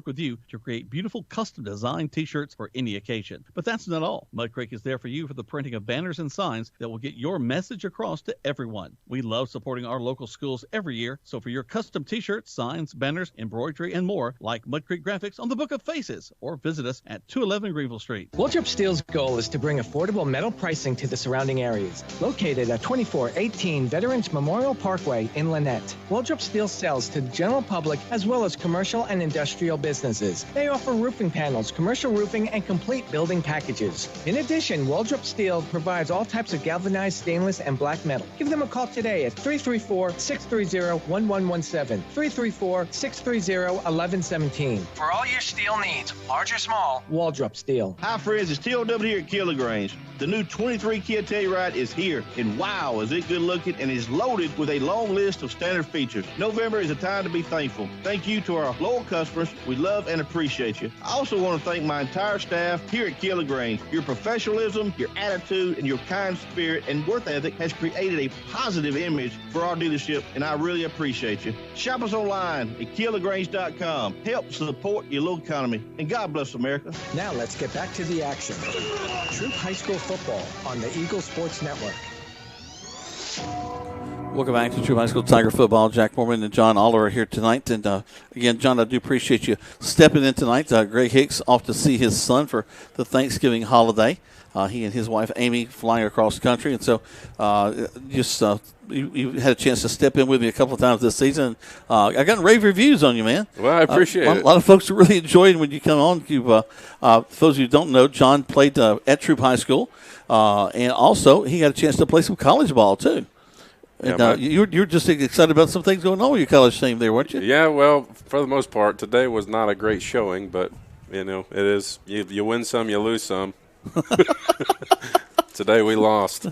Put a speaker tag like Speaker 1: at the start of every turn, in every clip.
Speaker 1: work with you to create beautiful custom designed t-shirts for any occasion. But that's not all. Mudcrake is there for you for the printing of banners and signs that will get your message across to everyone. We love supporting our local schools every year, so for your custom t-shirts, signs, banners, embroidery, and more, like Mud Creek Graphics on the Book of Faces, or visit us at 211 Greenville Street.
Speaker 2: Waldrop Steel's goal is to bring affordable metal pricing to the surrounding areas. Located at 2418 Veterans Memorial Parkway in Lynette, Waldrop Steel sells to the general public as well as commercial and industrial businesses. They offer roofing panels, commercial roofing, and complete building packages. In addition, Waldrop Steel provides all types of galvanized stainless and black metal. Give them a call today at 334-630-1117, 334-630-1117. For all your steel needs, large or small, Waldrop Steel.
Speaker 3: Hi friends, it's TOW here at Kia LaGrange. The new 23 Kia Telluride is here, and wow, is it good looking and is loaded with a long list of standard features. November is a time to be thankful. Thank you to our loyal customers. We love and appreciate you. I also want to thank my entire staff here at Kia LaGrange. Your professionalism, your attitude, and your kind spirit and work ethic has created a positive image for our dealership, and I really appreciate you. Shop us online at KiaLaGrange.com. Help support your local economy, and God bless America.
Speaker 2: Now let's get back to the action. Troup High School football on the Eagle Sports Network.
Speaker 4: Welcome back to Troup High School Tiger football. Jack Mormon and John Oliver here tonight. And again, John, I do appreciate you stepping in tonight. Greg Hicks off to see his son for the Thanksgiving holiday. He and his wife Amy flying across the country, and so you had a chance to step in with me a couple of times this season. I got rave reviews on you, man.
Speaker 5: Well, I appreciate it.
Speaker 4: A lot of folks really enjoyed when you come on. For those of you who don't know, John played at Troup High School, and also he got a chance to play some college ball too. And you're just excited about some things going on with your college team there, weren't you?
Speaker 5: Yeah, well, for the most part, today was not a great showing, but it is. You win some, you lose some. Today we lost.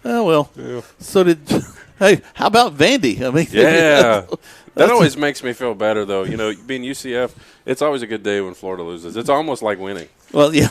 Speaker 4: Oh, well.
Speaker 5: Yeah.
Speaker 4: So did – hey, how about Vandy? I mean,
Speaker 5: yeah. That always makes me feel better, though. Being UCF, it's always a good day when Florida loses. It's almost like winning.
Speaker 4: Well, yeah.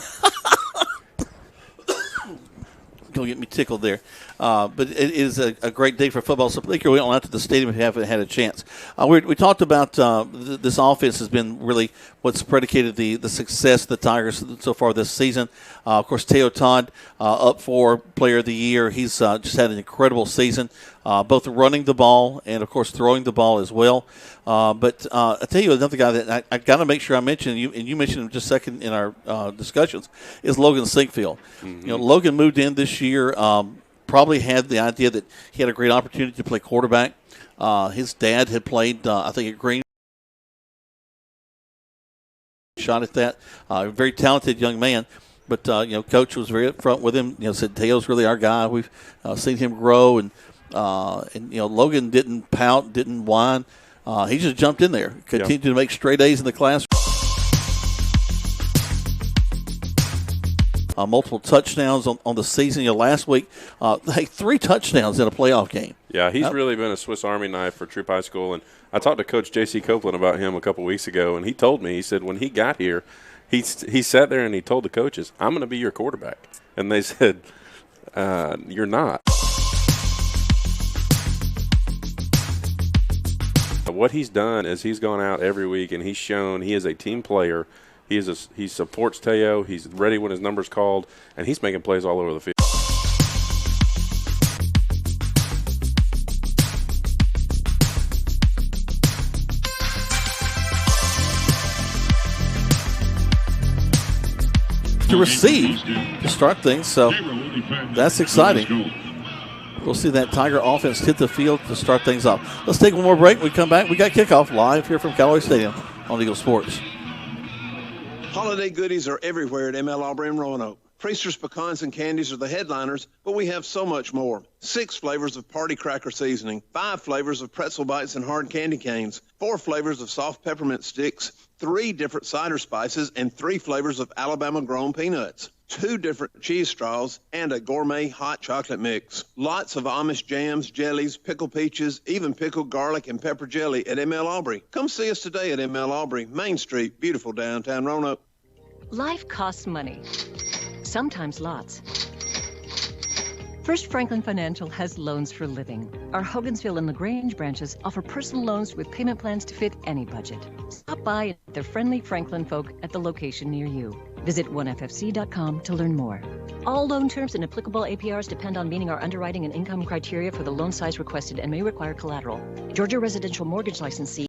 Speaker 4: Don't get me tickled there. But it is a great day for football. So particularly we went out to the stadium if you haven't had a chance. We talked about this offense has been really what's predicated the success of the Tigers so far this season. Of course, Teo Todd up for Player of the Year. He's just had an incredible season, both running the ball and, of course, throwing the ball as well. But I tell you another guy that I got to make sure I mention, and you mentioned him just a second in our discussions, is Logan Sinkfield. Mm-hmm. Logan moved in this year. Probably had the idea that he had a great opportunity to play quarterback. His dad had played, I think, at Green. Shot at that. Very talented young man. But, Coach was very upfront with him. Said, Teo's really our guy. We've seen him grow. And Logan didn't pout, didn't whine. He just jumped in there, continued to make straight A's in the class. Multiple touchdowns on the season. Last week, 3 touchdowns in a playoff game.
Speaker 5: Yeah, he's really been a Swiss Army knife for Troup High School. And I talked to Coach J.C. Copeland about him a couple weeks ago, and he told me, he said when he got here, he sat there and he told the coaches, I'm going to be your quarterback. And they said, you're not. What he's done is he's gone out every week and he's shown he is a team player. He supports Teo. He's ready when his number's called, and he's making plays all over the field.
Speaker 4: To receive to start things, so that's exciting. We'll see that Tiger offense hit the field to start things off. Let's take one more break. When we come back, we got kickoff live here from Callaway Stadium on Eagle Sports.
Speaker 6: Holiday goodies are everywhere at ML Aubrey and Roanoke. Priester's pecans and candies are the headliners, but we have so much more. 6 flavors of party cracker seasoning, 5 flavors of pretzel bites and hard candy canes, 4 flavors of soft peppermint sticks, 3 different cider spices, and 3 flavors of Alabama-grown peanuts, 2 different cheese straws, and a gourmet hot chocolate mix. Lots of Amish jams, jellies, pickled peaches, even pickled garlic and pepper jelly at ML Aubrey. Come see us today at ML Aubrey, Main Street, beautiful downtown Roanoke.
Speaker 7: Life costs money, sometimes lots. First Franklin Financial has loans for living. Our Hogansville and LaGrange branches offer personal loans with payment plans to fit any budget. Stop by and meet the friendly Franklin folk at the location near you. Visit onefc.com to learn more. All loan terms and applicable APRs depend on meeting our underwriting and income criteria for the loan size requested and may require collateral. Georgia Residential Mortgage Licensee.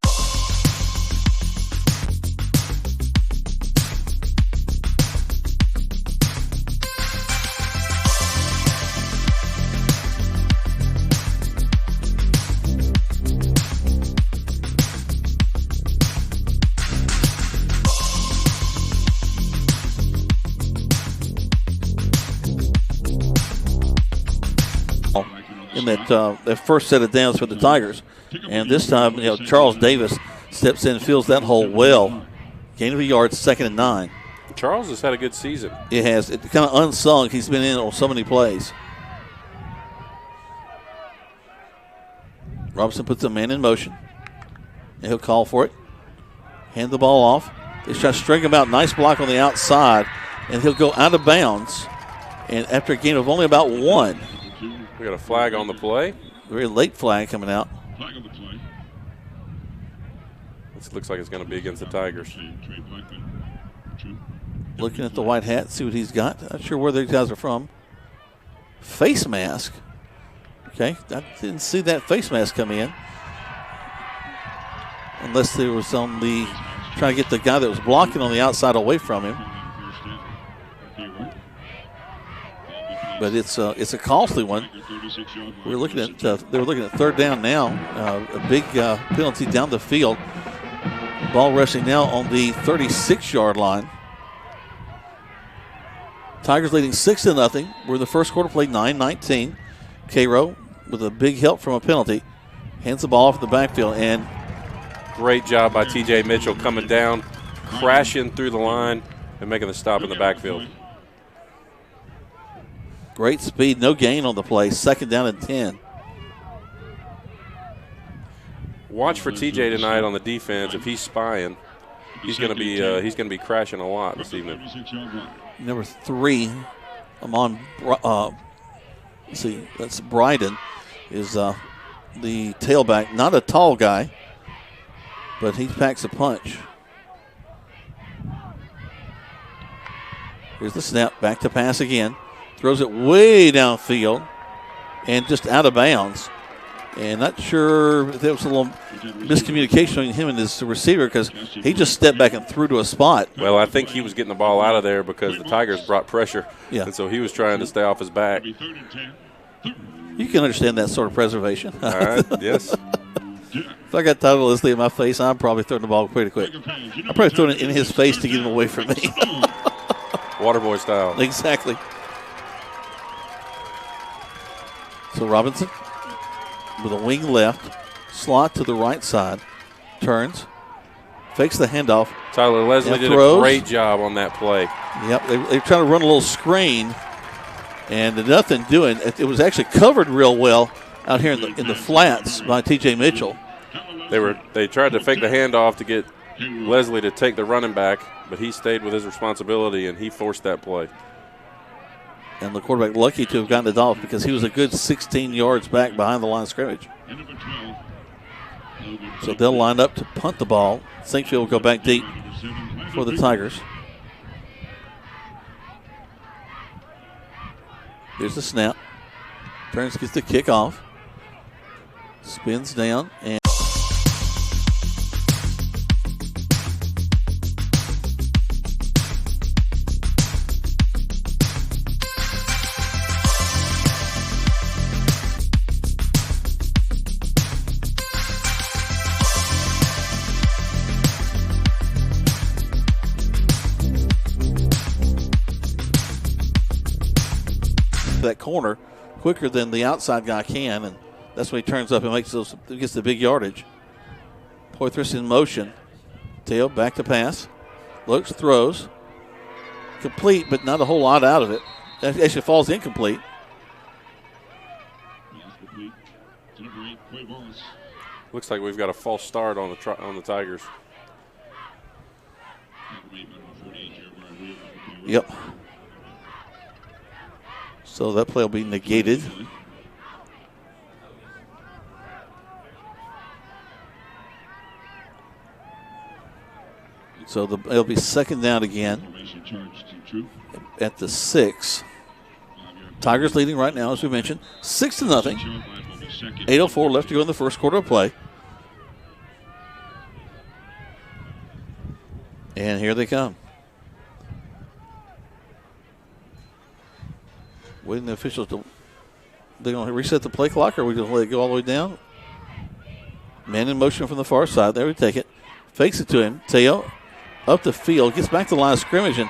Speaker 4: In that first set of downs for the Tigers. And this time, Charles Davis steps in and fills that hole well. Gain of a yard, 2nd and 9.
Speaker 5: Charles has had a good season.
Speaker 4: It has. It's kind of unsung. He's been in on so many plays. Robinson puts a man in motion. And he'll call for it. Hand the ball off. They try to string him out. Nice block on the outside. And he'll go out of bounds. And after a gain of only about 1.
Speaker 5: We got a flag on the play.
Speaker 4: Very late flag coming out.
Speaker 8: Flag on the play.
Speaker 5: This looks like it's going to be against the Tigers.
Speaker 4: Looking at the white hat, see what he's got. Not sure where these guys are from. Face mask. Okay, I didn't see that face mask come in. Unless there was on the trying to get the guy that was blocking on the outside away from him. But it's a costly one. We're looking at they were looking at 3rd down now. A big penalty down the field. Ball rushing now on the 36-yard line. Tigers leading 6-0. We're in the first quarter, played 9-19. Cairo with a big help from a penalty hands the ball off in the backfield, and
Speaker 5: great job by T.J. Mitchell coming down, crashing through the line, and making the stop in the backfield.
Speaker 4: Great speed, no gain on the play. 2nd down and 10.
Speaker 5: Watch for TJ tonight on the defense. If he's spying, he's going to be crashing a lot this evening.
Speaker 4: Number 3, Amon. Let's see, that's Bryden, is the tailback. Not a tall guy, but he packs a punch. Here's the snap, back to pass again. Throws it way downfield and just out of bounds. And not sure if there was a little miscommunication between him and his receiver because he just stepped back and threw to a spot.
Speaker 5: Well, I think he was getting the ball out of there because the Tigers brought pressure.
Speaker 4: Yeah.
Speaker 5: And so he was trying to stay off his back.
Speaker 4: You can understand that sort of preservation.
Speaker 5: All right, yes.
Speaker 4: If I got Tyler Leslie in my face, I'm probably throwing the ball pretty quick. I'm probably throwing it in his face to get him away from me.
Speaker 5: Waterboy style.
Speaker 4: Exactly. So Robinson with a wing left, slot to the right side, turns, fakes the handoff.
Speaker 5: Tyler Leslie did a great job on that play.
Speaker 4: Yep, they trying to run a little screen, and nothing doing. It was actually covered real well out here in the flats by T.J. Mitchell.
Speaker 5: They tried to fake the handoff to get Leslie to take the running back, but he stayed with his responsibility, and he forced that play.
Speaker 4: And the quarterback lucky to have gotten it off because he was a good 16 yards back behind the line of scrimmage. So they'll line up to punt the ball. St. will go back deep for the Tigers. Here's the snap. Turns, gets the kick off. Spins down and that corner quicker than the outside guy can, and that's when he turns up and gets the big yardage. Poitras in motion. Tail back to pass. Looks, throws. Complete, but not a whole lot out of it. Actually falls incomplete.
Speaker 5: Looks like we've got a false start on the Tigers.
Speaker 4: Yep. So that play will be negated. So it'll be second down again at the 6. Tigers leading right now, as we mentioned, 6-0. 8:04 left to go in the first quarter of play. And here they come. Waiting the officials to. They're going to reset the play clock, or are we going to let it go all the way down? Man in motion from the far side. There we take it. Fakes it to him. Teo up the field. Gets back to the line of scrimmage. And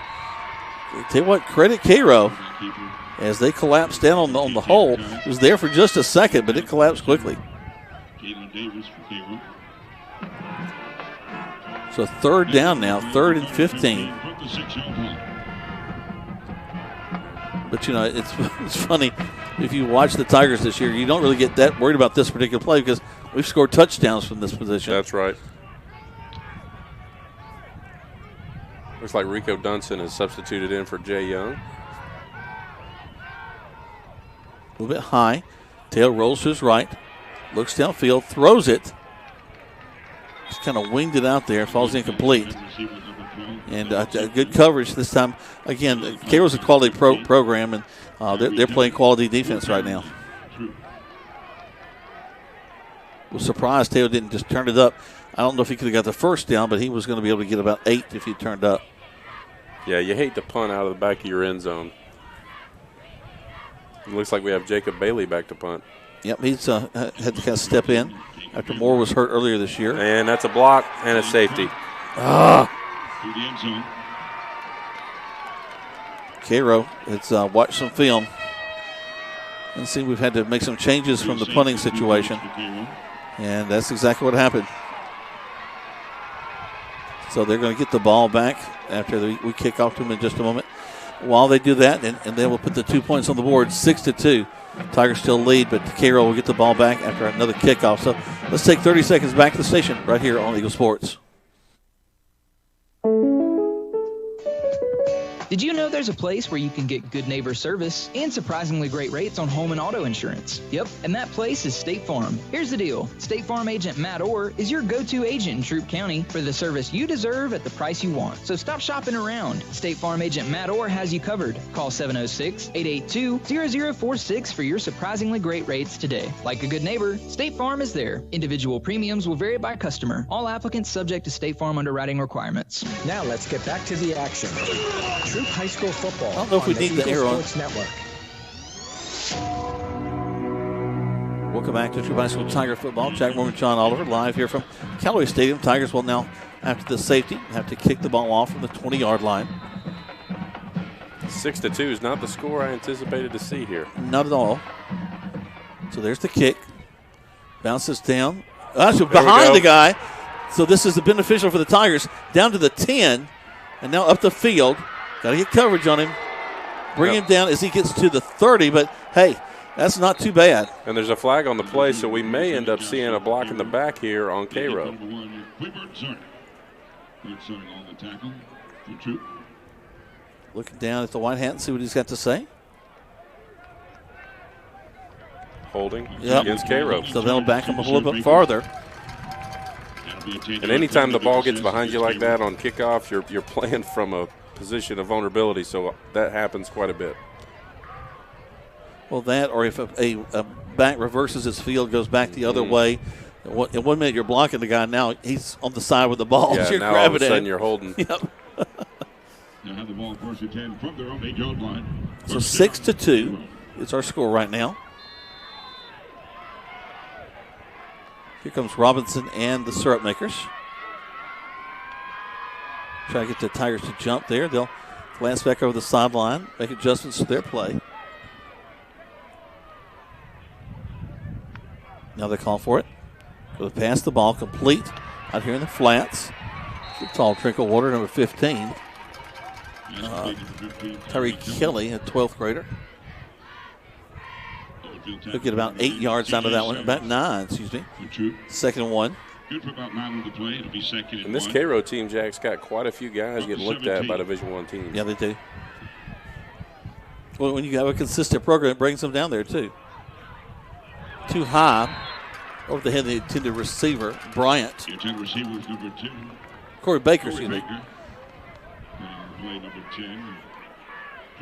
Speaker 4: tell you what, credit Cairo as they collapsed down on the hole. It was there for just a second, but it collapsed quickly. So third down now, 3rd and 15. But, you know, it's funny. If you watch the Tigers this year, you don't really get that worried about this particular play because we've scored touchdowns from this position.
Speaker 5: That's right. Looks like Rico Dunson is substituted in for Jay Young.
Speaker 4: A little bit high. Tail rolls to his right. Looks downfield. Throws it. Just kind of winged it out there. Falls incomplete. And good coverage this time. Again, Cairo's a quality program, and they're playing quality defense right now. Was surprised Taylor didn't just turn it up. I don't know if he could have got the first down, but he was going to be able to get about 8 if he turned up.
Speaker 5: Yeah, you hate to punt out of the back of your end zone. It looks like we have Jacob Bailey back to punt.
Speaker 4: Yep, he's had to kind of step in after Moore was hurt earlier this year.
Speaker 5: And that's a block and a safety.
Speaker 4: Cairo has watched some film and see we've had to make some changes from the punting situation. And that's exactly what happened. So they're going to get the ball back after we kick off to them in just a moment. While they do that, and they will put the 2 points on the board, 6-2. Tigers still lead, but Cairo will get the ball back after another kickoff. So let's take 30 seconds back to the station right here on Eagle Sports.
Speaker 8: Did you know there's a place where you can get good neighbor service and surprisingly great rates on home and auto insurance? Yep, and that place is State Farm. Here's the deal. State Farm agent Matt Orr is your go-to agent in Troup County for the service you deserve at the price you want. So stop shopping around. State Farm agent Matt Orr has you covered. Call 706-882-0046 for your surprisingly great rates today. Like a good neighbor, State Farm is there. Individual premiums will vary by customer. All applicants subject to State Farm underwriting requirements.
Speaker 2: Now let's get back to the action. Troup High School football.
Speaker 4: I don't know if we need the arrow.
Speaker 2: Network.
Speaker 4: Welcome back to Troup High School Tiger football. Jack Morgan, John Oliver, live here from Callaway Stadium. Tigers will now, after the safety, have to kick the ball off from the 20-yard line.
Speaker 5: 6-2 is not the score I anticipated to see here.
Speaker 4: Not at all. So there's the kick. Bounces down. Behind the guy. So this is beneficial for the Tigers. Down to the 10. And now up the field. Got to get coverage on him. Bring him down as he gets to the 30. But, hey, that's not too bad.
Speaker 5: And there's a flag on the play, so we may end up seeing a block in the back here on Cairo.
Speaker 4: Looking down at the white hat and see what he's got to say.
Speaker 5: Holding against Cairo.
Speaker 4: So they'll back him a little bit farther.
Speaker 5: And anytime the ball gets behind you like that on kickoff, you're playing from a position of vulnerability, so that happens quite a bit.
Speaker 4: Well, that, or if a back reverses his field, goes back the other way. In 1 minute you're blocking the guy, now he's on the side with the ball.
Speaker 5: Yeah,
Speaker 4: you're
Speaker 5: now
Speaker 4: grabbing
Speaker 5: all of a sudden
Speaker 4: it.
Speaker 5: you're holding.
Speaker 4: Yep.
Speaker 9: They'll have the ball first and 10 from their own 8-yard line.
Speaker 4: So 6-2 is our score right now. Here comes Robinson and the syrup makers. Try to get the Tigers to jump there. They'll glance back over the sideline, make adjustments to their play. Now they call for it. Go past the ball, complete out here in the flats. Tall Trinklewater, number 15. Tyreek Kelly, a 12th grader. He'll get about 8 yards out of that one. About 9, excuse me. 2nd and 1.
Speaker 9: Good for about 9 on the play. It'll be 2nd
Speaker 5: And this Cairo team, Jack's got quite a few guys getting looked at by Division I teams.
Speaker 4: Yeah, they do. Well, when you have a consistent program, it brings them down there, too. Too high over the head of the intended receiver, Bryant.
Speaker 9: The intended receiver is number 2.
Speaker 4: Corey Baker,
Speaker 9: Corey
Speaker 4: excuse me.
Speaker 9: Baker. Play number 10.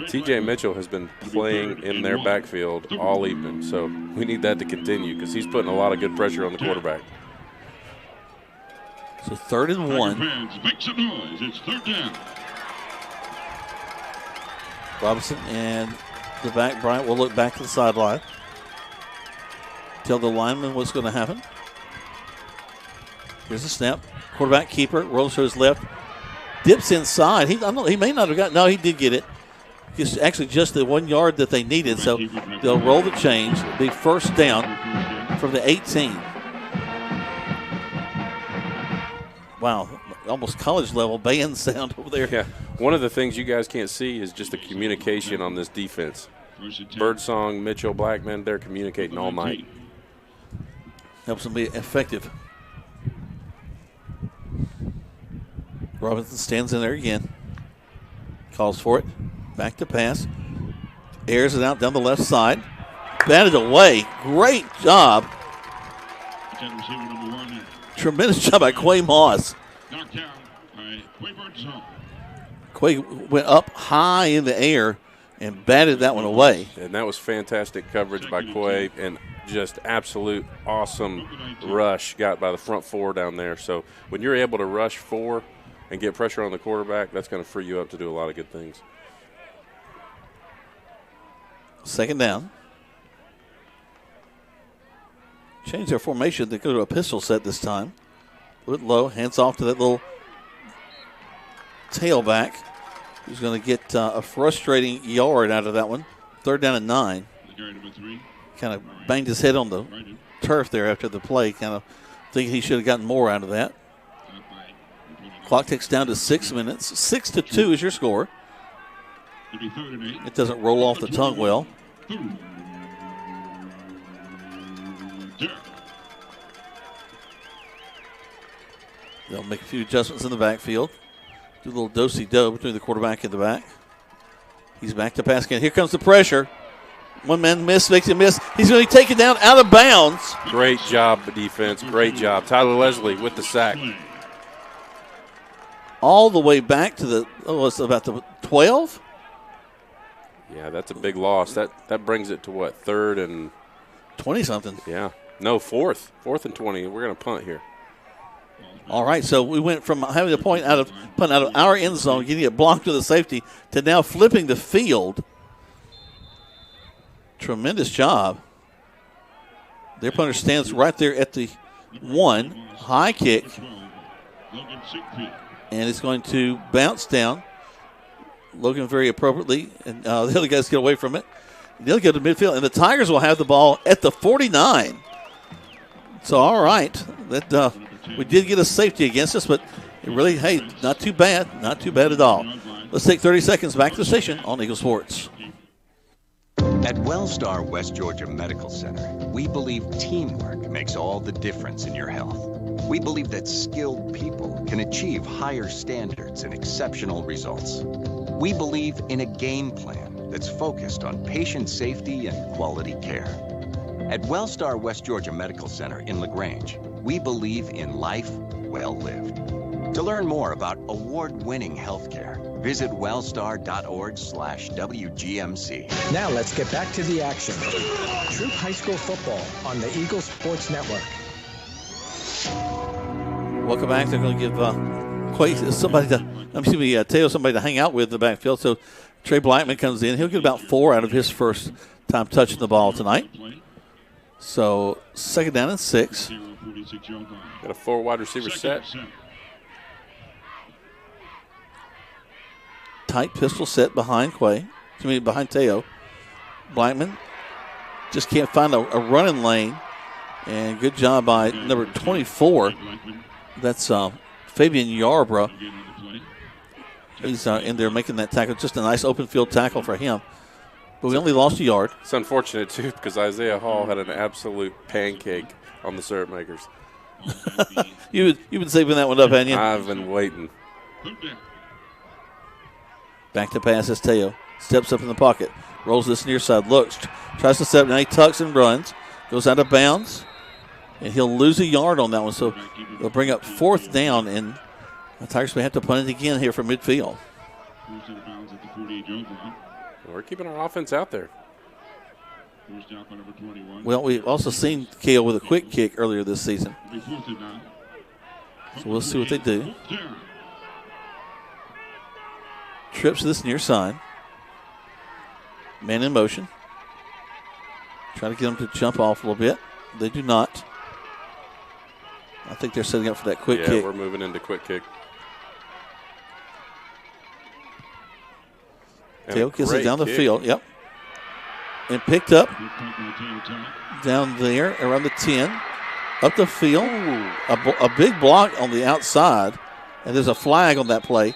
Speaker 5: TJ Mitchell has been playing in their backfield all evening, so we need that to continue because he's putting a lot of good pressure on the quarterback.
Speaker 4: So 3rd and 1.
Speaker 9: Fans, make some noise. It's 3rd down.
Speaker 4: Robinson and the back, Bryant will look back to the sideline. Tell the lineman what's going to happen. Here's the snap. Quarterback keeper rolls to his left. Dips inside. He may not have got. No, he did get it. It's actually just the 1 yard that they needed. So they'll roll the change. It'll be 1st down from the 18. Wow, almost college level band sound over there.
Speaker 5: Yeah, one of the things you guys can't see is just the communication on this defense. Birdsong, Mitchell, Blackman, they're communicating all night.
Speaker 4: Helps them be effective. Robinson stands in there again. Calls for it. Back to pass. Airs it out down the left side. Batted away. Great job. Tremendous job by Quay Moss.
Speaker 9: Knocked down by Quay Birdsong.
Speaker 4: Quay went up high in the air and batted that one away.
Speaker 5: And that was fantastic coverage by Quay and just absolute awesome rush got by the front 4 down there. So when you're able to rush 4 and get pressure on the quarterback, that's going to free you up to do a lot of good things.
Speaker 4: 2nd down. Change their formation. They go to a pistol set this time. A little low. Hands off to that little tailback who's going to get a frustrating yard out of that one. 3rd down and 9. Kind of banged his head on the turf there after the play. Kind of thinking he should have gotten more out of that. Clock ticks down to 6 minutes. 6-2 is your score. It doesn't roll off the tongue well. They'll make a few adjustments in the backfield. Do a little do-si-do between the quarterback and the back. He's back to pass again. Here comes the pressure. One man miss, makes him miss. He's going to be taken down out of bounds.
Speaker 5: Great job, defense. Great job. Tyler Leslie with the sack.
Speaker 4: All the way back to the, it's about the 12?
Speaker 5: Yeah, that's a big loss. That brings it to what, 3rd and
Speaker 4: 20-something.
Speaker 5: Yeah. No, 4th. 4th and 20. We're going to punt here.
Speaker 4: All right, so we went from having a punt out of our end zone, getting it blocked to the safety, to now flipping the field. Tremendous job. Their punter stands right there at the 1. High kick. And it's going to bounce down. Logan very appropriately, and the other guys get away from it. They'll go to midfield, and the Tigers will have the ball at the 49. So, all right. That we did get a safety against us, but it really, hey, not too bad. Not too bad at all. Let's take 30 seconds back to the station on Eagle Sports.
Speaker 10: At Wellstar West Georgia Medical Center, we believe teamwork makes all the difference in your health. We believe that skilled people can achieve higher standards and exceptional results. We believe in a game plan that's focused on patient safety and quality care. At Wellstar West Georgia Medical Center in LaGrange, we believe in life well lived. To learn more about award-winning healthcare, visit wellstar.org/WGMC.
Speaker 2: Now let's get back to the action. Troup High School football on the Eagle Sports Network.
Speaker 4: Welcome back. They're going to give Teo somebody to hang out with in the backfield. So Trey Blackman comes in. He'll get about 4 out of his first time touching the ball tonight. So 2nd down and 6.
Speaker 5: Got a 4 wide receiver set.
Speaker 4: Tight pistol set behind behind Teo. Blackman just can't find a running lane. And good job by number 24. That's Fabian Yarbrough. He's in there making that tackle. Just a nice open field tackle for him. But we only lost a yard.
Speaker 5: It's unfortunate, too, because Isaiah Hall had an absolute pancake on the syrup makers.
Speaker 4: You've been saving that one up, haven't you?
Speaker 5: I've been waiting.
Speaker 4: Back to pass is Teo. Steps up in the pocket. Rolls this near side. Looks. Tries to step. Now he tucks and runs. Goes out of bounds. And he'll lose a yard on that one. So they'll bring up 4th down. And the Tigers may have to punt it again here from midfield.
Speaker 5: We're keeping our offense out there.
Speaker 4: Well, we've also seen Kale with a quick kick earlier this season. So we'll see what they do. Trips this near side. Man in motion. Trying to get them to jump off a little bit. They do not. I think they're setting up for that quick kick.
Speaker 5: Yeah, we're moving into quick kick.
Speaker 4: Tail gets it down the field. Yep. And picked up down there around the 10. Up the field. A big block on the outside. And there's a flag on that play.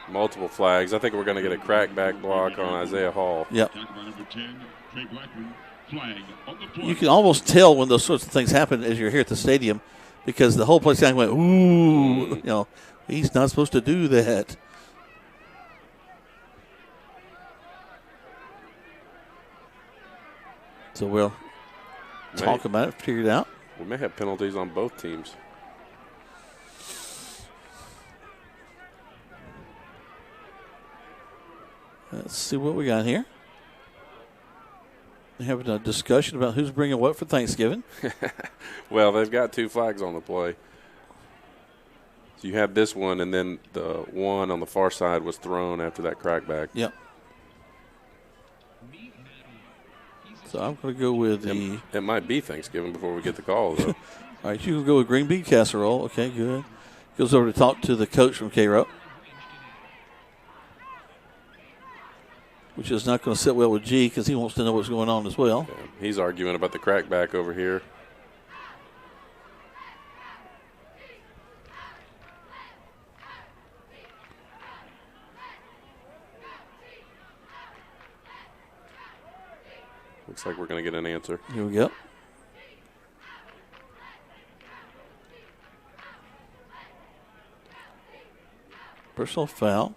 Speaker 5: Multiple flags. I think we're going to get a crackback block on Isaiah Hall.
Speaker 4: Yep. You can almost tell when those sorts of things happen as you're here at the stadium because the whole place kind of went, ooh, you know, he's not supposed to do that. So we'll talk about it, figure it out.
Speaker 5: We may have penalties on both teams.
Speaker 4: Let's see what we got here. They're having a discussion about who's bringing what for Thanksgiving.
Speaker 5: Well, they've got 2 flags on the play. So you had this one, and then the one on the far side was thrown after that crackback.
Speaker 4: Yep. So I'm going to go with the...
Speaker 5: It might be Thanksgiving before we get the call, though.
Speaker 4: All right, you can go with green bean casserole. Okay, good. Goes over to talk to the coach from Cairo, which is not going to sit well with G because he wants to know what's going on as well.
Speaker 5: Yeah, he's arguing about the crackback over here. Looks like we're going to get an answer.
Speaker 4: Here we go. Personal foul.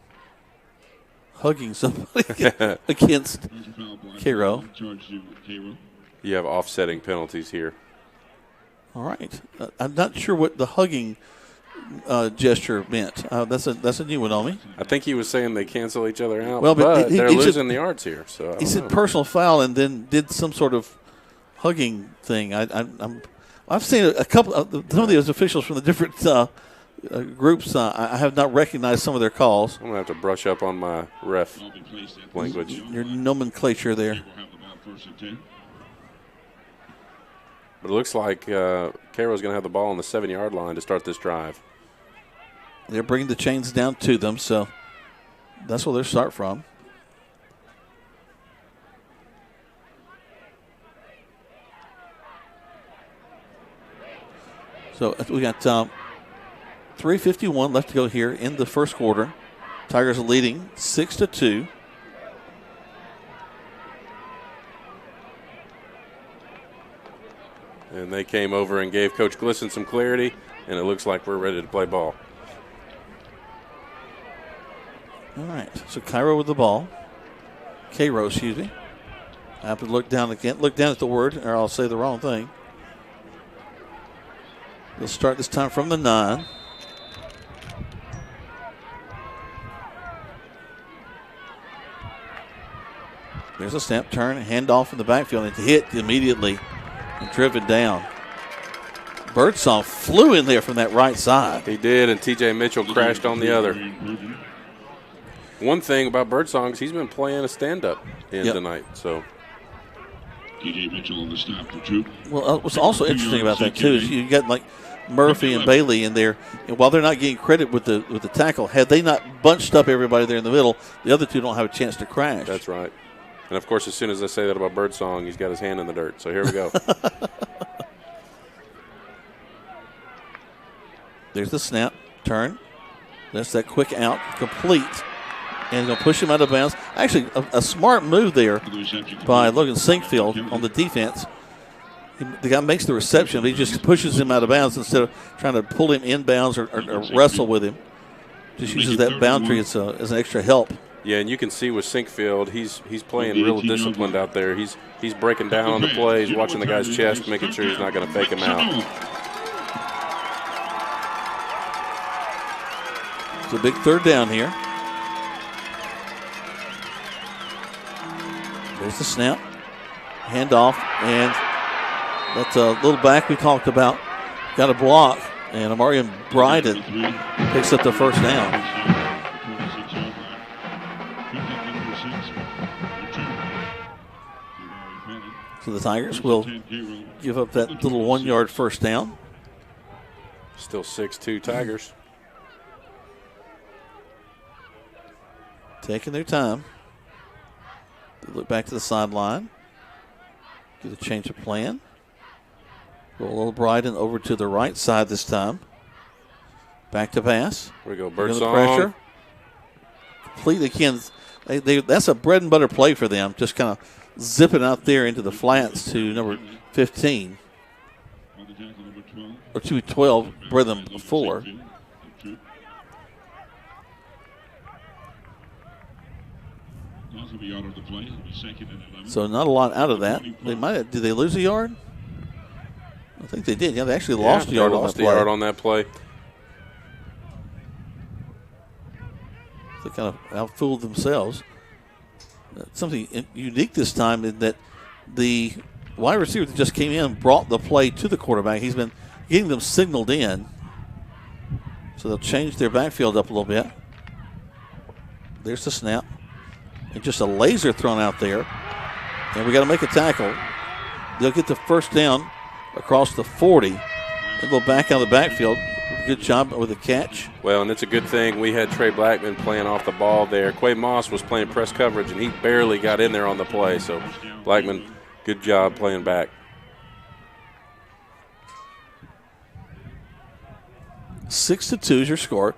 Speaker 4: Hugging somebody against Cairo.
Speaker 5: You have offsetting penalties here.
Speaker 4: All right. I'm not sure what the hugging gesture meant. That's a new one on me.
Speaker 5: I think he was saying they cancel each other out,
Speaker 4: well,
Speaker 5: but they're losing
Speaker 4: said,
Speaker 5: the yards here. So
Speaker 4: he said personal foul and then did some sort of hugging thing. I've seen a couple of some of those officials from the different groups. I have not recognized some of their calls.
Speaker 5: I'm going to have to brush up on my ref language.
Speaker 4: Your nomenclature there.
Speaker 5: But it looks like Cairo's going to have the ball on the 7-yard line to start this drive.
Speaker 4: They're bringing the chains down to them, so that's where they'll start from. So we got 3:51 left to go here in the first quarter. Tigers are leading 6-2.
Speaker 5: And they came over and gave Coach Glisson some clarity, and it looks like we're ready to play ball.
Speaker 4: All right, so Cairo with the ball. Cairo, excuse me. I have to look down again. Look down at the word, or I'll say the wrong thing. They'll start this time from the 9. There's a snap, turn, handoff in the backfield, and hit immediately and driven down. Birdsong flew in there from that right side.
Speaker 5: He did, and T.J. Mitchell crashed on the other. One thing about Birdsong is he's been playing a stand-up tonight. So
Speaker 9: T.J. Mitchell on the stop for Troup.
Speaker 4: Well, what's also interesting about that too is you got like Murphy and Bailey in there, and while they're not getting credit with the tackle, had they not bunched up everybody there in the middle, the other two don't have a chance to crash.
Speaker 5: That's right. And of course, as soon as I say that about Birdsong, he's got his hand in the dirt. So here we go.
Speaker 4: There's the snap, turn. That's that quick out, complete. And going to push him out of bounds. Actually, a smart move there by Logan Sinkfield on the defense. The guy makes the reception, but he just pushes him out of bounds instead of trying to pull him inbounds or wrestle with him. Just uses that boundary as an extra help.
Speaker 5: Yeah, and you can see with Sinkfield, he's playing real disciplined out there. He's breaking down on the plays, watching the guy's chest, making sure he's not going to fake him out.
Speaker 4: It's a big third down here. There's the snap. Handoff, and that's a little back we talked about. Got a block, and Amarian Bryden picks up the first down. So the Tigers will give up that little 1 yard first down.
Speaker 5: Still 6-2 Tigers.
Speaker 4: Taking their time. They look back to the sideline. Get a change of plan. Go a little Bryden over to the right side this time. Back to pass.
Speaker 5: Here we go, Birdsong.
Speaker 4: Pressure. Complete again. That's a bread and butter play for them. Just kind of zipping out there into the flats to number 15. Or 212, Brethren Fuller. So not a lot out of that. They might have, did they lose a yard? I think they did. Yeah, they actually lost a yard on that play.
Speaker 5: Yard on that play.
Speaker 4: They kind of outfooled themselves. Something unique this time is that the wide receiver that just came in brought the play to the quarterback. He's been getting them signaled in. So they'll change their backfield up a little bit. There's the snap. And just a laser thrown out there. And we got to make a tackle. They'll get the first down across the 40. And go back out of the backfield. Good job with the catch.
Speaker 5: Well, and it's a good thing we had Trey Blackman playing off the ball there. Quay Moss was playing press coverage, and he barely got in there on the play. So Blackman, good job playing back.
Speaker 4: 6-2 is your score.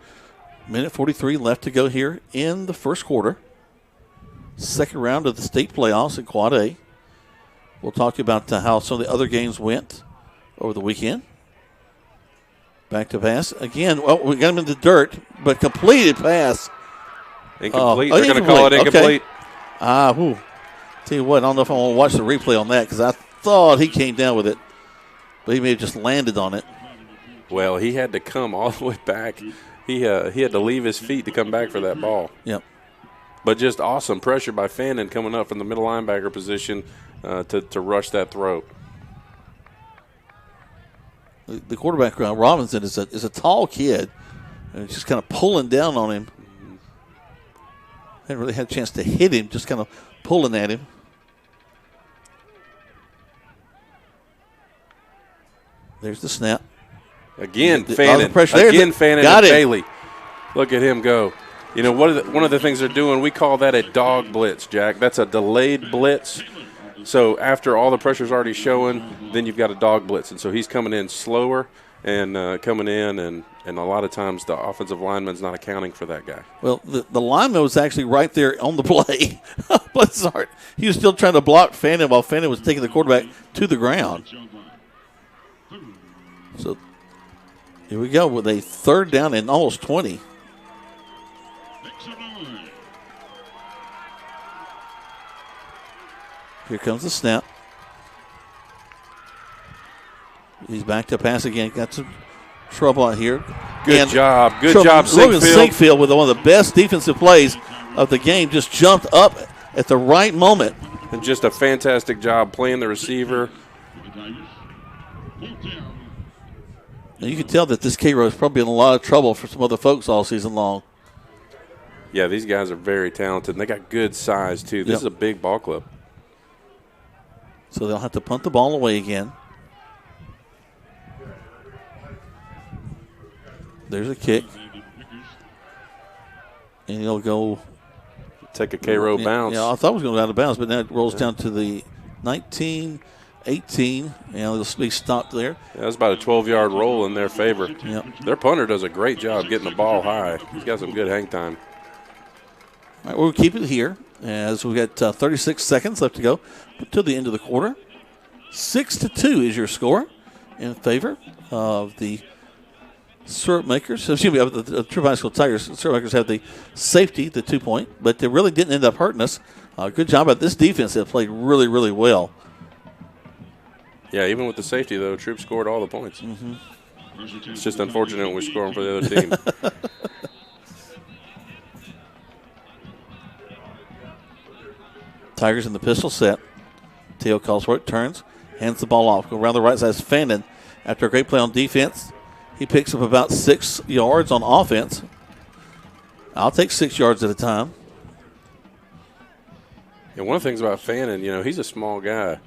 Speaker 4: Minute 43 left to go here in the first quarter. Second round of the state playoffs in Quad A. We'll talk to you about how some of the other games went over the weekend. Back to pass. Again, well, we got him in the dirt, but completed pass.
Speaker 5: Incomplete. They're going to call it incomplete.
Speaker 4: Okay. Tell you what, I don't know if I want to watch the replay on that because I thought he came down with it, but he may have just landed on it.
Speaker 5: Well, he had to come all the way back. He had to leave his feet to come back for that ball.
Speaker 4: Yep.
Speaker 5: But just awesome pressure by Fannin coming up from the middle linebacker position to rush that throw.
Speaker 4: The quarterback, Robinson, is a tall kid, and just kind of pulling down on him. Hadn't really had a chance to hit him, just kind of pulling at him. There's the snap.
Speaker 5: Again, Fannin.
Speaker 4: Again,
Speaker 5: Fannin and Bailey. Look at him go. You know, one of the things they're doing, we call that a dog blitz, Jack. That's a delayed blitz. So after all the pressure's already showing, then you've got a dog blitz. And so he's coming in slower and coming in, and a lot of times the offensive lineman's not accounting for that guy.
Speaker 4: Well, the lineman was actually right there on the play. Bless his heart. He was still trying to block Fannin while Fannin was taking the quarterback to the ground. So here we go with a third down and almost 20. Here comes the snap. He's back to pass again. Got some trouble out here.
Speaker 5: Good job, Sinkfield.
Speaker 4: Logan Sinkfield with one of the best defensive plays of the game. Just jumped up at the right moment.
Speaker 5: And just a fantastic job playing the receiver.
Speaker 4: And you can tell that this Cairo is probably in a lot of trouble for some other folks all season long.
Speaker 5: Yeah, these guys are very talented, and they got good size, too. This is a big ball club.
Speaker 4: So they'll have to punt the ball away again. There's a kick. And he'll go.
Speaker 5: Take a Cairo bounce.
Speaker 4: Yeah, I thought it was going to go out of bounds, but now it rolls down to the 19, 18. And it'll be stopped there.
Speaker 5: Yeah, that's about a 12-yard roll in their favor.
Speaker 4: Yep.
Speaker 5: Their punter does a great job getting the ball high. He's got some good hang time.
Speaker 4: All right, we'll keep it here as we got 36 seconds left to go to the end of the quarter. 6-2 is your score in favor of the Syrup Makers, excuse me, the Troup High School Tigers, Syrup Makers have the safety, the 2-point, but they really didn't end up hurting us. Good job by this defense that played really, really well.
Speaker 5: Yeah, even with the safety, though, Troup scored all the points.
Speaker 4: Mm-hmm.
Speaker 5: It's just unfortunate when we score them for the other team.
Speaker 4: Tigers in the pistol set. Teo calls for it, turns, hands the ball off. Go around the right side. Fannin, after a great play on defense, he picks up about 6 yards on offense. I'll take 6 yards at a time.
Speaker 5: And one of the things about Fannin, he's a small guy.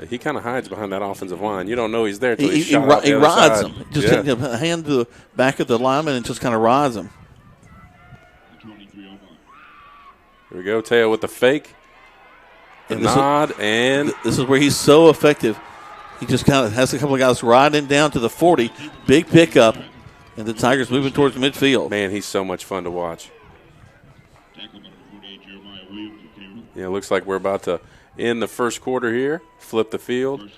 Speaker 5: He kind of hides behind that offensive line. You don't know he's there until he's shot out the other
Speaker 4: rides
Speaker 5: side.
Speaker 4: him. Just hand to the back of the lineman and just kind of rides him.
Speaker 5: Here we go, Teo with the fake. The nod, and
Speaker 4: this is where he's so effective. He just kind of has a couple of guys riding down to the 40. Big pickup, and the Tigers moving towards midfield.
Speaker 5: Man, he's so much fun to watch. Yeah, looks like we're about to end the first quarter here. Flip the field.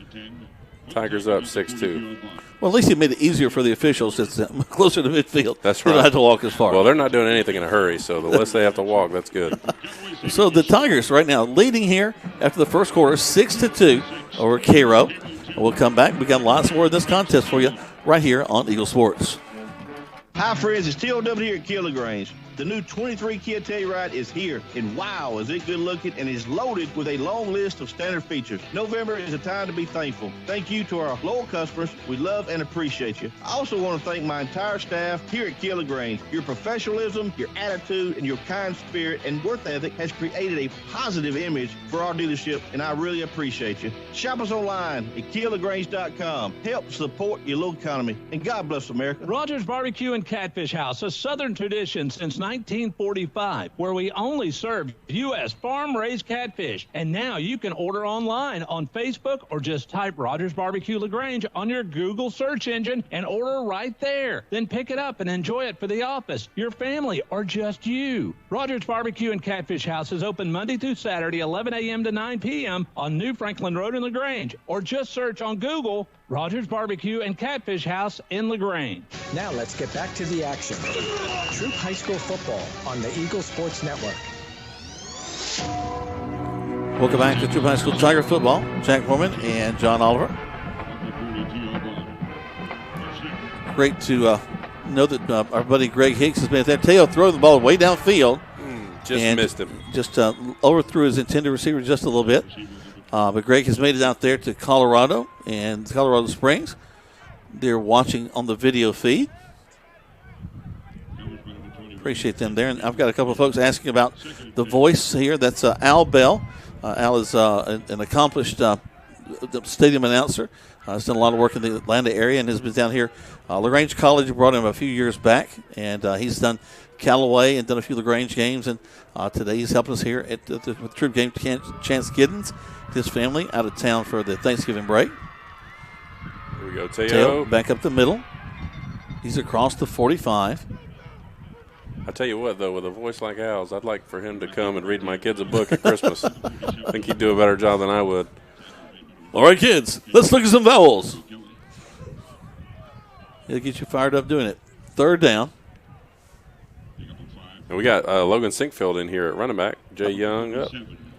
Speaker 5: Tigers up 6-2.
Speaker 4: Well, at least he made it easier for the officials. It's closer to midfield.
Speaker 5: That's right.
Speaker 4: They don't have to walk as far.
Speaker 5: Well, they're not doing anything in a hurry, so the less they have to walk, that's good.
Speaker 4: So the Tigers right now leading here after the first quarter, 6-2 over Cairo. We'll come back. We got lots more of this contest for you right here on Eagle Sports.
Speaker 3: Hi, friends. It's TOW here at Kia LaGrange. The new 23 Kia Telluride is here, and wow, is it good looking and is loaded with a long list of standard features. November is a time to be thankful. Thank you to our loyal customers. We love and appreciate you. I also want to thank my entire staff here at Kia LaGrange. Your professionalism, your attitude, and your kind spirit and work ethic has created a positive image for our dealership, and I really appreciate you. Shop us online at KiaLaGrange.com. Help support your local economy, and God bless America.
Speaker 11: Rogers Barbecue and Catfish House, a Southern tradition since 1945, where we only serve U.S. farm-raised catfish. And now you can order online on Facebook or just type Rogers Barbecue LaGrange on your Google search engine and order right there. Then pick it up and enjoy it for the office, your family, or just you. Rogers Barbecue and Catfish House is open Monday through Saturday, 11 a.m. to 9 p.m. on New Franklin Road in LaGrange, or just search on Google Rogers Barbecue and Catfish House in LaGrange.
Speaker 2: Now let's get back to the action. Troup High School football on the Eagle Sports Network.
Speaker 4: Welcome back to Troup High School Tiger football. Jack Foreman and John Oliver. Great to know that our buddy Greg Hicks has been at that. Teo throwing the ball way downfield.
Speaker 5: Just missed him.
Speaker 4: Just overthrew his intended receiver just a little bit. But Greg has made it out there to Colorado and Colorado Springs. They're watching on the video feed. Appreciate them there. And I've got a couple of folks asking about the voice here. That's Al Bell. Al is an accomplished stadium announcer. He's done a lot of work in the Atlanta area and has been down here. LaGrange College brought him a few years back, and he's done Callaway and done a few LaGrange games. And today he's helping us here at the Troup game. Chance Giddens, his family, out of town for the Thanksgiving break.
Speaker 5: Here we go, Teo.
Speaker 4: Teo back up the middle. He's across the 45.
Speaker 5: I tell you what, though, with a voice like Al's, I'd like for him to come and read my kids a book at Christmas. I think he'd do a better job than I would.
Speaker 4: All right, kids, let's look at some vowels. It'll get you fired up doing it. Third down.
Speaker 5: And we got Logan Sinkfield in here at running back. Jay Young up.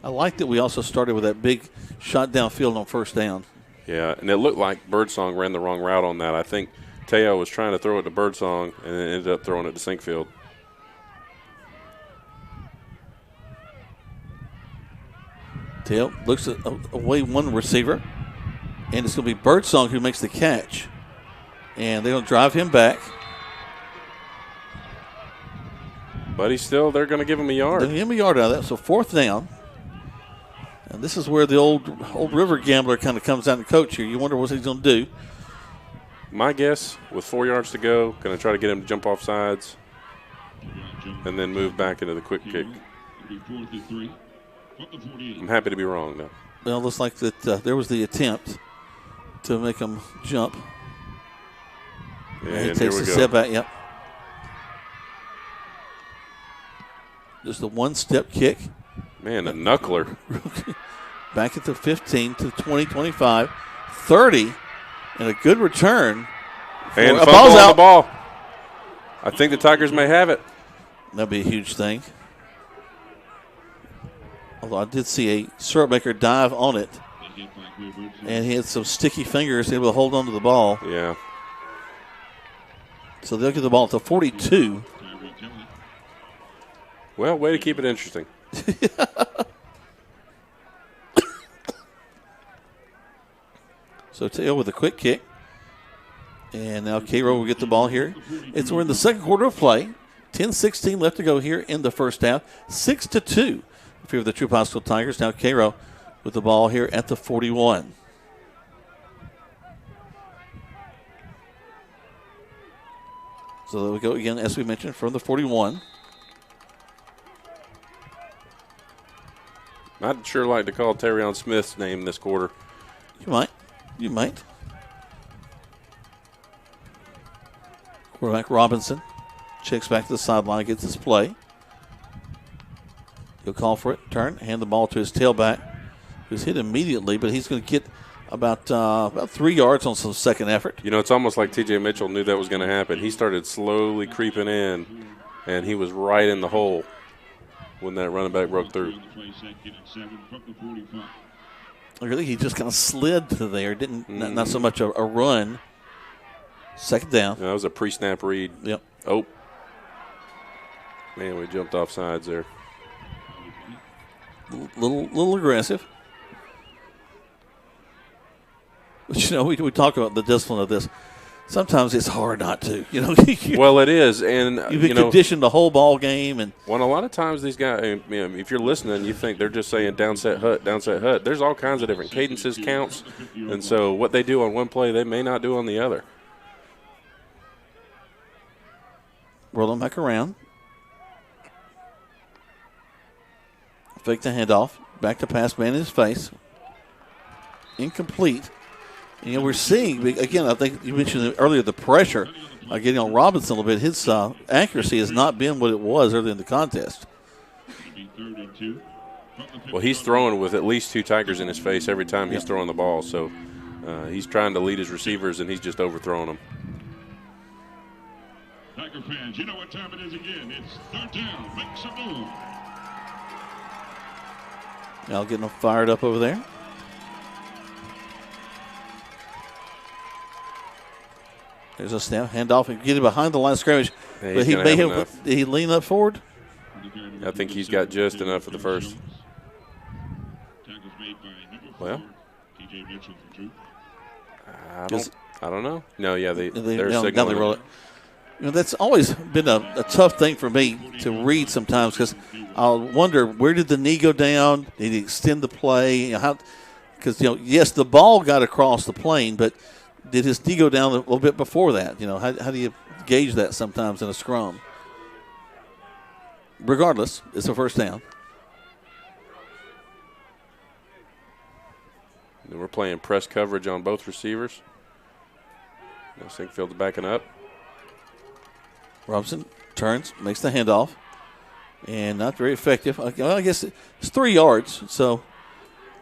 Speaker 4: I like that we also started with that big shot downfield on first down.
Speaker 5: Yeah, and it looked like Birdsong ran the wrong route on that. I think Teo was trying to throw it to Birdsong and then ended up throwing it to Sinkfield.
Speaker 4: Teo looks away one receiver, and it's going to be Birdsong who makes the catch. And they're going to drive him back.
Speaker 5: But they're going to give him a yard.
Speaker 4: They're going to give him a yard out of that. So fourth down. And this is where the old river gambler kind of comes out and coach here. You wonder what he's going to do.
Speaker 5: My guess, with 4 yards to go, going to try to get him to jump off sides and then move back into the quick kick. I'm happy to be wrong, though.
Speaker 4: Well, it looks like that there was the attempt to make him jump.
Speaker 5: And
Speaker 4: he takes a step back, yep. Just a one-step kick.
Speaker 5: Man, a knuckler.
Speaker 4: Back at the 15 to 20, 25, 30, and a good return.
Speaker 5: And
Speaker 4: a ball's out.
Speaker 5: The ball. I think the Tigers may have it.
Speaker 4: That'd be a huge thing. Although I did see a syrup maker dive on it, and he had some sticky fingers able to hold on to the ball.
Speaker 5: Yeah.
Speaker 4: So they'll get the ball at the 42.
Speaker 5: Well, way to keep it interesting.
Speaker 4: So Tail with a quick kick. And now Cairo will get the ball here. We're in the second quarter of play. 10-16 left to go here in the first half. 6-2 in favor of the Troup High School Tigers. Now Cairo with the ball here at the 41. So there we go again, as we mentioned, from the 41.
Speaker 5: I'd sure like to call Terrion Smith's name this quarter.
Speaker 4: You might. You might. Quarterback Robinson checks back to the sideline, gets his play. He'll call for it, turn, hand the ball to his tailback, who's hit immediately, but he's going to get about 3 yards on some second effort.
Speaker 5: You know, it's almost like T.J. Mitchell knew that was going to happen. He started slowly creeping in, and he was right in the hole when that running back broke through.
Speaker 4: I think he just kind of slid to there, not so much a run. Second down.
Speaker 5: Yeah, that was a pre-snap read.
Speaker 4: Yep.
Speaker 5: Oh. Man, we jumped off sides there.
Speaker 4: Little aggressive. But, you know, we talk about the discipline of this. Sometimes it's hard not to. You know.
Speaker 5: Well, it is, and
Speaker 4: you've been conditioned the whole ball game, and
Speaker 5: a lot of times these guys, if you're listening, you think they're just saying down set hut, down set hut. There's all kinds of different cadences, counts, and so what they do on one play, they may not do on the other.
Speaker 4: Roll them back around. Fake the handoff. Back to pass, man in his face. Incomplete. You know, we're seeing, again, I think you mentioned earlier the pressure getting on Robinson a little bit. His accuracy has not been what it was earlier in the contest.
Speaker 5: Well, he's throwing with at least 2 Tigers in his face every time he's throwing the ball. So he's trying to lead his receivers, and he's just overthrowing them.
Speaker 9: Tiger fans, you know what time it is again. It's third down. Make some move.
Speaker 4: Now getting them fired up over there. There's a snap, handoff, and get it behind the line of scrimmage.
Speaker 5: Yeah,
Speaker 4: but did he lean up forward?
Speaker 5: I think he's got just enough for the first. Well, I don't know. No, yeah, they're signaling.
Speaker 4: Now they roll it. You know, that's always been a tough thing for me to read sometimes because I'll wonder, where did the knee go down? Did he extend the play? Because, yes, the ball got across the plane, but did his knee go down a little bit before that? You know, how do you gauge that sometimes in a scrum? Regardless, it's a first down.
Speaker 5: And we're playing press coverage on both receivers. Sinkfield's backing up.
Speaker 4: Robinson turns, makes the handoff, and not very effective. Well, I guess it's 3 yards, so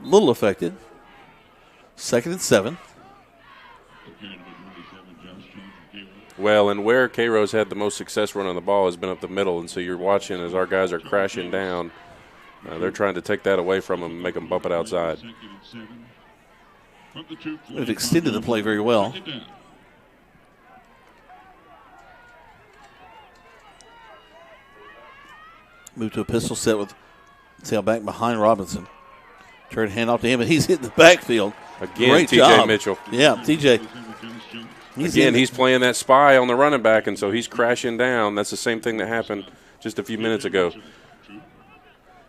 Speaker 4: a little affected. 2nd and 7.
Speaker 5: Well, and where Cairo's had the most success running the ball has been up the middle, and so you're watching as our guys are crashing down. They're trying to take that away from them and make them bump it outside.
Speaker 4: They've extended the play very well. Move to a pistol set with tailback behind Robinson. Turn handoff to him, and he's hitting the backfield.
Speaker 5: Again,
Speaker 4: Great
Speaker 5: T.J.
Speaker 4: job.
Speaker 5: Mitchell.
Speaker 4: Yeah, T.J.
Speaker 5: He's playing that spy on the running back, and so he's crashing down. That's the same thing that happened just a few minutes ago.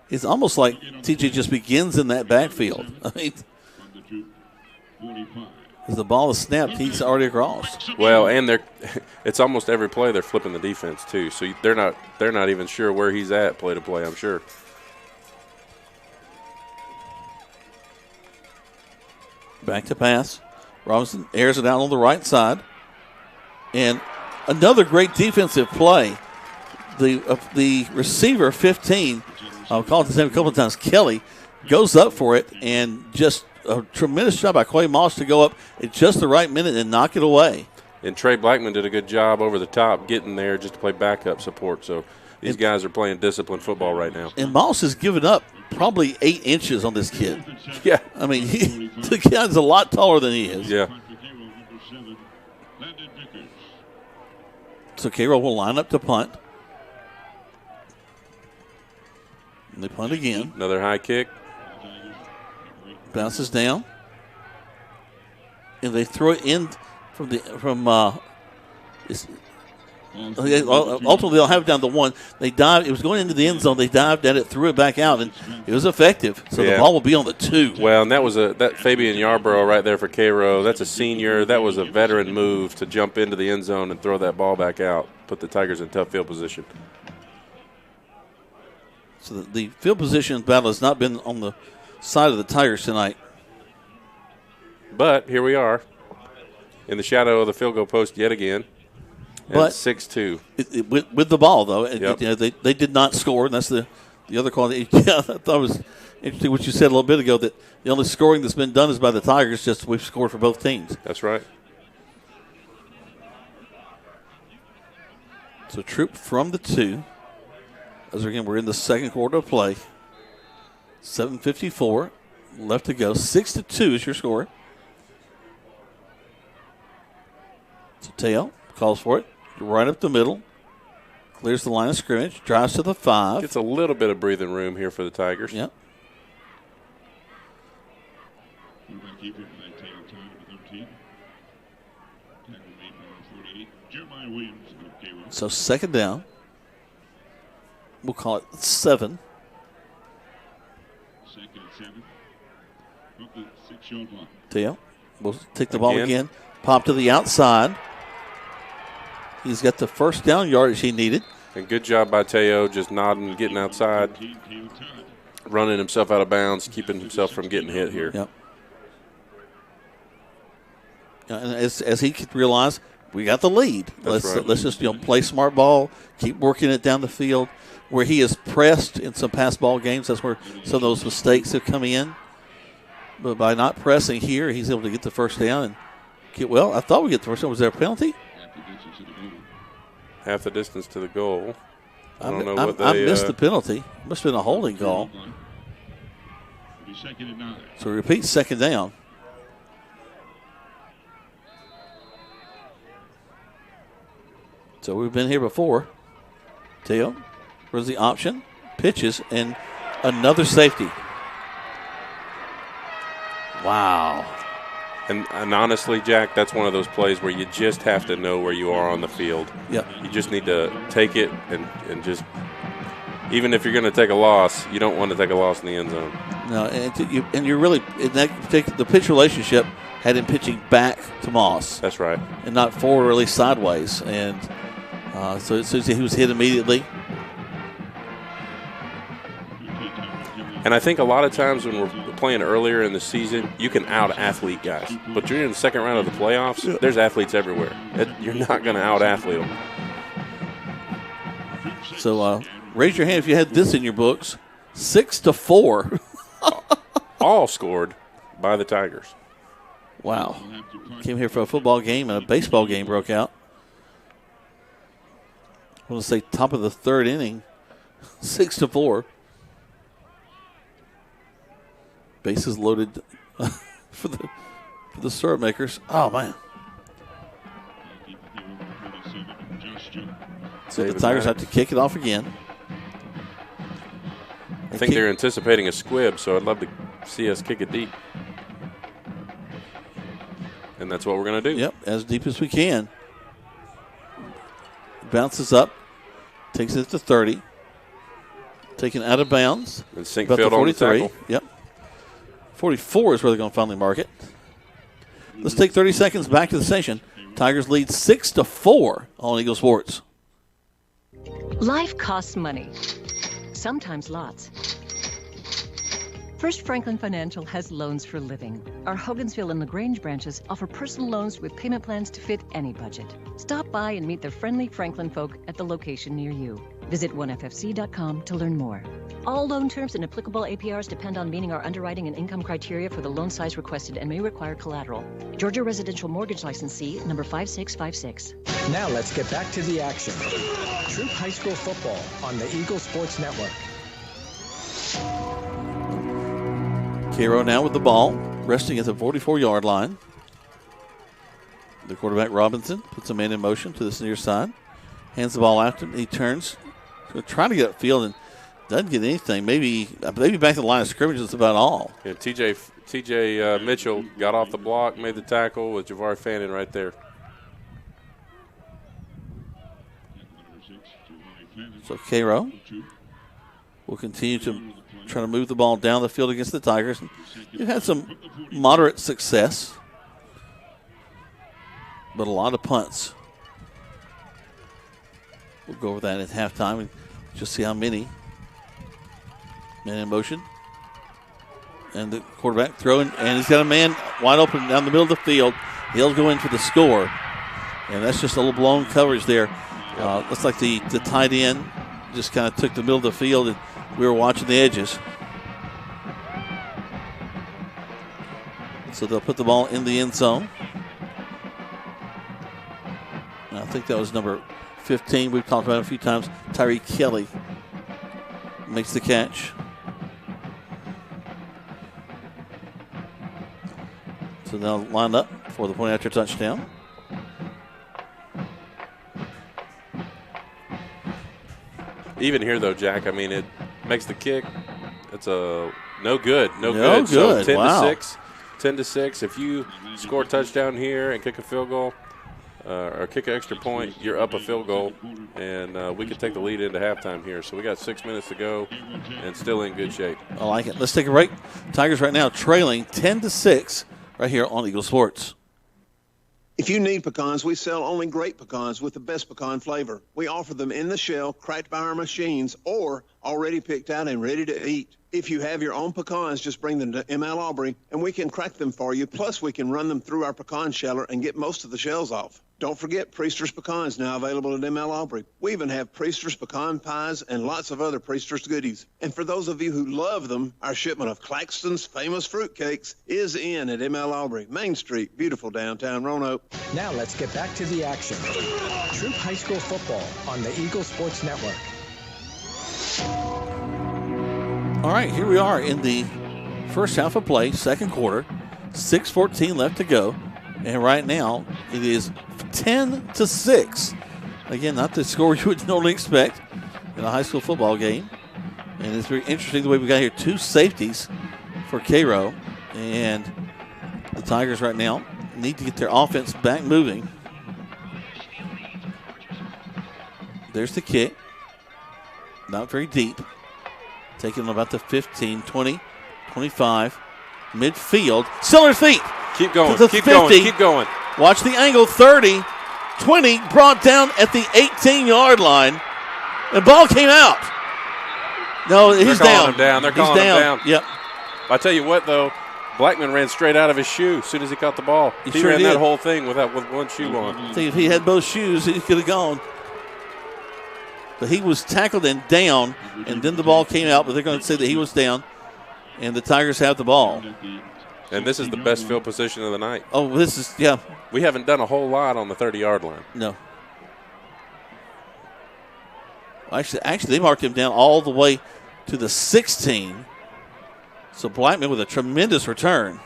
Speaker 4: It's almost like T.J. just begins in that backfield. I mean, as the ball is snapped, he's already across.
Speaker 5: Well, and it's almost every play they're flipping the defense too, so they're not even sure where he's at play to play, I'm sure.
Speaker 4: Back to pass. Robinson airs it out on the right side. And another great defensive play. The receiver, 15, I'll call it his name a couple of times, Kelly, goes up for it, and just a tremendous job by Clay Moss to go up at just the right minute and knock it away.
Speaker 5: And Trey Blackman did a good job over the top getting there just to play backup support. So these guys are playing disciplined football right now.
Speaker 4: And Moss has given up probably 8 inches on this kid.
Speaker 5: Yeah.
Speaker 4: I mean, the guy's a lot taller than he is.
Speaker 5: Yeah.
Speaker 4: So Cairo will line up to punt. And they punt again.
Speaker 5: Another high kick.
Speaker 4: Bounces down. And they throw it in ultimately they'll have it down to 1. They dive. It was going into the end zone. They dived at it, threw it back out, and it was effective. So the ball will be on the 2.
Speaker 5: Well, and that was that Fabian Yarborough right there for Cairo. That's a senior. That was a veteran move to jump into the end zone and throw that ball back out, put the Tigers in tough field position.
Speaker 4: So the field position battle has not been on the side of the Tigers tonight.
Speaker 5: But here we are in the shadow of the field goal post yet again. But 6-2.
Speaker 4: With the ball, though.
Speaker 5: Yep.
Speaker 4: They did not score, and that's the other call. Yeah, I thought it was interesting what you said a little bit ago, that the only scoring that's been done is by the Tigers, just we've scored for both teams.
Speaker 5: That's right.
Speaker 4: So Troup from the 2. As again, we're in the second quarter of play. 7:54 left to go. 6-2 is your score. So Teo calls for it. Right up the middle. Clears the line of scrimmage. Drives to the 5.
Speaker 5: Gets a little bit of breathing room here for the Tigers.
Speaker 4: Yep. So second down. We'll call it 7.
Speaker 9: Second and 7. From the 6-yard line.
Speaker 4: Teo will take the ball again. Pop to the outside. He's got the first down yardage he needed.
Speaker 5: And good job by Teo, just nodding, getting outside, running himself out of bounds, keeping himself from getting hit here.
Speaker 4: Yep. And as he could realize, we got the lead. Let's just play smart ball, keep working it down the field. Where he is pressed in some pass ball games, that's where some of those mistakes have come in. But by not pressing here, he's able to get the first down and get. Well, I thought we get the first down. Was there a penalty?
Speaker 5: Half the distance to the goal. I don't know what they.
Speaker 4: I missed the penalty. Must have been a holding call. So repeat, second down. So we've been here before. Teo, where's the option? Pitches and another safety. Wow.
Speaker 5: And honestly, Jack, that's one of those plays where you just have to know where you are on the field.
Speaker 4: Yep.
Speaker 5: You just need to take it and just, even if you're going to take a loss, you don't want to take a loss in the end zone.
Speaker 4: No, and you're really, in that the pitch relationship had him pitching back to Moss.
Speaker 5: That's right.
Speaker 4: And not forward or at least sideways. And so as soon as he was hit immediately.
Speaker 5: And I think a lot of times when we're playing earlier in the season, you can out-athlete guys. But you're in the second round of the playoffs, there's athletes everywhere. You're not going to out-athlete them.
Speaker 4: So raise your hand if you had this in your books. 6-4.
Speaker 5: All scored by the Tigers.
Speaker 4: Wow. Came here for a football game and a baseball game broke out. I want to say top of the third inning. 6-4. Bases loaded for the syrup makers. Oh, man. So the Tigers have to kick it off again.
Speaker 5: I think they're anticipating a squib, so I'd love to see us kick it deep. And that's what we're going to do.
Speaker 4: Yep, as deep as we can. Bounces up. Takes it to 30. Taken out of bounds.
Speaker 5: And sink field on the tackle.
Speaker 4: Yep. 44 is where they're going to finally mark it. Let's take 30 seconds back to the station. Tigers lead 6-4 on Eagle Sports.
Speaker 7: Life costs money, sometimes lots. First Franklin Financial has loans for living. Our Hogansville and LaGrange branches offer personal loans with payment plans to fit any budget. Stop by and meet the friendly Franklin folk at the location near you. Visit 1ffc.com to learn more. All loan terms and applicable APRs depend on meeting our underwriting and income criteria for the loan size requested and may require collateral. Georgia Residential Mortgage Licensee number 5656.
Speaker 2: Now let's get back to the action. Troup High School football on the Eagle Sports Network.
Speaker 4: Cairo now with the ball, resting at the 44-yard line. The quarterback, Robinson, puts a man in motion to this near side. Hands the ball after him. He turns, trying to get upfield and doesn't get anything. Maybe back to the line of scrimmage is about all.
Speaker 5: Yeah, TJ Mitchell got off the block, made the tackle with Javar Fannin right there.
Speaker 4: So Cairo will continue to try to move the ball down the field against the Tigers. You've had some moderate success, but a lot of punts. We'll go over that at halftime and just see how many. Man in motion. And the quarterback throwing, and he's got a man wide open down the middle of the field. He'll go in for the score. And that's just a little blown coverage there. Looks like the tight end just kind of took the middle of the field, and we were watching the edges. So they'll put the ball in the end zone. I think that was number 15. We've talked about it a few times. Tyree Kelly makes the catch. So now lined up for the point after touchdown.
Speaker 5: Even here, though, Jack, I mean, it makes the kick. It's a no good. So 10 to 6. 10 to 6. If you score a touchdown here and kick a field goal or kick an extra point, you're up a field goal, and we could take the lead into halftime here. So we got 6 minutes to go and still in good shape.
Speaker 4: I like it. Let's take a break. Tigers right now trailing 10 to 6 right here on Eagle Sports.
Speaker 6: If you need pecans, we sell only great pecans with the best pecan flavor. We offer them in the shell, cracked by our machines, or already picked out and ready to eat. If you have your own pecans, just bring them to ML Aubrey, and we can crack them for you. Plus, we can run them through our pecan sheller and get most of the shells off. Don't forget, Priester's Pecans now available at ML Aubrey. We even have Priester's pecan pies and lots of other Priester's goodies. And for those of you who love them, our shipment of Claxton's famous fruitcakes is in at ML Aubrey, Main Street, beautiful downtown Roanoke.
Speaker 2: Now let's get back to the action. Troup High School football on the Eagle Sports Network.
Speaker 4: All right, here we are in the first half of play, second quarter. 6:14 left to go. And right now, it is 10 to 6. Again, not the score you would normally expect in a high school football game. And it's very interesting the way we got here. 2 safeties for Cairo. And the Tigers right now need to get their offense back moving. There's the kick. Not very deep. Taking them about the 15, 20, 25. Midfield. Still on his feet.
Speaker 5: Keep going.
Speaker 4: Keep 50.
Speaker 5: Going. Keep going.
Speaker 4: Watch the angle. 30, 20. Brought down at the 18-yard line. The ball came out. No, he's down.
Speaker 5: They're calling him down.
Speaker 4: Yep.
Speaker 5: I tell you what, though, Blackman ran straight out of his shoe as soon as he caught the ball. He
Speaker 4: sure
Speaker 5: ran
Speaker 4: did.
Speaker 5: that whole thing with one shoe on.
Speaker 4: I think if he had both shoes, he could have gone. But he was tackled and down, and then the ball came out, but they're going to say that he was down, and the Tigers have the ball.
Speaker 5: And this is the best field position of the night.
Speaker 4: Oh, this is, yeah.
Speaker 5: We haven't done a whole lot on the 30-yard line.
Speaker 4: No. Actually, they marked him down all the way to the 16. So Blackman with a tremendous return.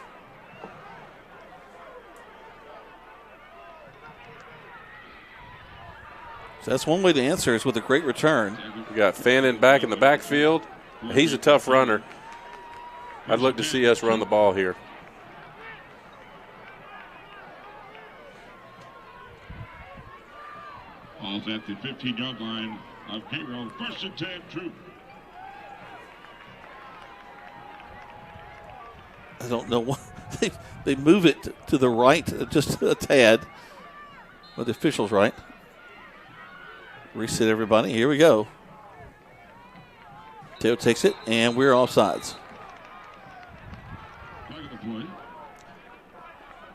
Speaker 4: So that's one way to answer is with a great return.
Speaker 5: We got Fannin back in the backfield. He's a tough runner. I'd look to see us run the ball here.
Speaker 9: Ball's at the 15-yard line of Cairo. First and 10, Troup.
Speaker 4: I don't know why. They move it to the right just a tad. Well, the official's right. Reset everybody. Here we go. Teo takes it, and we're offsides.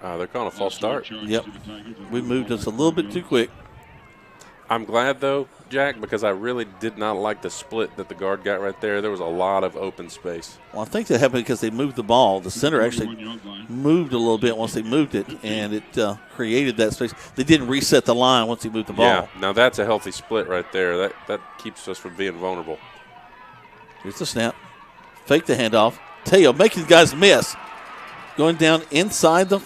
Speaker 5: They're calling a false start.
Speaker 4: Yep. We moved us a little bit too quick.
Speaker 5: I'm glad, though, Jack, because I really did not like the split that the guard got right there. There was a lot of open space.
Speaker 4: Well, I think that happened because they moved the ball. The center actually moved a little bit once they moved it, and it created that space. They didn't reset the line once he moved the ball.
Speaker 5: Yeah, now that's a healthy split right there. That keeps us from being vulnerable.
Speaker 4: Here's the snap. Fake the handoff. Teo making guys miss. Going down inside the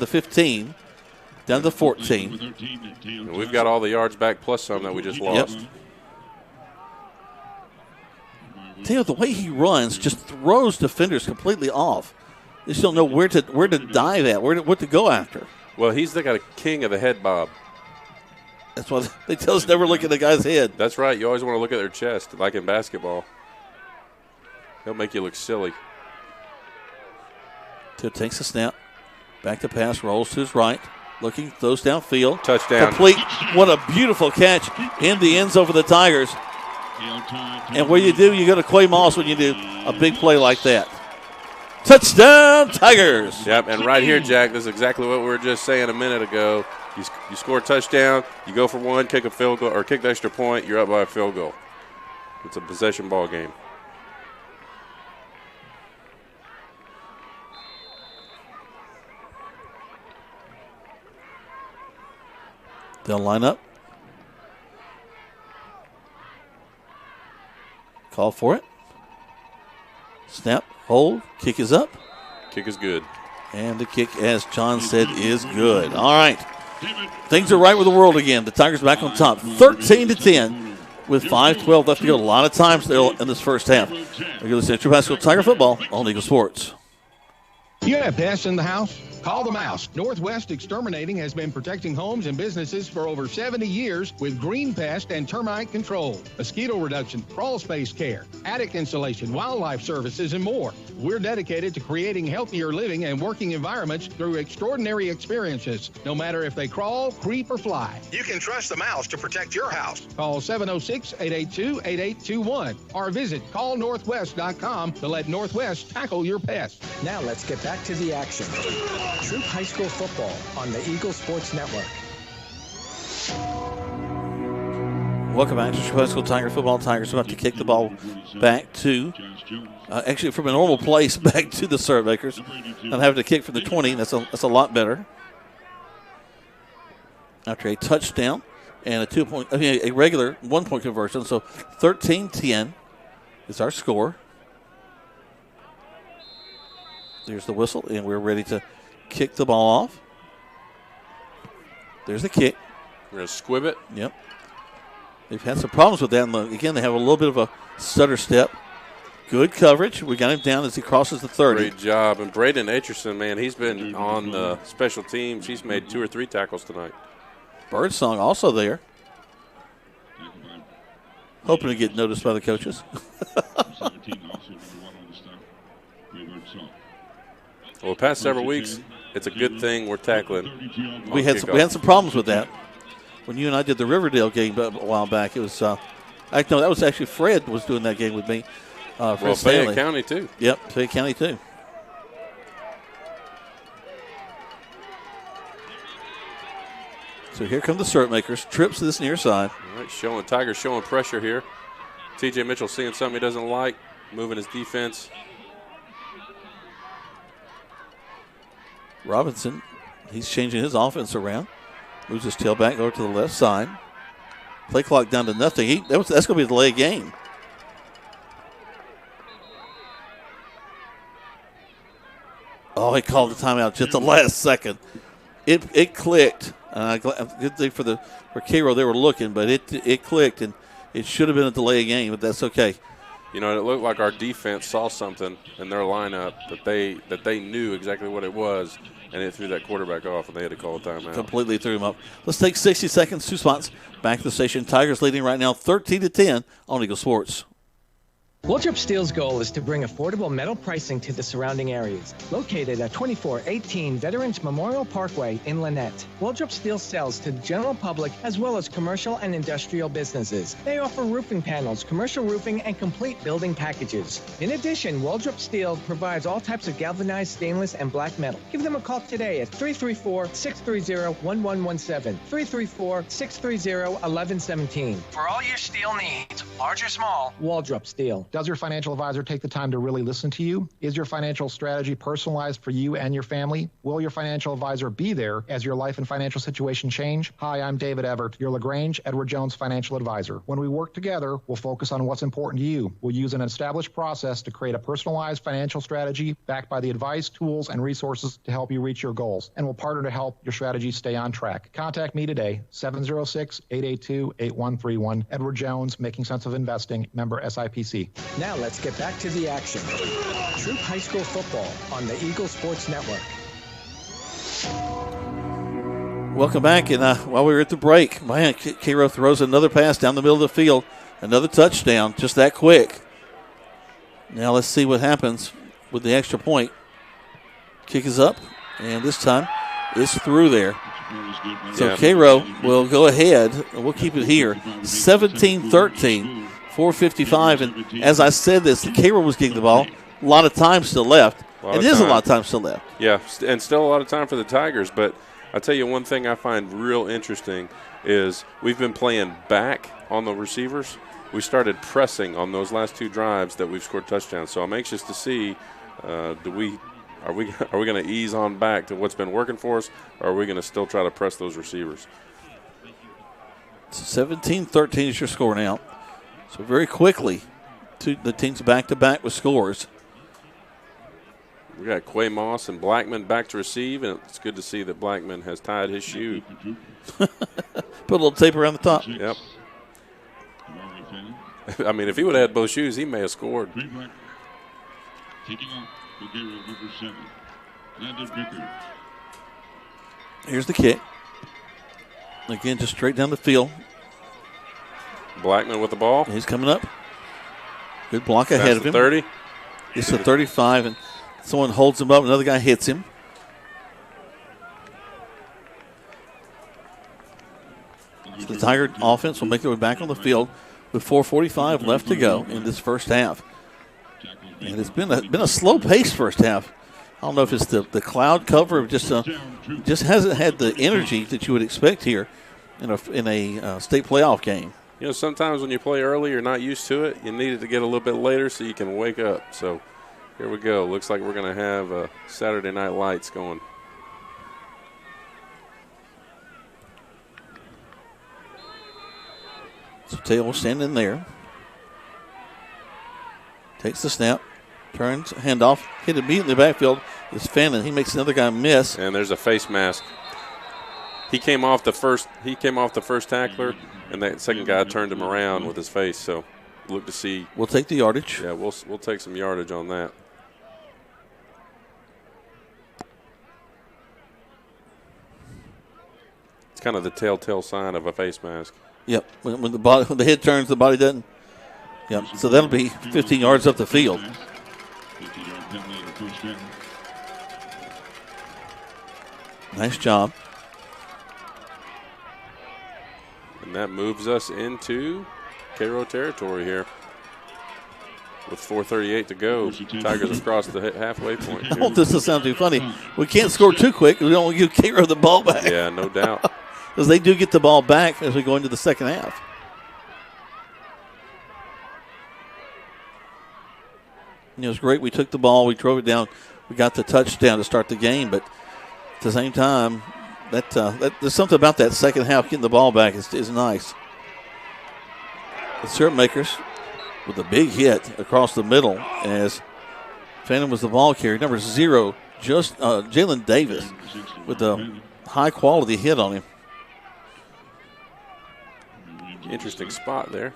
Speaker 4: 15. Down to the 14.
Speaker 5: And we've got all the yards back plus some that we just lost.
Speaker 4: Yep. Teo, the way he runs just throws defenders completely off. They just don't know where to dive at, what to go after.
Speaker 5: Well, he's got a king of the head bob.
Speaker 4: That's why they tell us never look at the guy's head.
Speaker 5: That's right. You always want to look at their chest, like in basketball. He'll make you look silly.
Speaker 4: Teo takes a snap. Back to pass, rolls to his right. Looking, throws downfield.
Speaker 5: Touchdown.
Speaker 4: Complete. What a beautiful catch in the end zone for the Tigers. And what you go to Clay Moss when you do a big play like that. Touchdown, Tigers.
Speaker 5: Yep, and right here, Jack, this is exactly what we were just saying a minute ago. You score a touchdown, you go for one, kick a field goal, or kick the extra point, you're up by a field goal. It's a possession ball game.
Speaker 4: They'll line up. Call for it. Snap, hold, kick is up.
Speaker 5: Kick is good.
Speaker 4: And the kick, as John said, is good. All right. Things are right with the world again. The Tigers back on top, 13-10 with 5:12 left to go. A lot of times there in this first half. We're going to Troup High School Tiger football on Eagle Sports.
Speaker 12: You have pests in the house? Call the Mouse. Northwest Exterminating has been protecting homes and businesses for over 70 years with green pest and termite control, mosquito reduction, crawl space care, attic insulation, wildlife services, and more. We're dedicated to creating healthier living and working environments through extraordinary experiences, no matter if they crawl, creep, or fly. You can trust the Mouse to protect your house. Call 706-882-8821 or visit callnorthwest.com to let Northwest tackle your pest.
Speaker 2: Now let's get back to the action. Troup High School football on the Eagle Sports Network.
Speaker 4: Welcome back to Troup High School Tiger football. Tigers about to kick the ball back to, actually from a normal place back to the serve makers. Not having to kick from the 20. That's a lot better. After a touchdown and a regular 1-point conversion. So 13-10 is our score. There's the whistle, and we're ready to kick the ball off. There's the kick.
Speaker 5: We're going to squib it.
Speaker 4: Yep. They've had some problems with that. And again, they have a little bit of a stutter step. Good coverage. We got him down as he crosses the 30.
Speaker 5: Great job. And Braden Aitchison, man, he's been on the special teams. He's made 2 or 3 tackles tonight.
Speaker 4: Birdsong also there. Hoping to get noticed by the coaches.
Speaker 5: Well, the past several weeks, it's a good thing we're tackling.
Speaker 4: We had some problems with that. When you and I did the Riverdale game a while back, it was that was actually Fred was doing that game with me. Fred Stanley.
Speaker 5: Fayette County too.
Speaker 4: Yep, Fayette County too. So here come the cert makers. Trips to this near side.
Speaker 5: All right, Tigers showing pressure here. TJ Mitchell seeing something he doesn't like, moving his defense.
Speaker 4: Robinson, he's changing his offense around. Moves his tailback over to the left side. Play clock down to nothing. That's going to be a delay game. Oh, he called the timeout just the last second. It clicked. Good thing for Cairo, they were looking, but it clicked, and it should have been a delay game, but that's okay.
Speaker 5: You know, it looked like our defense saw something in their lineup that they knew exactly what it was, and it threw that quarterback off, and they had to call a timeout.
Speaker 4: Completely threw him up. Let's take 60 seconds, 2 spots. Back to the station. Tigers leading right now 13-10 on Eagle Sports.
Speaker 2: Waldrop Steel's goal is to bring affordable metal pricing to the surrounding areas. Located at 2418 Veterans Memorial Parkway in Lynette, Waldrop Steel sells to the general public as well as commercial and industrial businesses. They offer roofing panels, commercial roofing, and complete building packages. In addition, Waldrop Steel provides all types of galvanized stainless and black metal. Give them a call today at 334-630-1117, 334-630-1117. For all your steel needs, large or small, Waldrop Steel.
Speaker 13: Does your financial advisor take the time to really listen to you? Is your financial strategy personalized for you and your family? Will your financial advisor be there as your life and financial situation change? Hi, I'm David Everett, your LaGrange Edward Jones financial advisor. When we work together, we'll focus on what's important to you. We'll use an established process to create a personalized financial strategy backed by the advice, tools, and resources to help you reach your goals. And we'll partner to help your strategy stay on track. Contact me today, 706-882-8131. Edward Jones, Making Sense of Investing, member SIPC.
Speaker 2: Now let's get back to the action. Troup High School football on the Eagle Sports Network.
Speaker 4: Welcome back, and while we were at the break, man, Cairo throws another pass down the middle of the field, another touchdown, just that quick. Now let's see what happens with the extra point. Kick is up, and this time it's through there. So Cairo will go ahead, and we'll keep it here, 17-13. 4:55, and as I said this, Cairo was getting the ball. A lot of time still left. It is a lot of time still left.
Speaker 5: Yeah, and still a lot of time for the Tigers. But I'll tell you one thing I find real interesting is we've been playing back on the receivers. We started pressing on those last two drives that we've scored touchdowns. So I'm anxious to see, are we going to ease on back to what's been working for us, or are we going to still try to press those receivers?
Speaker 4: 17-13 is your score now. So very quickly, the teams back-to-back with scores.
Speaker 5: We got Quay Moss and Blackman back to receive, and it's good to see that Blackman has tied his shoe.
Speaker 4: Put a little tape around the top.
Speaker 5: Yep. I mean, if he would have had both shoes, he may have scored.
Speaker 4: Here's the kick. Again, just straight down the field.
Speaker 5: Blackman with the ball.
Speaker 4: He's coming up. Good block ahead of him.
Speaker 5: 30.
Speaker 4: It's a 35, and someone holds him up. Another guy hits him. So the Tiger offense will make their way back on the field with 4:45 left to go in this first half. And it's been a slow pace first half. I don't know if it's the cloud cover, just hasn't had the energy that you would expect here in a state playoff game.
Speaker 5: You know, sometimes when you play early, you're not used to it. You need it to get a little bit later so you can wake up. So here we go. Looks like we're going to have Saturday Night Lights going.
Speaker 4: So Taylor standing there. Takes the snap. Turns, handoff. Hit immediately backfield. It's Fannin. He makes another guy miss.
Speaker 5: And there's a face mask. He came off the first tackler, and that second guy turned him around with his face. So look to see.
Speaker 4: We'll take the yardage.
Speaker 5: Yeah, we'll take some yardage on that. It's kind of the telltale sign of a face mask.
Speaker 4: Yep. When the head turns, the body doesn't. Yep. So that'll be 15 yards up the field. Nice job.
Speaker 5: And that moves us into Cairo territory here. With 4:38 to go, Tigers have crossed the halfway point.
Speaker 4: I want this to sound too funny. We can't score too quick. We don't want to give Cairo the ball back.
Speaker 5: Yeah, no doubt.
Speaker 4: Because they do get the ball back as we go into the second half. It was great. We took the ball. We drove it down. We got the touchdown to start the game. But at the same time, there's something about that second half getting the ball back is nice. The syrup makers with a big hit across the middle as Fannin was the ball carrier. Number 0, just Jalen Davis with a high-quality hit on him.
Speaker 5: Interesting spot there.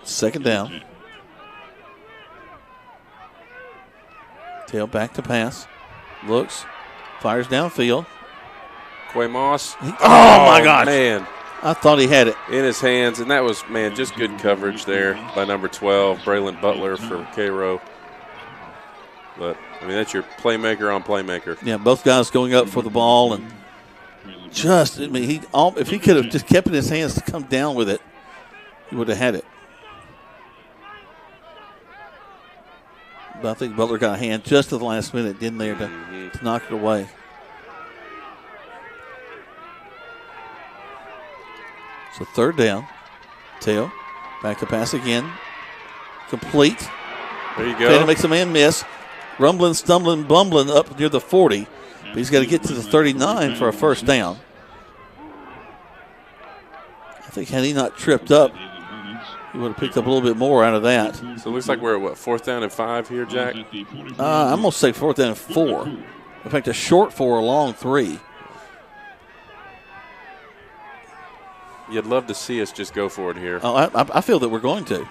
Speaker 4: Second down. Tail back to pass. Looks. Fires downfield.
Speaker 5: Quay Moss.
Speaker 4: Oh, my gosh.
Speaker 5: Man.
Speaker 4: I thought he had it
Speaker 5: in his hands, and that was, man, just good coverage there by number 12, Braylon Butler for Cairo. But, I mean, that's your playmaker on playmaker.
Speaker 4: Yeah, both guys going up for the ball, and just, I mean, if he could have just kept it in his hands to come down with it, he would have had it. But I think Butler got a hand just at the last minute, didn't there, to knock it away. So third down. Teo, back to pass again. Complete.
Speaker 5: There you go.
Speaker 4: Tatum makes a man miss. Rumbling, stumbling, bumbling up near the 40. But he's got to get to the 39 for a first down. I think had he not tripped up, he would have picked up a little bit more out of that.
Speaker 5: So it looks like we're at, what, 4th down and 5 here, Jack?
Speaker 4: I'm going to say 4th down and 4. In fact, a short 4, a long 3.
Speaker 5: You'd love to see us just go for it here.
Speaker 4: Oh, I feel that we're going to.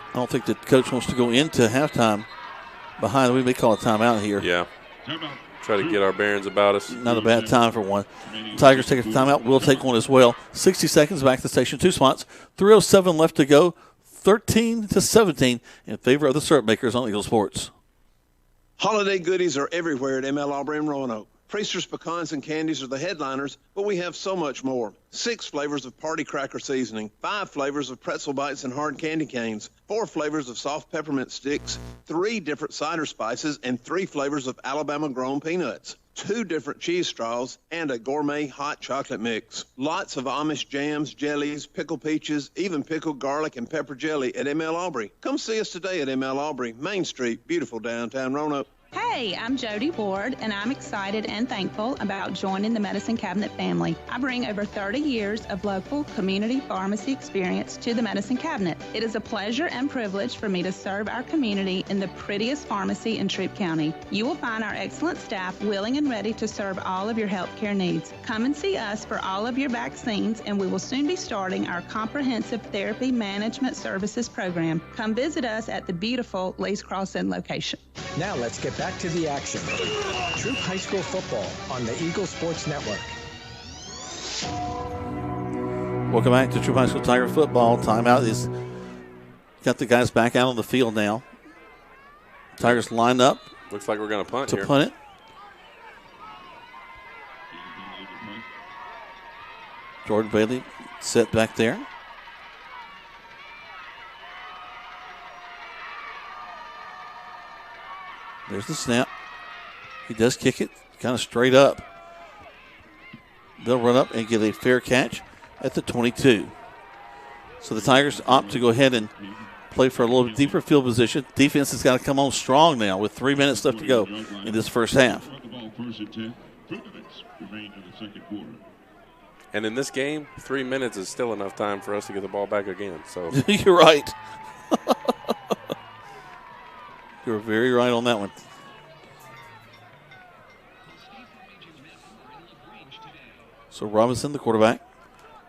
Speaker 4: I don't think the coach wants to go into halftime behind. We may call a timeout here.
Speaker 5: Yeah. Try to get our bearings about us.
Speaker 4: Not a bad time for one. Tigers take a timeout. We'll take one as well. 60 seconds back to the station. 2 spots. 3:07 left to go. 13-17 in favor of the syrup makers on Eagle Sports.
Speaker 6: Holiday goodies are everywhere at ML Aubrey in Roanoke. Priesters, pecans, and candies are the headliners, but we have so much more. 6 flavors of party cracker seasoning, 5 flavors of pretzel bites and hard candy canes, 4 flavors of soft peppermint sticks, 3 different cider spices, and 3 flavors of Alabama-grown peanuts, 2 different cheese straws, and a gourmet hot chocolate mix. Lots of Amish jams, jellies, pickled peaches, even pickled garlic and pepper jelly at ML Aubrey. Come see us today at ML Aubrey, Main Street, beautiful downtown Roanoke.
Speaker 14: Hey, I'm Jody Ward, and I'm excited and thankful about joining the Medicine Cabinet family. I bring over 30 years of local community pharmacy experience to the Medicine Cabinet. It is a pleasure and privilege for me to serve our community in the prettiest pharmacy in Troup County. You will find our excellent staff willing and ready to serve all of your healthcare needs. Come and see us for all of your vaccines, and we will soon be starting our comprehensive therapy management services program. Come visit us at the beautiful Lee's Crossing location.
Speaker 2: Now let's get back to the action. Troup High School football on the Eagle Sports Network.
Speaker 4: Welcome back to Troup High School Tiger football. Timeout is got the guys back out on the field now. Tigers line up.
Speaker 5: Looks like we're going to punt here.
Speaker 4: Punt it. Jordan Bailey set back there. There's the snap. He does kick it kind of straight up. They'll run up and get a fair catch at the 22. So the Tigers opt to go ahead and play for a little deeper field position. Defense has got to come on strong now with 3 minutes left to go in this first half.
Speaker 5: And in this game, 3 minutes is still enough time for us to get the ball back again. So
Speaker 4: You're right. You're very right on that one. So Robinson, the quarterback,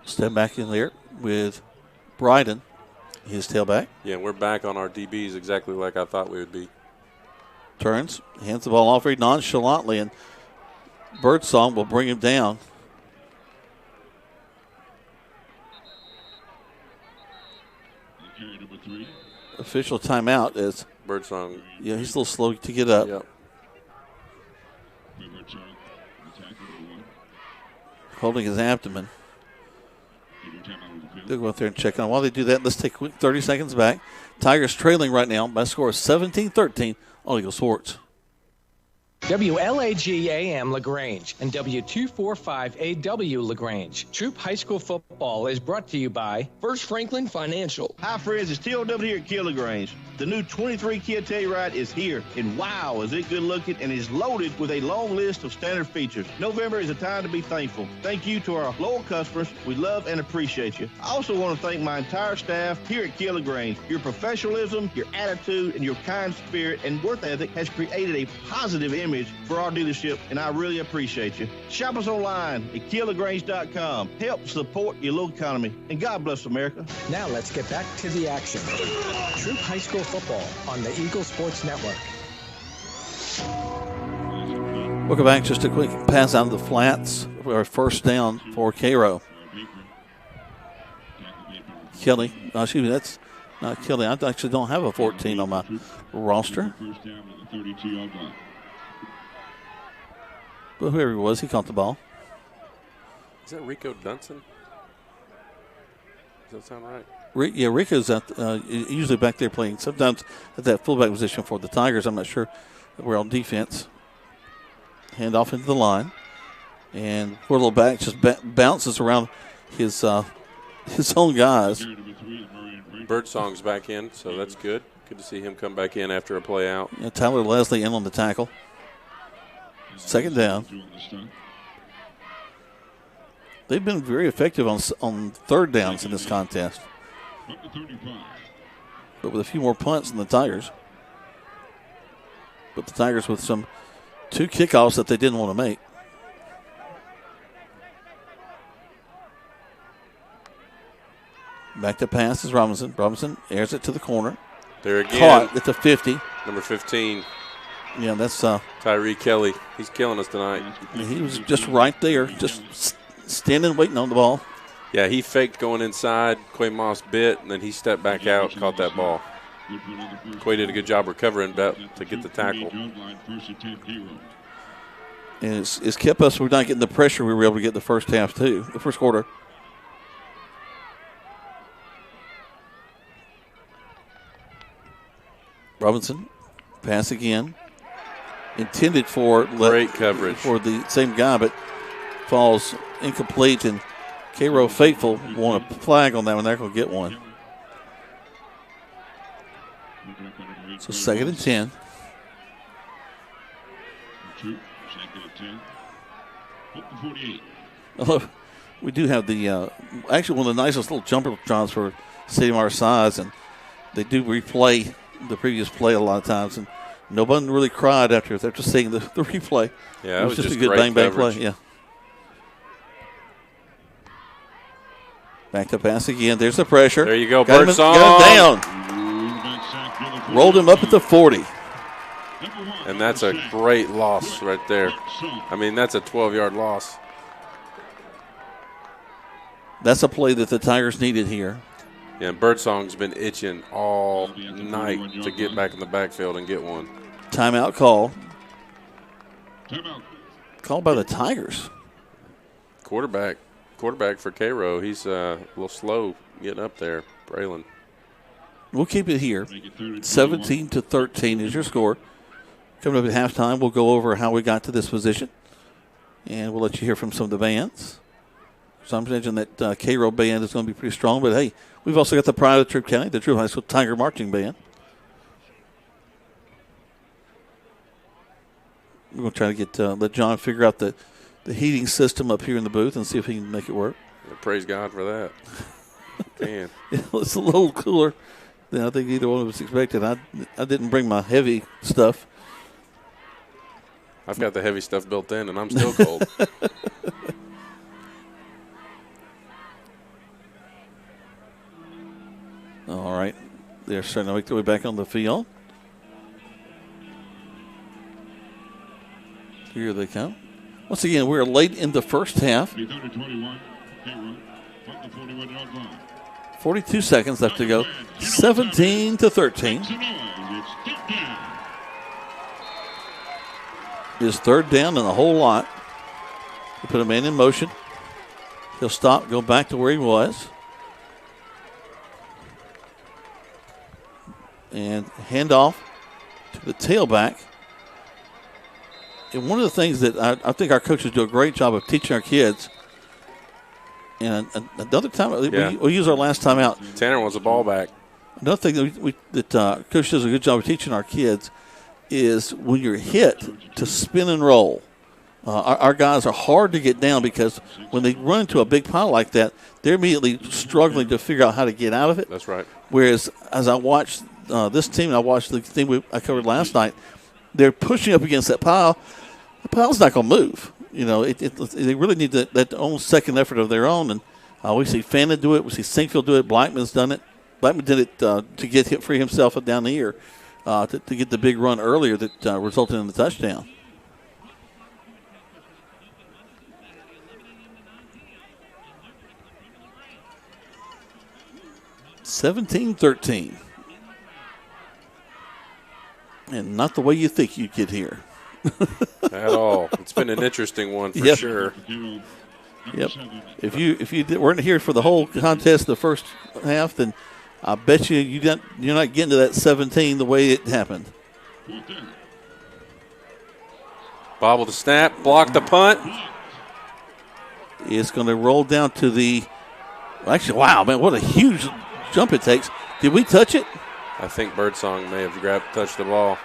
Speaker 4: step back in there with Bryden, his tailback.
Speaker 5: Yeah, we're back on our DBs exactly like I thought we would be.
Speaker 4: Turns, hands the ball off very nonchalantly, and Birdsong will bring him down. Official timeout is
Speaker 5: Birdsong.
Speaker 4: Yeah, he's a little slow to get up.
Speaker 5: Yep.
Speaker 4: Holding his abdomen. They'll go out there and check on. While they do that, let's take a quick 30 seconds back. Tigers trailing right now by a score of 17-13 on Eagle Sports.
Speaker 2: WLAG AM LaGrange and W245AW LaGrange. Troup High School football is brought to you by
Speaker 15: First Franklin Financial.
Speaker 3: Hi, friends. It's TOW here at Kia LaGrange. The new 23 Kia Telluride is here, and wow, is it good looking and is loaded with a long list of standard features. November is a time to be thankful. Thank you to our loyal customers. We love and appreciate you. I also want to thank my entire staff here at Kia LaGrange. Your professionalism, your attitude, and your kind spirit and work ethic has created a positive image for our dealership, and I really appreciate you. Shop us online at KiaLaGrange.com. Help support your local economy, and God bless America.
Speaker 2: Now let's get back to the action. Troup High School football on the Eagle Sports Network.
Speaker 4: Welcome back. Just a quick pass out of the flats for our first down for Cairo. Kelly, excuse me, that's not Kelly. I actually don't have a 14 on my roster. But whoever he was, he caught the ball.
Speaker 5: Is that Rico Dunson? Does that sound right?
Speaker 4: Yeah, Rico's usually back there playing sometimes at that fullback position for the Tigers. I'm not sure. We're on defense. Hand off into the line. And poor little back just bounces around his own guys.
Speaker 5: Birdsong's back in, so that's good. Good to see him come back in after a play out.
Speaker 4: Yeah, Tyler Leslie in on the tackle. Second down. They've been very effective on third downs in this contest. But with a few more punts than the Tigers. But the Tigers with two kickoffs that they didn't want to make. Back to pass is Robinson. Robinson airs it to the corner.
Speaker 5: There again.
Speaker 4: Caught at the 50.
Speaker 5: Number 15.
Speaker 4: Yeah, that's
Speaker 5: Tyree Kelly. He's killing us tonight.
Speaker 4: He was just right there, just standing waiting on the ball.
Speaker 5: Yeah, he faked going inside. Quay Moss bit, and then he stepped back out, caught that ball. Quay did a good job recovering to get the tackle.
Speaker 4: And it's kept us from not getting the pressure we were able to get the first half, too, the first quarter. Robinson, pass again. Intended for
Speaker 5: great coverage
Speaker 4: for the same guy, but falls incomplete. And Cairo faithful want a flag on that one. They're going to get one. So 2nd and 10. We do have the actually one of the nicest little jumper drives for a stadium our size, and they do replay the previous play a lot of times, and nobody really cried after seeing the replay.
Speaker 5: Yeah,
Speaker 4: it was just a good bang play. Yeah. Back to pass again. There's the pressure.
Speaker 5: There you go,
Speaker 4: Birdsong. Got him down. Rolled him up at the 40.
Speaker 5: And that's a great loss right there. I mean, that's a 12-yard loss.
Speaker 4: That's a play that the Tigers needed here.
Speaker 5: Yeah, and Birdsong's been itching all night to get back in the backfield and get one.
Speaker 4: Timeout call. Called by the Tigers.
Speaker 5: Quarterback for Cairo. He's a little slow getting up there, Braylon.
Speaker 4: We'll keep it here. 17-13 is your score. Coming up at halftime, we'll go over how we got to this position, and we'll let you hear from some of the bands. So I'm imagining that Cairo band is going to be pretty strong, but hey, we've also got the pride of Troup County, the Troup High School Tiger Marching Band. We're going to try to get let John figure out the heating system up here in the booth and see if he can make it work.
Speaker 5: Yeah, praise God for that. Man.
Speaker 4: It's a little cooler than I think either one of us expected. I didn't bring my heavy stuff.
Speaker 5: I've got the heavy stuff built in, and I'm still cold.
Speaker 4: All right. They're starting to make their way back on the field. Here they come. Once again, we're late in the first half. 42 seconds left to go. 17-13. Is third down and a whole lot. They put a man in motion. He'll stop, go back to where he was. And hand off to the tailback. And one of the things that I think our coaches do a great job of teaching our kids, and another time, we'll use our last time out.
Speaker 5: Tanner wants a ball back.
Speaker 4: Another thing that coach does a good job of teaching our kids is when you're hit to spin and roll. Our guys are hard to get down because when they run into a big pile like that, they're immediately struggling to figure out how to get out of it.
Speaker 5: That's right.
Speaker 4: Whereas as I watched this team, and I watched the team I covered last night, they're pushing up against that pile. The pile's not going to move. You know, they really need that own second effort of their own. And we see Fannin do it. We see Sinkfield do it. Blackman's done it. Blackman did it to get hit free himself down the ear to get the big run earlier that resulted in the touchdown. 17-13. And not the way you think you'd get here.
Speaker 5: At all. It's been an interesting one for sure.
Speaker 4: Yep. If you weren't here for the whole contest, the first half, then I bet you're not getting to that 17 the way it happened.
Speaker 5: Bobble the snap, block the punt.
Speaker 4: It's going to roll down to the. Actually, wow, man, what a huge jump it takes. Did we touch it?
Speaker 5: I think Birdsong may have touched the ball.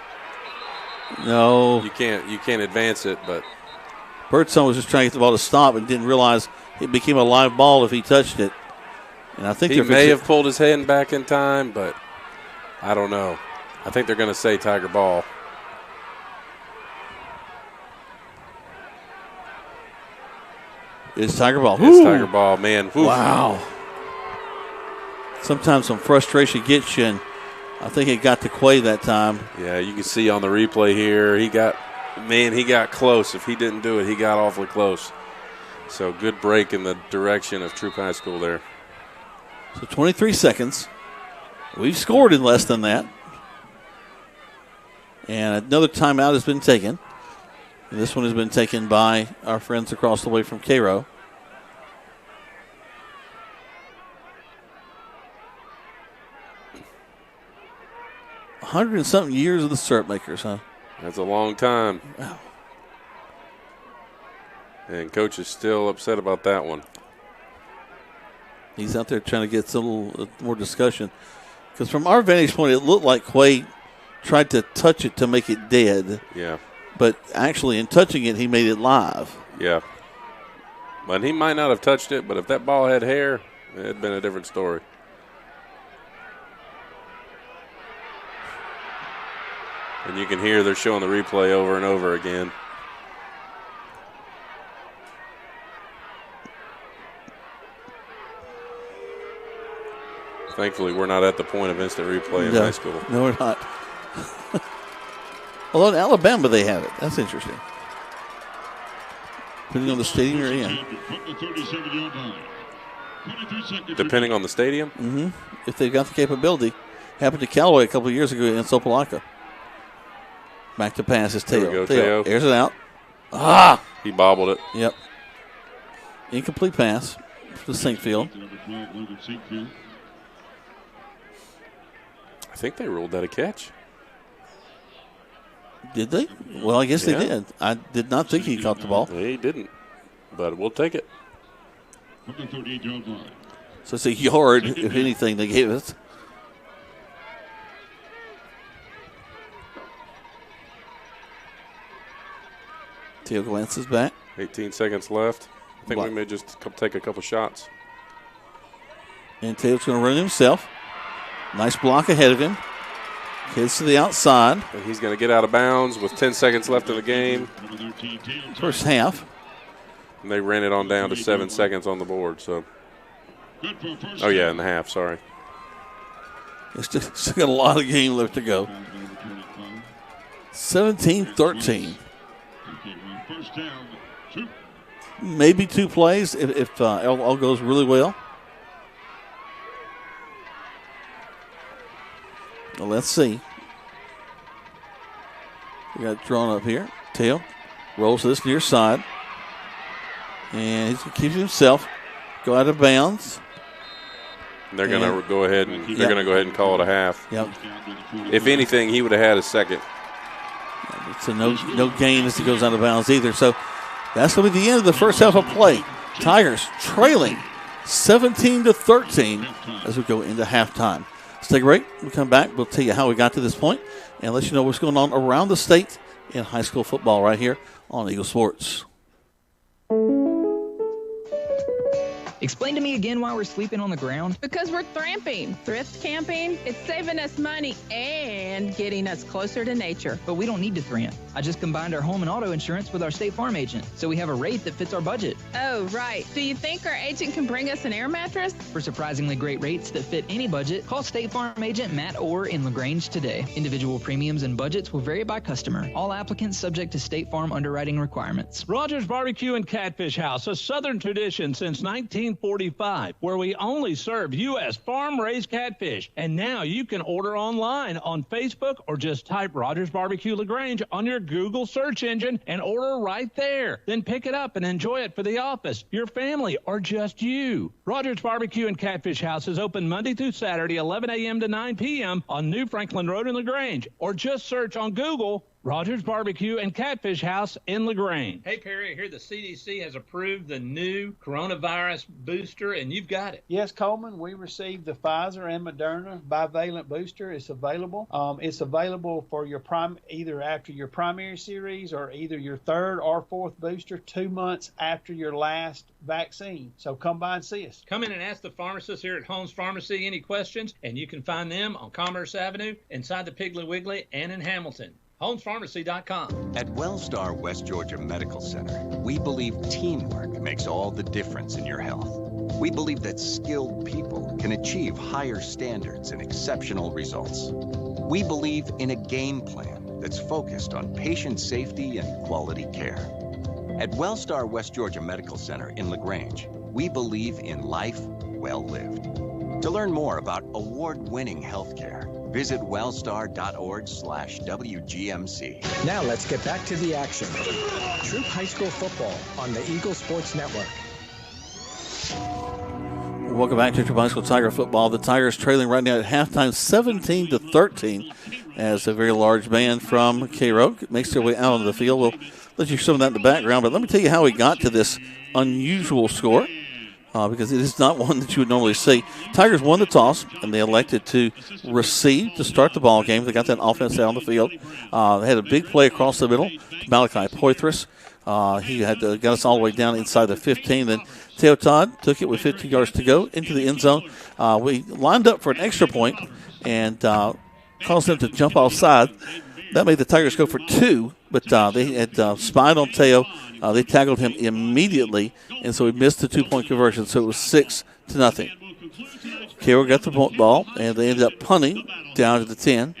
Speaker 4: No.
Speaker 5: You can't advance it, but
Speaker 4: Birdsong was just trying to get the ball to stop and didn't realize it became a live ball if he touched it. And I think
Speaker 5: he may have pulled his hand back in time, but I don't know. I think they're going to say Tiger ball.
Speaker 4: It's Tiger ball.
Speaker 5: It's Tiger ball, man. Woo.
Speaker 4: Wow. Sometimes some frustration gets you, and I think it got to Quay that time.
Speaker 5: Yeah, you can see on the replay here, he got close. If he didn't do it, he got awfully close. So good break in the direction of Troup High School there.
Speaker 4: So 23 seconds. We've scored in less than that. And another timeout has been taken. And this one has been taken by our friends across the way from Cairo. $100-something years of the syrup makers, huh?
Speaker 5: That's a long time.
Speaker 4: Wow.
Speaker 5: And Coach is still upset about that one.
Speaker 4: He's out there trying to get a little more discussion. Because from our vantage point, it looked like Quay tried to touch it to make it dead.
Speaker 5: Yeah.
Speaker 4: But actually, in touching it, he made it live.
Speaker 5: Yeah. But he might not have touched it, but if that ball had hair, it had been a different story. And you can hear they're showing the replay over and over again. Thankfully, we're not at the point of instant replay in high school.
Speaker 4: No, we're not. Although in Alabama, they have it. That's interesting. Depending on the stadium you're in.
Speaker 5: Depending on the stadium?
Speaker 4: Mm-hmm. If they've got the capability. Happened to Callaway a couple of years ago in Sopalaka. Back to pass is Teo.
Speaker 5: There we go, Teo.
Speaker 4: Airs it out. Ah!
Speaker 5: He bobbled it.
Speaker 4: Yep. Incomplete pass to Sinkfield.
Speaker 5: I think they ruled that a catch.
Speaker 4: Did they? Well, I guess they did. I did not think he caught the ball.
Speaker 5: He didn't, but we'll take it.
Speaker 4: So it's a yard, if anything, they gave us. Teo glances back.
Speaker 5: 18 seconds left. I think we may just take a couple shots.
Speaker 4: And Teo's going to run himself. Nice block ahead of him. Heads to the outside.
Speaker 5: And he's going to get out of bounds with 10 seconds left in the game.
Speaker 4: First half.
Speaker 5: And they ran it on down to 7 seconds on the board. So, oh, yeah, in the half, sorry.
Speaker 4: It's still got a lot of game left to go. 17-13. Maybe two plays if all goes really well. Well, let's see. We got it drawn up here. Teo rolls to this near side. And he's going to keep himself. Go out of bounds.
Speaker 5: And they're going to go ahead and they're going to go ahead and call it a half.
Speaker 4: Yep.
Speaker 5: If anything, he would have had a second.
Speaker 4: So no gain as he goes out of bounds either. So that's going to be the end of the first half of play. Tigers trailing 17-13 as we go into halftime. Let's take a break. When we come back, we'll tell you how we got to this point and let you know what's going on around the state in high school football right here on Eagle Sports.
Speaker 8: Explain to me again why we're sleeping on the ground.
Speaker 14: Because we're thramping. Thrift camping, it's saving us money and getting us closer to nature.
Speaker 8: But we don't need to tramp. I just combined our home and auto insurance with our State Farm agent, so we have a rate that fits our budget.
Speaker 14: Oh, right. Do you think our agent can bring us an air mattress?
Speaker 8: For surprisingly great rates that fit any budget, call State Farm agent Matt Orr in LaGrange today. Individual premiums and budgets will vary by customer. All applicants subject to State Farm underwriting requirements.
Speaker 11: Rogers Barbecue and Catfish House, a Southern tradition since 19 1945, where we only served U.S. farm-raised catfish. And now you can order online on Facebook or just type Rogers Barbecue LaGrange on your Google search engine and order right there. Then pick it up and enjoy it for the office, your family, or just you. Rogers Barbecue and Catfish House is open Monday through Saturday, 11 a.m. to 9 p.m. on New Franklin Road in LaGrange, or just search on Google Rogers Barbecue and Catfish House in LaGrange. Hey, Perry, I hear the CDC has approved the new coronavirus booster, and you've got it.
Speaker 15: Yes, Coleman, we received the Pfizer and Moderna bivalent booster. It's available. It's available for your either after your primary series or either your third or fourth booster 2 months after your last vaccine. So come by and see us.
Speaker 11: Come in and ask the pharmacist here at Holmes Pharmacy any questions, and you can find them on Commerce Avenue, inside the Piggly Wiggly, and in Hamilton. HolmesPharmacy.com.
Speaker 10: At Wellstar West Georgia Medical Center, we believe teamwork makes all the difference in your health. We believe that skilled people can achieve higher standards and exceptional results. We believe in a game plan that's focused on patient safety and quality care. At Wellstar West Georgia Medical Center in LaGrange, we believe in life well lived. To learn more about award-winning healthcare, visit wellstar.org/WGMC.
Speaker 2: Now let's get back to the action. Troup High School football on the Eagle Sports Network.
Speaker 4: Welcome back to Troup High School Tiger football. The Tigers trailing right now at halftime 17-13 as a very large band from Cairo makes their way out onto the field. We'll let you hear some of that in the background, but let me tell you how we got to this unusual score. Because it is not one that you would normally see. Tigers won the toss, and they elected to receive to start the ball game. They got that offense out on the field. They had a big play across the middle to Malachi Poitras. He had got us all the way down inside the 15. Then Teo Todd took it with 15 yards to go into the end zone. We lined up for an extra point and caused them to jump offside. That made the Tigers go for two, but they had spied on Teo. They tackled him immediately, and so he missed the 2-point conversion, so it was 6-0. Cairo got the ball, and they ended up punting down to the 10.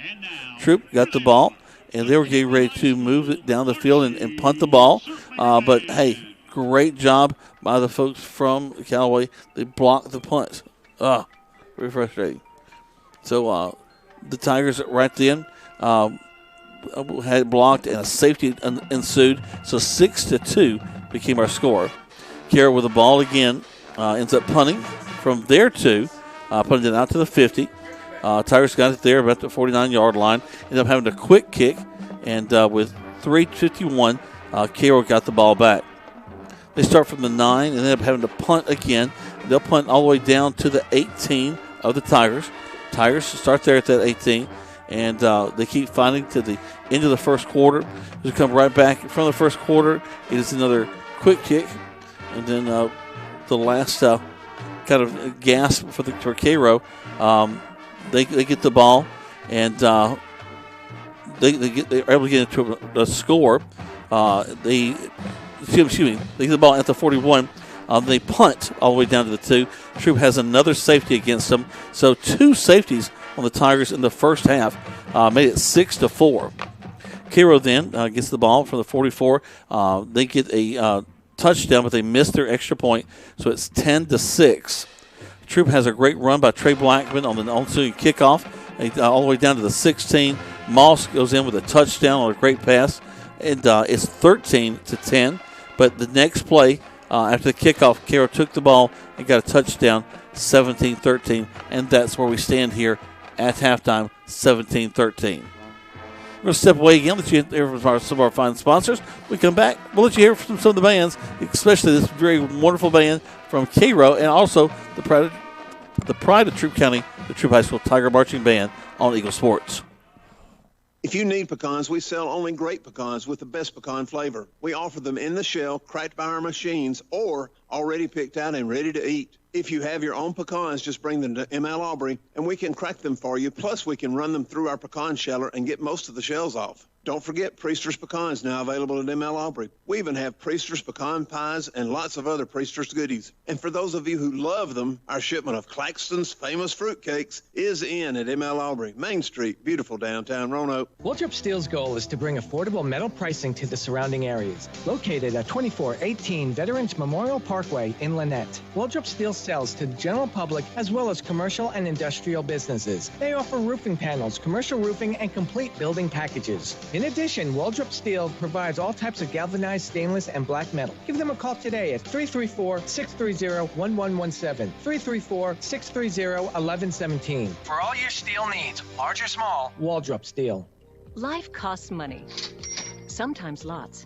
Speaker 4: Troup got the ball, and they were getting ready to move it down the field and punt the ball. But, hey, great job by the folks from Callaway. They blocked the punt. Very frustrating. So the Tigers right then had blocked, and a safety ensued. So 6-2 became our score. Cairo with the ball again ends up punting from their 2, punting it out to the 50. Tigers got it there about the 49-yard line. Ended up having a quick kick, and with 3:51, Cairo got the ball back. They start from the 9 and end up having to punt again. They'll punt all the way down to the 18 of the Tigers. Tigers start there at that 18. And they keep fighting to the end of the first quarter. They come right back from the first quarter. It is another quick kick. And then the last kind of gasp for Cairo. They get the ball, and they're able to get into a score. They get the ball at the 41. They punt all the way down to the 2. Troup has another safety against them. So 2 safeties on the Tigers in the first half made it 6-4. Cairo then gets the ball from the 44. They get a touchdown, but they missed their extra point, so it's 10-6. Troup has a great run by Trey Blackman on the ensuing kickoff, all the way down to the 16. Moss goes in with a touchdown on a great pass, and it's 13-10. But the next play, after the kickoff, Cairo took the ball and got a touchdown, 17-13, and that's where we stand here at halftime, 17-13. We're going to step away again, let you hear from some of our fine sponsors. We come back, we'll let you hear from some of the bands, especially this very wonderful band from Cairo, and also the pride of Troup County, the Troup High School Tiger Marching Band on Eagle Sports.
Speaker 6: If you need pecans, we sell only great pecans with the best pecan flavor. We offer them in the shell, cracked by our machines, or already picked out and ready to eat. If you have your own pecans, just bring them to ML Aubrey, and we can crack them for you. Plus, we can run them through our pecan sheller and get most of the shells off. Don't forget, Priester's Pecans now available at ML Aubrey. We even have Priester's pecan pies and lots of other Priester's goodies. And for those of you who love them, our shipment of Claxton's famous fruitcakes is in at ML Aubrey, Main Street, beautiful downtown Roanoke.
Speaker 2: Waltrip Steel's goal is to bring affordable metal pricing to the surrounding areas. Located at 2418 Veterans Memorial Parkway in Lynette, Waltrip Steel sells to the general public as well as commercial and industrial businesses. They offer roofing panels, commercial roofing, and complete building packages. In addition, Waltrip Steel provides all types of galvanized stainless and black metal. Give them a call today at 334-630-1117, 334-630-1117. For all your steel needs, large or small, Waltrip Steel.
Speaker 7: Life costs money, sometimes lots.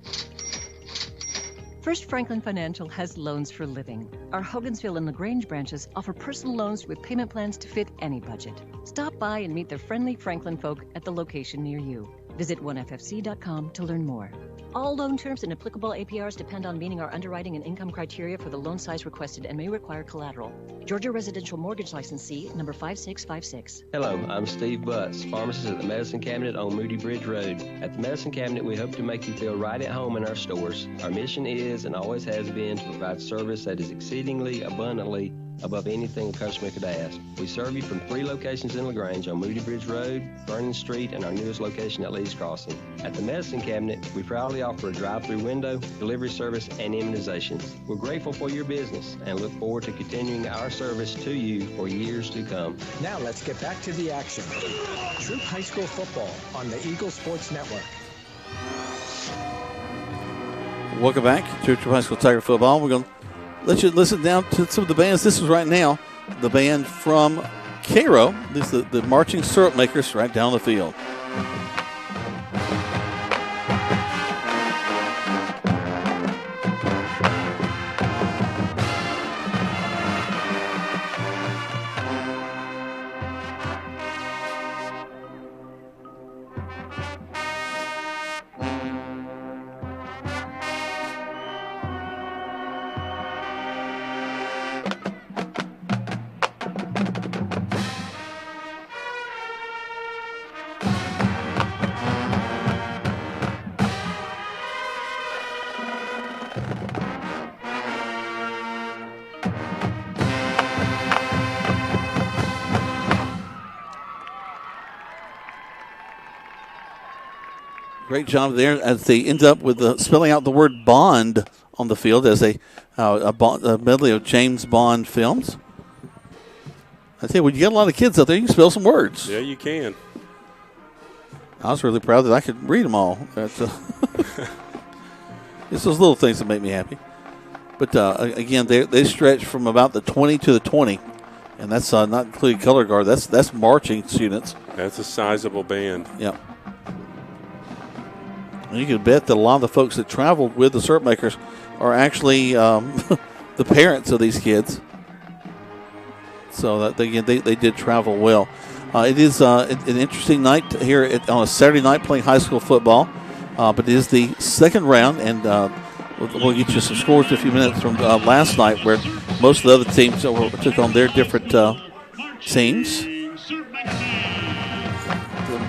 Speaker 7: First Franklin Financial has loans for living. Our Hogansville and LaGrange branches offer personal loans with payment plans to fit any budget. Stop by and meet the friendly Franklin folk at the location near you. Visit onefc.com to learn more. All loan terms and applicable APRs depend on meeting our underwriting and income criteria for the loan size requested and may require collateral. Georgia Residential Mortgage Licensee, number 5656.
Speaker 16: Hello, I'm Steve Butts, pharmacist at the Medicine Cabinet on Moody Bridge Road. At the Medicine Cabinet, we hope to make you feel right at home in our stores. Our mission is and always has been to provide service that is exceedingly abundantly above anything a customer could ask. We serve you from 3 locations in LaGrange on Moody Bridge Road, Vernon Street, and our newest location at Lee's Crossing. At the Medicine Cabinet, we proudly offer a drive-through window, delivery service, and immunizations. We're grateful for your business and look forward to continuing our service to you for years to come.
Speaker 2: Now let's get back to the action. Troup High School football on the Eagle Sports Network.
Speaker 4: Welcome back to Troup High School Tiger football. We're going to let you listen down to some of the bands. This is right now the band from Cairo. This is the Marching Syrup Makers right down the field. Great job there as they end up with spelling out the word Bond on the field as a medley of James Bond films. I tell you, when you get a lot of kids out there, you can spell some words.
Speaker 5: Yeah, you can.
Speaker 4: I was really proud that I could read them all. It's those little things that make me happy. But, again, they stretch from about the 20 to the 20, and that's not including color guard. That's marching students.
Speaker 5: That's a sizable band.
Speaker 4: Yeah. And you can bet that a lot of the folks that traveled with the syrup makers are actually the parents of these kids. So that they did travel well. It is an interesting night here on a Saturday night playing high school football, but it is the second round, and we'll get you some scores in a few minutes from last night, where most of the other teams took on their different teams.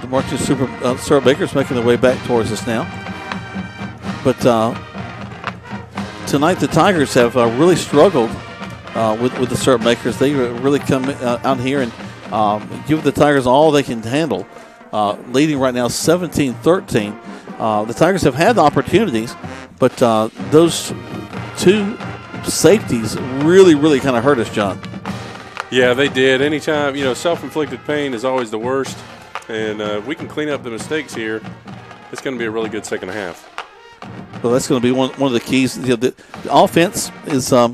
Speaker 4: The Marching Syrup Makers making their way back towards us now. But tonight the Tigers have really struggled with the Syrup Makers. They really come out here and give the Tigers all they can handle, leading right now 17-13. The Tigers have had opportunities, but those two safeties really kind of hurt us, John.
Speaker 5: Yeah, they did. Anytime, self-inflicted pain is always the worst. And we can clean up the mistakes here. It's going to be a really good second half.
Speaker 4: Well, that's going to be one of the keys. The offense is, I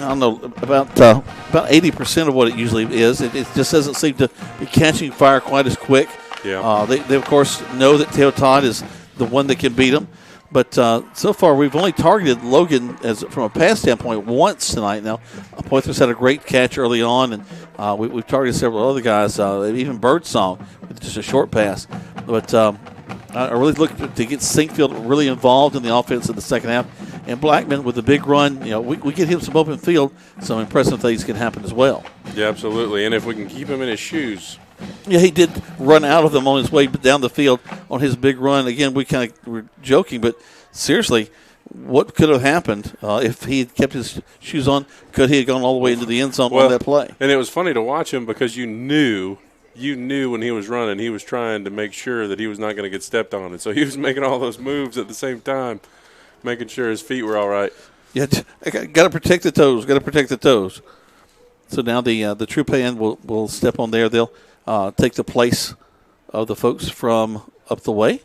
Speaker 4: don't know, about 80% of what it usually is. It just doesn't seem to be catching fire quite as quick.
Speaker 5: Yeah.
Speaker 4: They of course, know that Teo Todd is the one that can beat them. But so far, we've only targeted Logan from a pass standpoint once tonight. Now, Poitras had a great catch early on, and we've targeted several other guys, even Birdsong, with just a short pass. But I really look to get Sinkfield really involved in the offense in the second half. And Blackman with the big run, we get him some open field, some impressive things can happen as well.
Speaker 5: Yeah, absolutely. And if we can keep him in his shoes.
Speaker 4: Yeah, he did run out of them on his way down the field on his big run. Again, we kind of were joking, but seriously, what could have happened if he had kept his shoes on? Could he have gone all the way into the end zone on that play?
Speaker 5: And it was funny to watch him because you knew when he was running, he was trying to make sure that he was not going to get stepped on. And so he was making all those moves at the same time, making sure his feet were all right.
Speaker 4: Yeah, got to protect the toes. So now the Troup end will step on there. They'll take the place of the folks from up the way,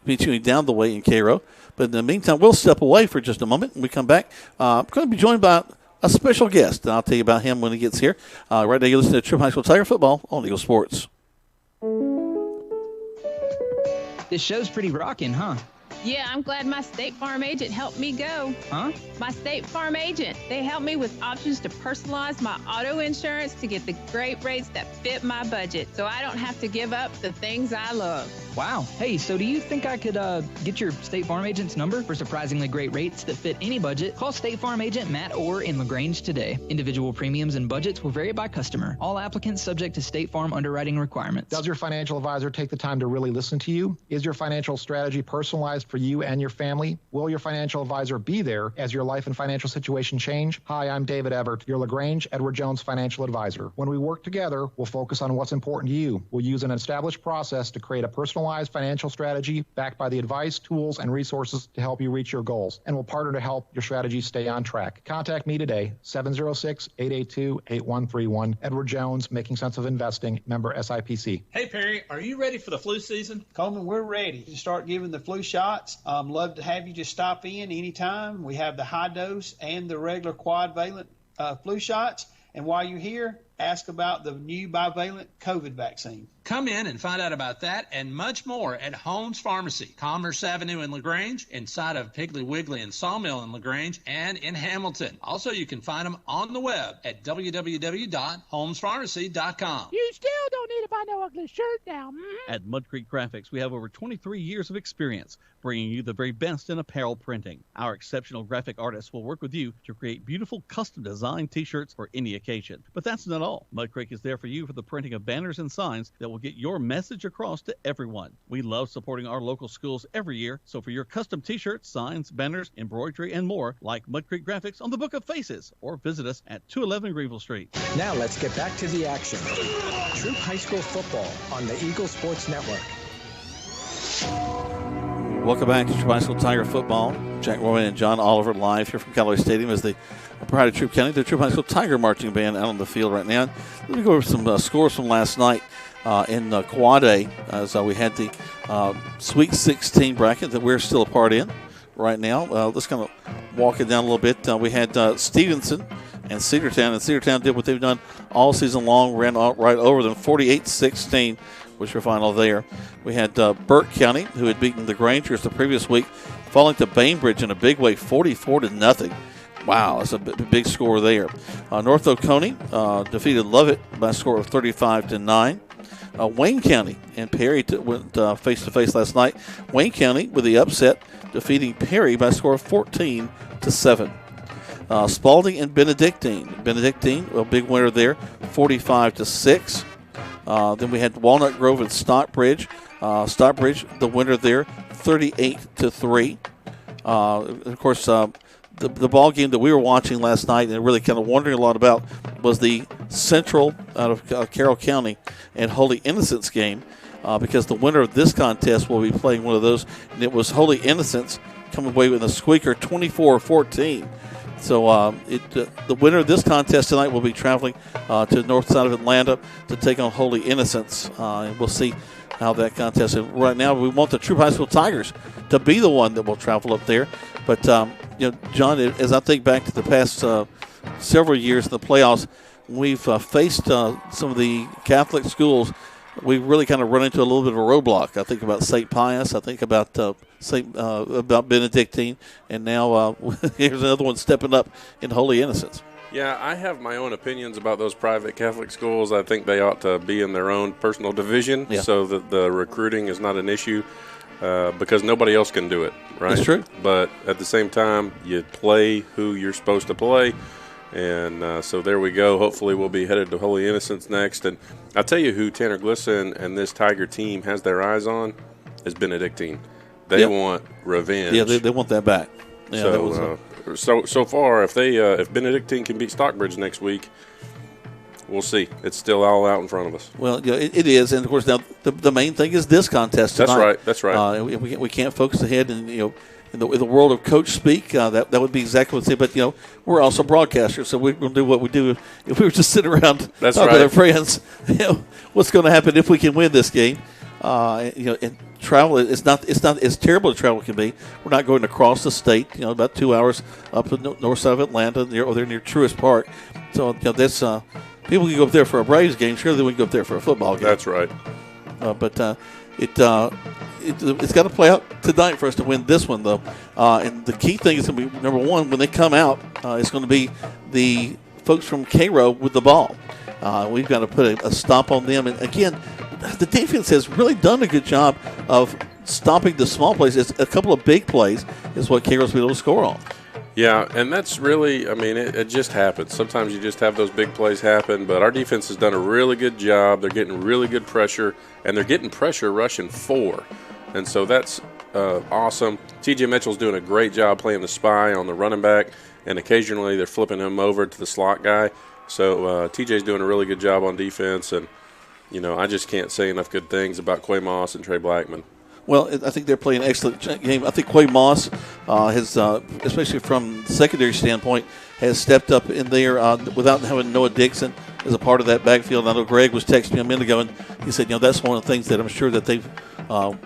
Speaker 4: between down the way in Cairo. But in the meantime, we'll step away for just a moment. When we come back, I'm going to be joined by a special guest, and I'll tell you about him when he gets here. Right now, you're listening to Troup High School Tiger Football on Eagle Sports.
Speaker 8: This show's pretty rocking, huh?
Speaker 14: Yeah, I'm glad my State Farm agent helped me go.
Speaker 8: Huh?
Speaker 14: My State Farm agent. They helped me with options to personalize my auto insurance to get the great rates that fit my budget, so I don't have to give up the things I love.
Speaker 8: Wow. Hey, so do you think I could get your State Farm agent's number for surprisingly great rates that fit any budget? Call State Farm agent Matt Orr in LaGrange today. Individual premiums and budgets will vary by customer. All applicants subject to State Farm underwriting requirements.
Speaker 13: Does your financial advisor take the time to really listen to you? Is your financial strategy personalized for you and your family? Will your financial advisor be there as your life and financial situation change? Hi, I'm David Everett, your LaGrange Edward Jones financial advisor. When we work together, we'll focus on what's important to you. We'll use an established process to create a personalized financial strategy backed by the advice, tools, and resources to help you reach your goals. And we'll partner to help your strategy stay on track. Contact me today, 706-882-8131. Edward Jones, Making Sense of Investing, member SIPC.
Speaker 11: Hey, Perry, are you ready for the flu season?
Speaker 15: Coleman, we're ready to start giving the flu shots. Love to have you just stop in anytime. We have the high dose and the regular quadvalent flu shots. And while you're here, ask about the new bivalent COVID vaccine.
Speaker 11: Come in and find out about that and much more at Holmes Pharmacy, Commerce Avenue in LaGrange, inside of Piggly Wiggly and Sawmill in LaGrange, and in Hamilton. Also, you can find them on the web at www.holmespharmacy.com.
Speaker 17: You still don't need to buy no ugly shirt now.
Speaker 1: At Mud Creek Graphics, we have over 23 years of experience bringing you the very best in apparel printing. Our exceptional graphic artists will work with you to create beautiful custom-designed T-shirts for any occasion. But that's not all. Mud Creek is there for you for the printing of banners and signs that will get your message across to everyone. We love supporting our local schools every year, so for your custom T-shirts, signs, banners, embroidery, and more, like Mud Creek Graphics on the Book of Faces, or visit us at 211 Greenville Street.
Speaker 2: Now let's get back to the action. Troup High School football on the Eagle Sports Network.
Speaker 4: Welcome back to Troup High School Tiger Football. Jack Rowan and John Oliver live here from Callaway Stadium as the pride of Troup County, the Troup High School Tiger Marching Band out on the field right now. Let me go over some scores from last night in Quad A as we had the Sweet 16 bracket that we're still a part in right now. Let's kind of walk it down a little bit. We had Stevenson and Cedartown, and Cedartown did what they've done all season long, ran right over them, 48-16. Was your final there. We had Burke County, who had beaten the Grangers the previous week, falling to Bainbridge in a big way, 44-0. Wow, that's a big score there. North Oconee defeated Lovett by a score of 35-9. Wayne County and Perry went face-to-face last night. Wayne County with the upset, defeating Perry by a score of 14-7. Spalding and Benedictine. Benedictine, a big winner there, 45-6. Then we had Walnut Grove and Stockbridge. Stockbridge, the winner there, 38-3. Of course, the ball game that we were watching last night and really kind of wondering a lot about was the Central out of Carroll County and Holy Innocents game, because the winner of this contest will be playing one of those, and it was Holy Innocents coming away with a squeaker, 24-14. So the winner of this contest tonight will be traveling to the north side of Atlanta to take on Holy Innocents, and we'll see how that contest. And right now, we want the Troup High School Tigers to be the one that will travel up there. But John, as I think back to the past several years in the playoffs, we've faced some of the Catholic schools. We've really kind of run into a little bit of a roadblock. I think about St. Pius. I think about about Benedictine, and now here's another one stepping up in Holy Innocents.
Speaker 5: Yeah, I have my own opinions about those private Catholic schools. I think they ought to be in their own personal division so that the recruiting is not an issue. because nobody else can do it, right?
Speaker 4: That's true.
Speaker 5: But at the same time, you play who you're supposed to play. And so there we go. Hopefully we'll be headed to Holy Innocents next. And I'll tell you who Tanner Glisson and this Tiger team has their eyes on is Benedictine. They want revenge.
Speaker 4: Yeah, they want that back. Yeah,
Speaker 5: so far, if Benedictine can beat Stockbridge next week, we'll see. It's still all out in front of us.
Speaker 4: Well, yeah, it is, and of course now the main thing is this contest tonight.
Speaker 5: That's right.
Speaker 4: We can't focus ahead, and in the world of coach speak, that would be exactly what they say. But we're also broadcasters, so we're going to do what we do. If we were just sitting around talking with our friends, what's going to happen if we can win this game? And travel it's not as terrible as travel can be. We're not going across the state. About 2 hours up the north side of Atlanta. They're near Truist Park, so that's people can go up there for a Braves game. Surely we can go up there for a football game.
Speaker 5: That's right.
Speaker 4: But it's got to play out tonight for us to win this one, though. And the key thing is going to be, number one, when they come out, it's going to be the folks from Cairo with the ball. We've got to put a stop on them. And, again, the defense has really done a good job of stopping the small plays. It's a couple of big plays is what Cairo's been able to score on.
Speaker 5: Yeah, and that's really, it just happens. Sometimes you just have those big plays happen, but our defense has done a really good job. They're getting really good pressure, and they're getting pressure rushing 4. And so that's awesome. TJ Mitchell's doing a great job playing the spy on the running back, and occasionally they're flipping him over to the slot guy. So TJ's doing a really good job on defense, and, I just can't say enough good things about Quay Moss and Trey Blackman.
Speaker 4: Well, I think they're playing an excellent game. I think Quay Moss has, especially from the secondary standpoint, has stepped up in there without having Noah Dixon as a part of that backfield. I know Greg was texting me a minute ago, and he said, that's one of the things that I'm sure that they've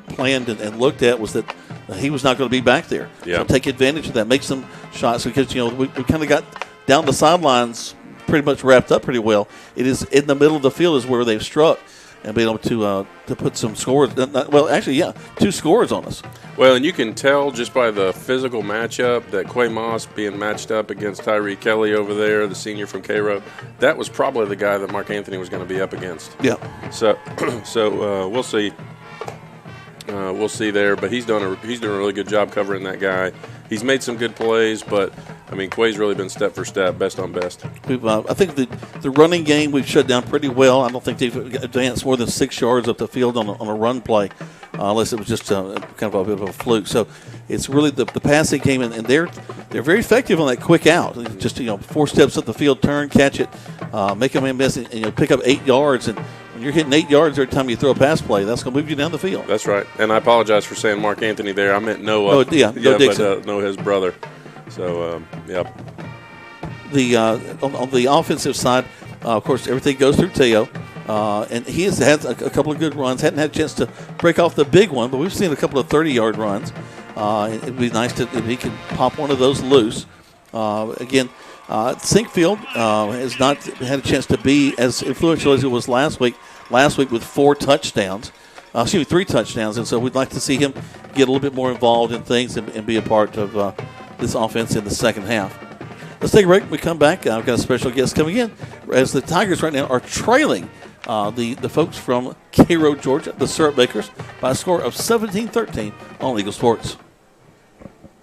Speaker 4: planned and looked at was that he was not going to be back there.
Speaker 5: Yeah.
Speaker 4: So take advantage of that, make some shots because, we kind of got down the sidelines pretty much wrapped up pretty well. It is in the middle of the field is where they've struck. And be able to put some scores. 2 scores on us.
Speaker 5: Well, and you can tell just by the physical matchup that Quay Moss being matched up against Tyree Kelly over there, the senior from Cairo, that was probably the guy that Mark Anthony was going to be up against.
Speaker 4: Yeah.
Speaker 5: So we'll see. We'll see there, but he's doing a really good job covering that guy. He's made some good plays, but Quay's really been step for step, best on best.
Speaker 4: I think the running game we've shut down pretty well. I don't think they've advanced more than 6 yards up the field on a run play, unless it was just kind of a bit of a fluke. So it's really the passing game, and they're very effective on that quick out. Just 4 steps up the field, turn, catch it, make them miss, and pick up 8 yards. And when you're hitting 8 yards every time you throw a pass play, that's going to move you down the field.
Speaker 5: That's right. And I apologize for saying Mark Anthony there. I meant Noah.
Speaker 4: No Dixon.
Speaker 5: But Noah, his brother. So,
Speaker 4: on the offensive side, of course, everything goes through Teo. And he has had a couple of good runs. Hadn't had a chance to break off the big one, but we've seen a couple of 30-yard runs. It'd be nice if he could pop one of those loose. Again, Sinkfield has not had a chance to be as influential as it was last week. Last week with 4 touchdowns. 3 touchdowns. And so we'd like to see him get a little bit more involved in things and be a part of this offense in the second half. Let's take a break. When we come back, I've got a special guest coming in as the Tigers right now are trailing the folks from Cairo, Georgia, the Syrup Bakers, by a score of 17-13 on Eagle Sports.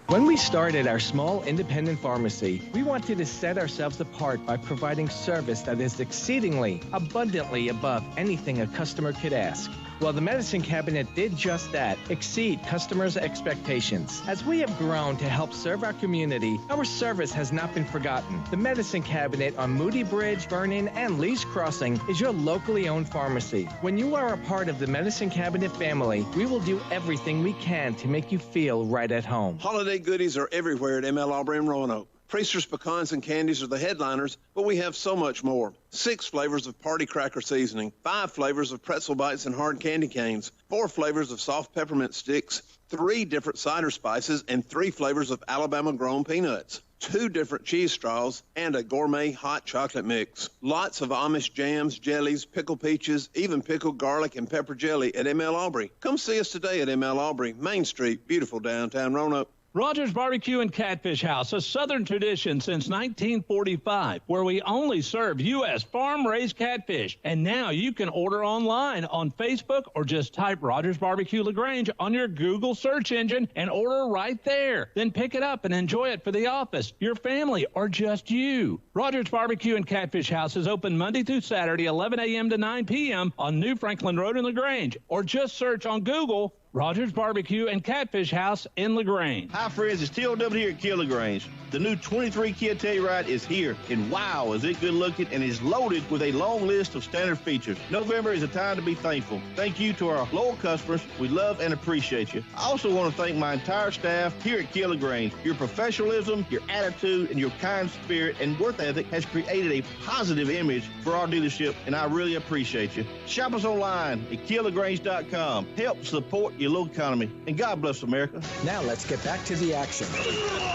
Speaker 2: When we started our small independent pharmacy, we wanted to set ourselves apart by providing service that is exceedingly, abundantly above anything a customer could ask. Well, the Medicine Cabinet did just that, exceed customers' expectations. As we have grown to help serve our community, our service has not been forgotten. The Medicine Cabinet on Moody Bridge, Vernon, and Lee's Crossing is your locally owned pharmacy. When you are a part of the Medicine Cabinet family, we will do everything we can to make you feel right at home.
Speaker 6: Holiday goodies are everywhere at ML Aubrey and Roanoke. Priesters, pecans, and candies are the headliners, but we have so much more. 6 flavors of party cracker seasoning, 5 flavors of pretzel bites and hard candy canes, 4 flavors of soft peppermint sticks, 3 different cider spices, and 3 flavors of Alabama-grown peanuts, 2 different cheese straws, and a gourmet hot chocolate mix. Lots of Amish jams, jellies, pickled peaches, even pickled garlic and pepper jelly at ML Aubrey. Come see us today at ML Aubrey, Main Street, beautiful downtown Roanoke.
Speaker 11: Rogers Barbecue and Catfish House, a Southern tradition since 1945, where we only serve U.S. farm-raised catfish. And now you can order online on Facebook or just type Rogers Barbecue LaGrange on your Google search engine and order right there. Then pick it up and enjoy it for the office, your family, or just you. Rogers Barbecue and Catfish House is open Monday through Saturday, 11 a.m. to 9 p.m. on New Franklin Road in LaGrange, or just search on Google Rogers Barbecue and Catfish House in LaGrange.
Speaker 3: Hi, friends. It's TLW here at Kia LaGrange. The new 23 Kia Telluride is here, and wow, is it good looking and is loaded with a long list of standard features. November is a time to be thankful. Thank you to our loyal customers. We love and appreciate you. I also want to thank my entire staff here at Kia LaGrange. Your professionalism, your attitude, and your kind spirit and work ethic has created a positive image for our dealership, and I really appreciate you. Shop us online at KiaLaGrange.com. Help support your local economy, and God bless America.
Speaker 2: Now let's get back to the action.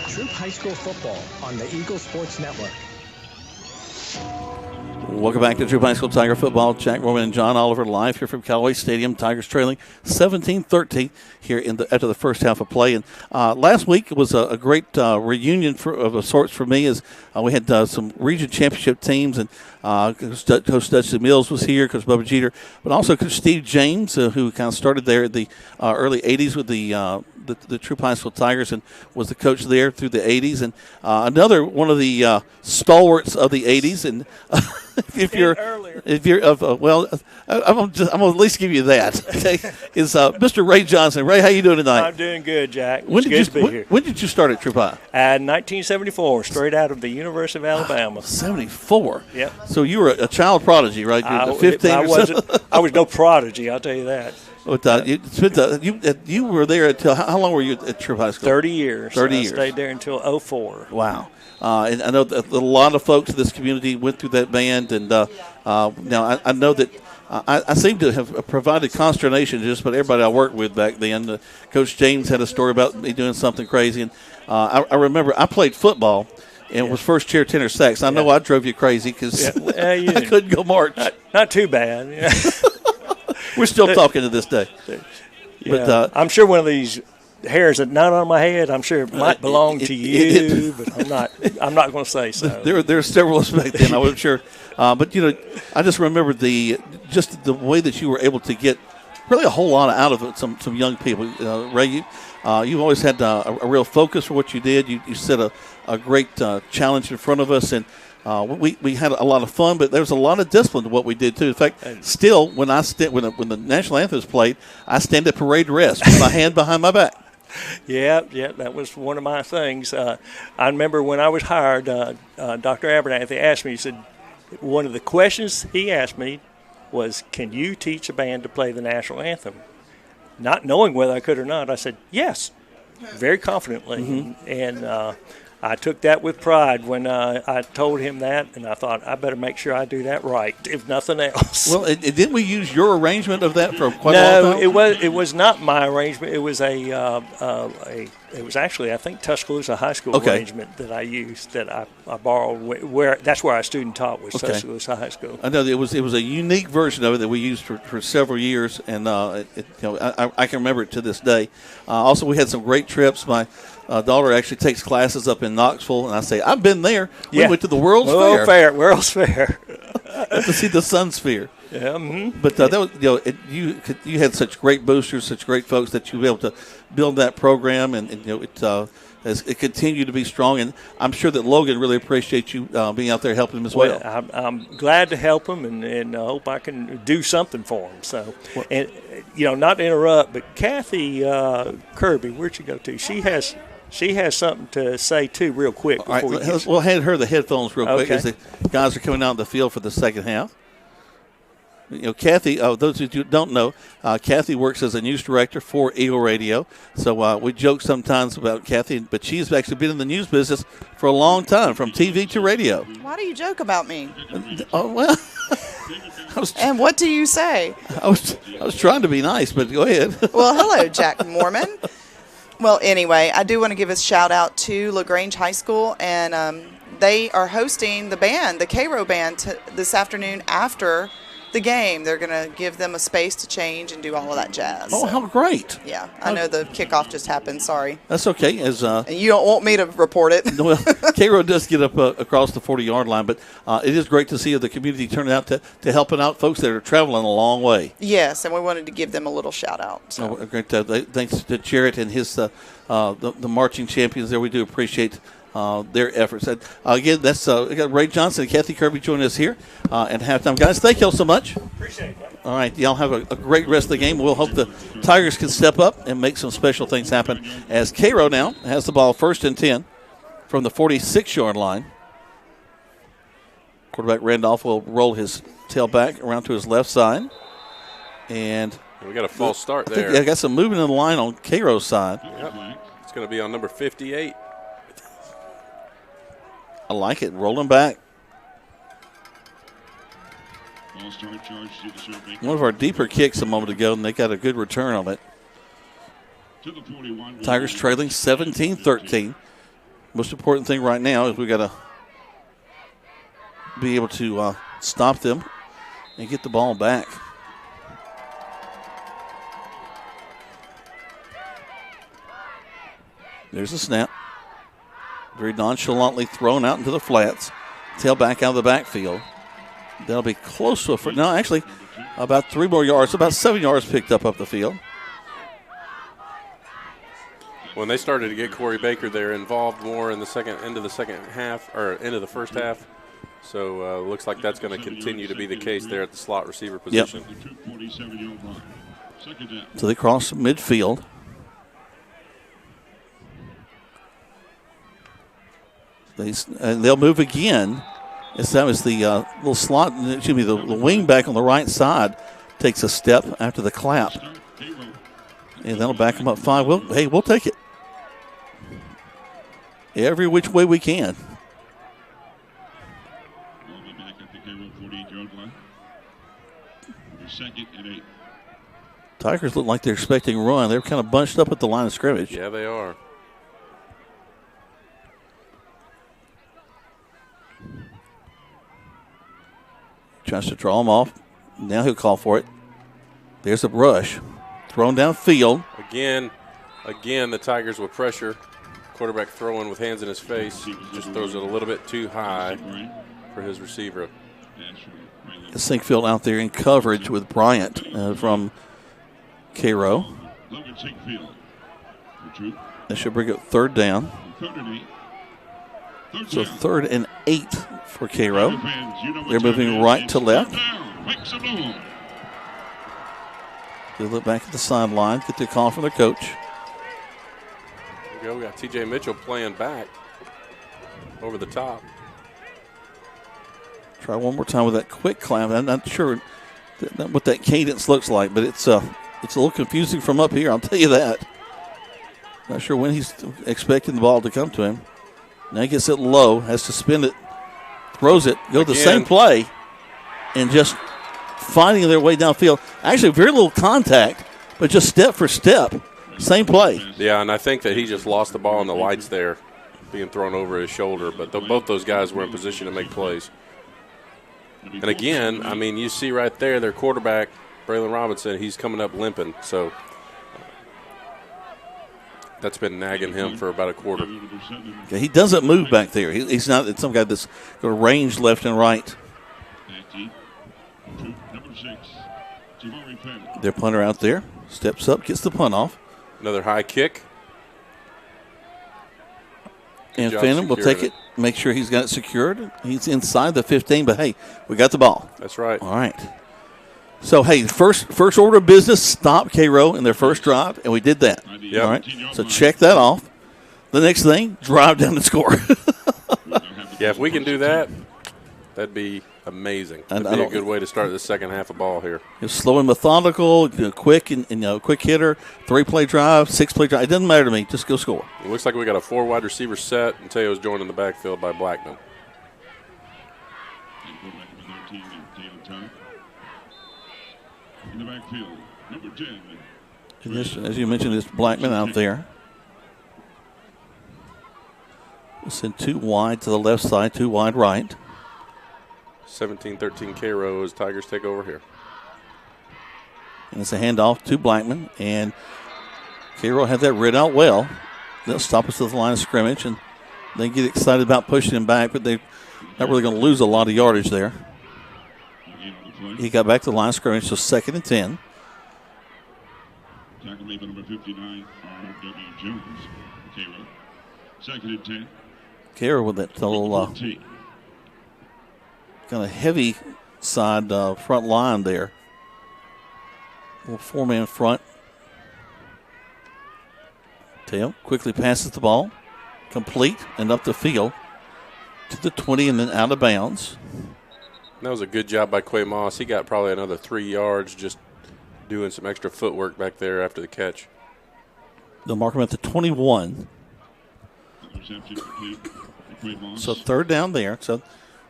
Speaker 2: Troup High School football on the Eagle Sports Network.
Speaker 4: Welcome back to Troup High School Tiger football. Jack Roman and John Oliver live here from Callaway Stadium. Tigers trailing 17-13 here after the first half of play. And last week was a great reunion of sorts for me, as we had some region championship teams, and Coach Dutch Mills was here, Coach Bubba Jeter, but also Coach Steve James, who kind of started there in the early 80s with the Troup High School Tigers and was the coach there through the 80s, and another one of the stalwarts of the 80s. And if you're I'm gonna at least give you that. Okay, is Mr. Ray Johnson. Ray, how you doing tonight?
Speaker 18: I'm doing good, Jack.
Speaker 4: When did you start at Troup High?
Speaker 18: 1974, straight out of the University of Alabama.
Speaker 4: 74.
Speaker 18: Yep.
Speaker 4: So you were a child prodigy, right? You were 15 or so?
Speaker 18: I was no prodigy, I'll tell you that.
Speaker 4: But you were there until how long were you at Troup High School?
Speaker 18: 30 years.
Speaker 4: 30 years.
Speaker 18: I stayed there until 04.
Speaker 4: Wow. And I know that a lot of folks in this community went through that band, and now I know that I seem to have provided consternation to just about everybody I worked with back then. Coach James had a story about me doing something crazy, and I remember I played football and was first chair tenor sax. I know I drove you crazy because I couldn't go march.
Speaker 18: Not too bad.
Speaker 4: We're still talking to this day.
Speaker 18: Yeah,
Speaker 4: but
Speaker 18: I'm sure one of these hairs that not on my head, I'm sure it might belong to you, but I'm not going to say so.
Speaker 4: There are several of us back then, I'm sure. But I just remember the way that you were able to get really a whole lot out of it. Some young people, Ray, you've always had a real focus for what you did. You set a great challenge in front of us, and we had a lot of fun, but there was a lot of discipline to what we did too. In fact, still when the national anthem is played, I stand at parade rest with my hand behind my back.
Speaker 18: Yeah, that was one of my things. I remember when I was hired, Dr. Abernathy asked me, he said, one of the questions he asked me was, can you teach a band to play the national anthem? Not knowing whether I could or not, I said, yes, very confidently. Mm-hmm. And I took that with pride when I told him that, and I thought, I better make sure I do that right, if nothing else.
Speaker 4: Well, didn't we use your arrangement of that for quite a long time?
Speaker 18: No, it was not my arrangement. It was it was actually, I think, Tuscaloosa High School arrangement that I used, that I borrowed. That's where our student taught, was Tuscaloosa High School.
Speaker 4: I know it was a unique version of it that we used for several years, and I can remember it to this day. Also, we had some great trips. My daughter actually takes classes up in Knoxville, and I say, I've been there. We went to the World's Fair.
Speaker 18: World's Fair.
Speaker 4: To see the Sun Sphere.
Speaker 18: Yeah, mm-hmm.
Speaker 4: But that was, you had such great boosters, such great folks that you were able to build that program, and it continued to be strong. And I'm sure that Logan really appreciates you being out there helping him as well.
Speaker 18: I'm glad to help him, and hope I can do something for him. So, and not to interrupt, but Kathy Kirby, where'd she go to? She has something to say too, real quick.
Speaker 4: All right, we'll hand her the headphones real quick as the guys are coming out in the field for the second half. Kathy, those of you who don't know, Kathy works as a news director for Eagle Radio. So we joke sometimes about Kathy, but she's actually been in the news business for a long time, from TV to radio.
Speaker 19: Why do you joke about me?
Speaker 4: Oh, well.
Speaker 19: And what do you say?
Speaker 4: I was trying to be nice, but go ahead.
Speaker 19: Well, hello, Jack Mormon. Well, anyway, I do want to give a shout-out to LaGrange High School, and they are hosting the band, the Cairo band, this afternoon after the game. They're going to give them a space to change and do all of that jazz.
Speaker 4: Oh, how great.
Speaker 19: Yeah, I know the kickoff just happened. Sorry.
Speaker 4: That's okay.
Speaker 19: And you don't want me to report it.
Speaker 4: Well, Cairo does get up across the 40-yard line, but it is great to see the community turning out to helping out folks that are traveling a long way.
Speaker 19: Yes, and we wanted to give them a little shout-out. So.
Speaker 4: Oh, great. Thanks to Jarrett and his the marching champions there. We do appreciate their efforts. And, again, that's we got Ray Johnson and Kathy Kirby joining us here at halftime. Guys, thank y'all so much.
Speaker 18: Appreciate it.
Speaker 4: All right, y'all have a great rest of the game. We'll hope the Tigers can step up and make some special things happen as Cairo now has the ball 1st and 10 from the 46-yard line. Quarterback Randolph will roll his tailback around to his left side. And
Speaker 5: we got a false start there.
Speaker 4: I got some movement in the line on Cairo's side.
Speaker 5: Yep. It's going to be on number 58.
Speaker 4: I like it. Rolling back. One of our deeper kicks a moment ago, and they got a good return on it. Tigers trailing 17-13. Most important thing right now is we got to be able to stop them and get the ball back. There's a snap. Very nonchalantly thrown out into the flats. Tailback out of the backfield. That'll be close to a first. No, actually, about 3 more yards. About 7 yards picked up the field.
Speaker 5: When they started to get Corey Baker, they're involved more in the end of the second half, or end of the first half. So looks like that's going to continue to be the case there at the slot receiver position.
Speaker 4: Yep. So they cross midfield. And they'll move again. This time is the little slot, excuse me, the wing back on the right side takes a step after the clap. And that'll back them up 5. We'll take it. Every which way we can.
Speaker 9: We'll be back at the Cairo 48-yard line. 2nd and 8.
Speaker 4: Tigers look like they're expecting a run. They're kind of bunched up at the line of scrimmage.
Speaker 5: Yeah, they are.
Speaker 4: Tries to draw him off. Now he'll call for it. There's a rush. Thrown downfield.
Speaker 5: Again, the Tigers with pressure. Quarterback throwing with hands in his face. Just throws it a little bit too high for his receiver.
Speaker 4: Sinkfield out there in coverage with Bryant from Cairo. That should bring up 3rd down. So 3rd and 8 for Cairo. They're moving right to left. They look back at the sideline, get the call from the coach.
Speaker 5: There we go. We got T.J. Mitchell playing back over the top.
Speaker 4: Try one more time with that quick climb. I'm not sure what that cadence looks like, but it's a little confusing from up here, I'll tell you that. Not sure when he's expecting the ball to come to him. Now he gets it low, has to spin it, throws it, go the same play, and just finding their way downfield. Actually, very little contact, but just step for step, same play.
Speaker 5: Yeah, and I think that he just lost the ball in the lights there, being thrown over his shoulder. But both those guys were in position to make plays. And again, I mean, you see right there, their quarterback, Braylon Robinson, he's coming up limping. So that's been nagging him for about a quarter.
Speaker 4: Yeah, he doesn't move back there. He's not some guy that's got a range left and right. Their punter out there steps up, gets the punt off.
Speaker 5: Another high kick.
Speaker 4: And Phantom will take it, make sure he's got it secured. He's inside the 15, but hey, we got the ball.
Speaker 5: That's right.
Speaker 4: All right. So, hey, first order of business, stop Cairo in their first drive, and we did that.
Speaker 5: Yep.
Speaker 4: All right. So check that off. The next thing, drive down the score.
Speaker 5: Yeah, if we can do that, that'd be amazing. That'd be a good way to start the second half of ball here.
Speaker 4: It's slow and methodical, quick and quick hitter, 3-play drive, 6-play drive. It doesn't matter to me. Just go score.
Speaker 5: It looks like we got a 4 wide receiver set, and Teo's joined in the backfield by Blackman.
Speaker 9: In the backfield, number 10.
Speaker 4: And this, as you mentioned, this Blackman out there. We'll send 2 wide to the left side, 2 wide right.
Speaker 5: 17-13 Cairo as Tigers take over here.
Speaker 4: And it's a handoff to Blackman. And Cairo had that read out well. They'll stop us at the line of scrimmage, and they get excited about pushing him back, but they're not really going to lose a lot of yardage there. He got back to the line of scrimmage, so 2nd and 10.
Speaker 9: Tackle made by number 59, R.W. Jones. Cairo. 2nd and 10.
Speaker 4: Cairo with that little kind of heavy side front line there. Little 4-man front. Tail quickly passes the ball. Complete and up the field to the 20 and then out of bounds.
Speaker 5: That was a good job by Quay Moss. He got probably another 3 yards just doing some extra footwork back there after the catch.
Speaker 4: They'll mark him at the 21. So 3rd down there. So,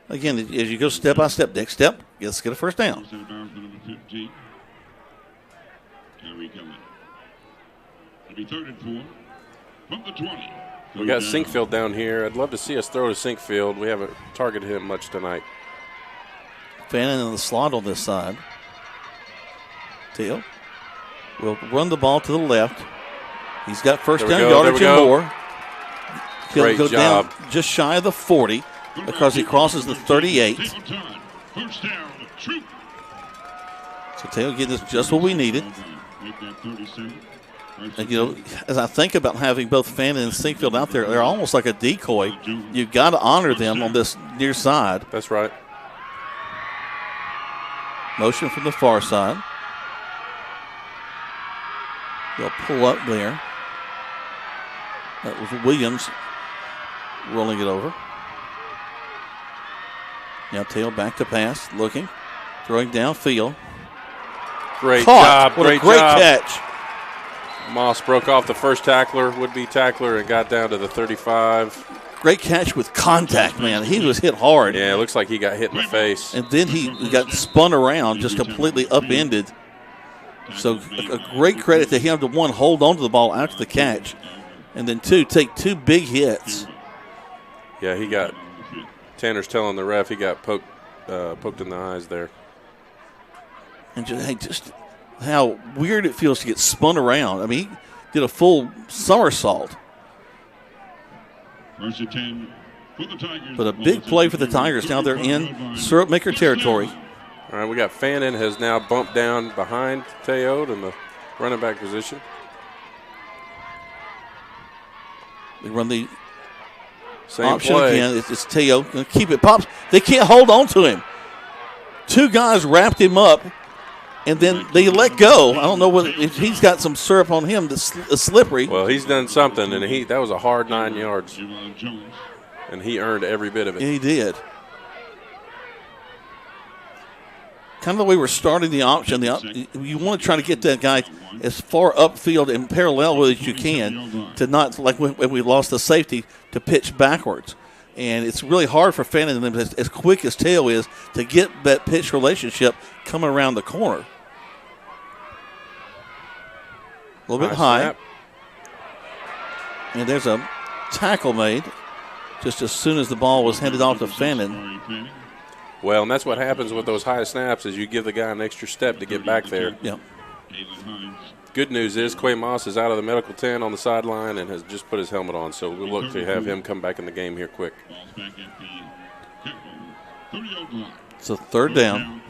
Speaker 4: again, as you go step by step, next step, let's get a first down.
Speaker 9: It'll be 3rd and 4 from the 20.
Speaker 5: We got Sinkfield down here. I'd love to see us throw to Sinkfield. We haven't targeted him much tonight.
Speaker 4: Fannin in the slot on this side. Teal will run the ball to the left. He's got first down yardage and more. He'll
Speaker 5: Great
Speaker 4: go
Speaker 5: job.
Speaker 4: down just shy of the 40 because he crosses the 38.
Speaker 9: First down, Troup.
Speaker 4: So Taylor getting us just what we needed. And, you know, as I think about having both Fannin and Sinkfield out there, they're almost like a decoy. You've got to honor them on this near side.
Speaker 5: That's right.
Speaker 4: Motion from the far side. They'll pull up there. That was Williams rolling it over. Now Tail back to pass, looking, throwing downfield.
Speaker 5: Great
Speaker 4: Caught.
Speaker 5: job.
Speaker 4: What a great catch.
Speaker 5: Moss broke off the first tackler, would-be tackler, and got down to the 35.
Speaker 4: Great catch with contact, man. He was hit hard.
Speaker 5: Yeah, it looks like he got hit in the face.
Speaker 4: And then he got spun around, just completely upended. So a great credit to him to, one, hold on to the ball after the catch, and then, two, take 2 big hits.
Speaker 5: Yeah, he got – Tanner's telling the ref he got poked in the eyes there.
Speaker 4: And just how weird it feels to get spun around. I mean, he did a full somersault.
Speaker 9: First and 10 for the Tigers.
Speaker 4: But a big play for the Tigers. Now they're in syrup maker territory.
Speaker 5: All right, we got Fannin has now bumped down behind Teod in the running back position.
Speaker 4: They run the
Speaker 5: same
Speaker 4: option
Speaker 5: play
Speaker 4: again. It's Teod going to keep it. Pops. They can't hold on to him. 2 guys wrapped him up, and then they let go. I don't know if he's got some syrup on him that's slippery.
Speaker 5: Well, he's done something, and that was a hard 9 yards. And he earned every bit of it.
Speaker 4: He did. Kind of the way we're starting the option. You want to try to get that guy as far upfield and parallel with as you can to not, like when we lost the safety, to pitch backwards. And it's really hard for Fannin and them, as quick as Tail is, to get that pitch relationship coming around the corner. A little bit high.
Speaker 5: Snap.
Speaker 4: And there's a tackle made just as soon as the ball was handed off to Fannin.
Speaker 5: Well, and that's what happens with those high snaps is you give the guy an extra step to get back there.
Speaker 4: Yeah.
Speaker 5: Good news is Quay Moss is out of the medical tent on the sideline and has just put his helmet on, so we'll look to have him come back in the game here quick.
Speaker 4: So 3rd down.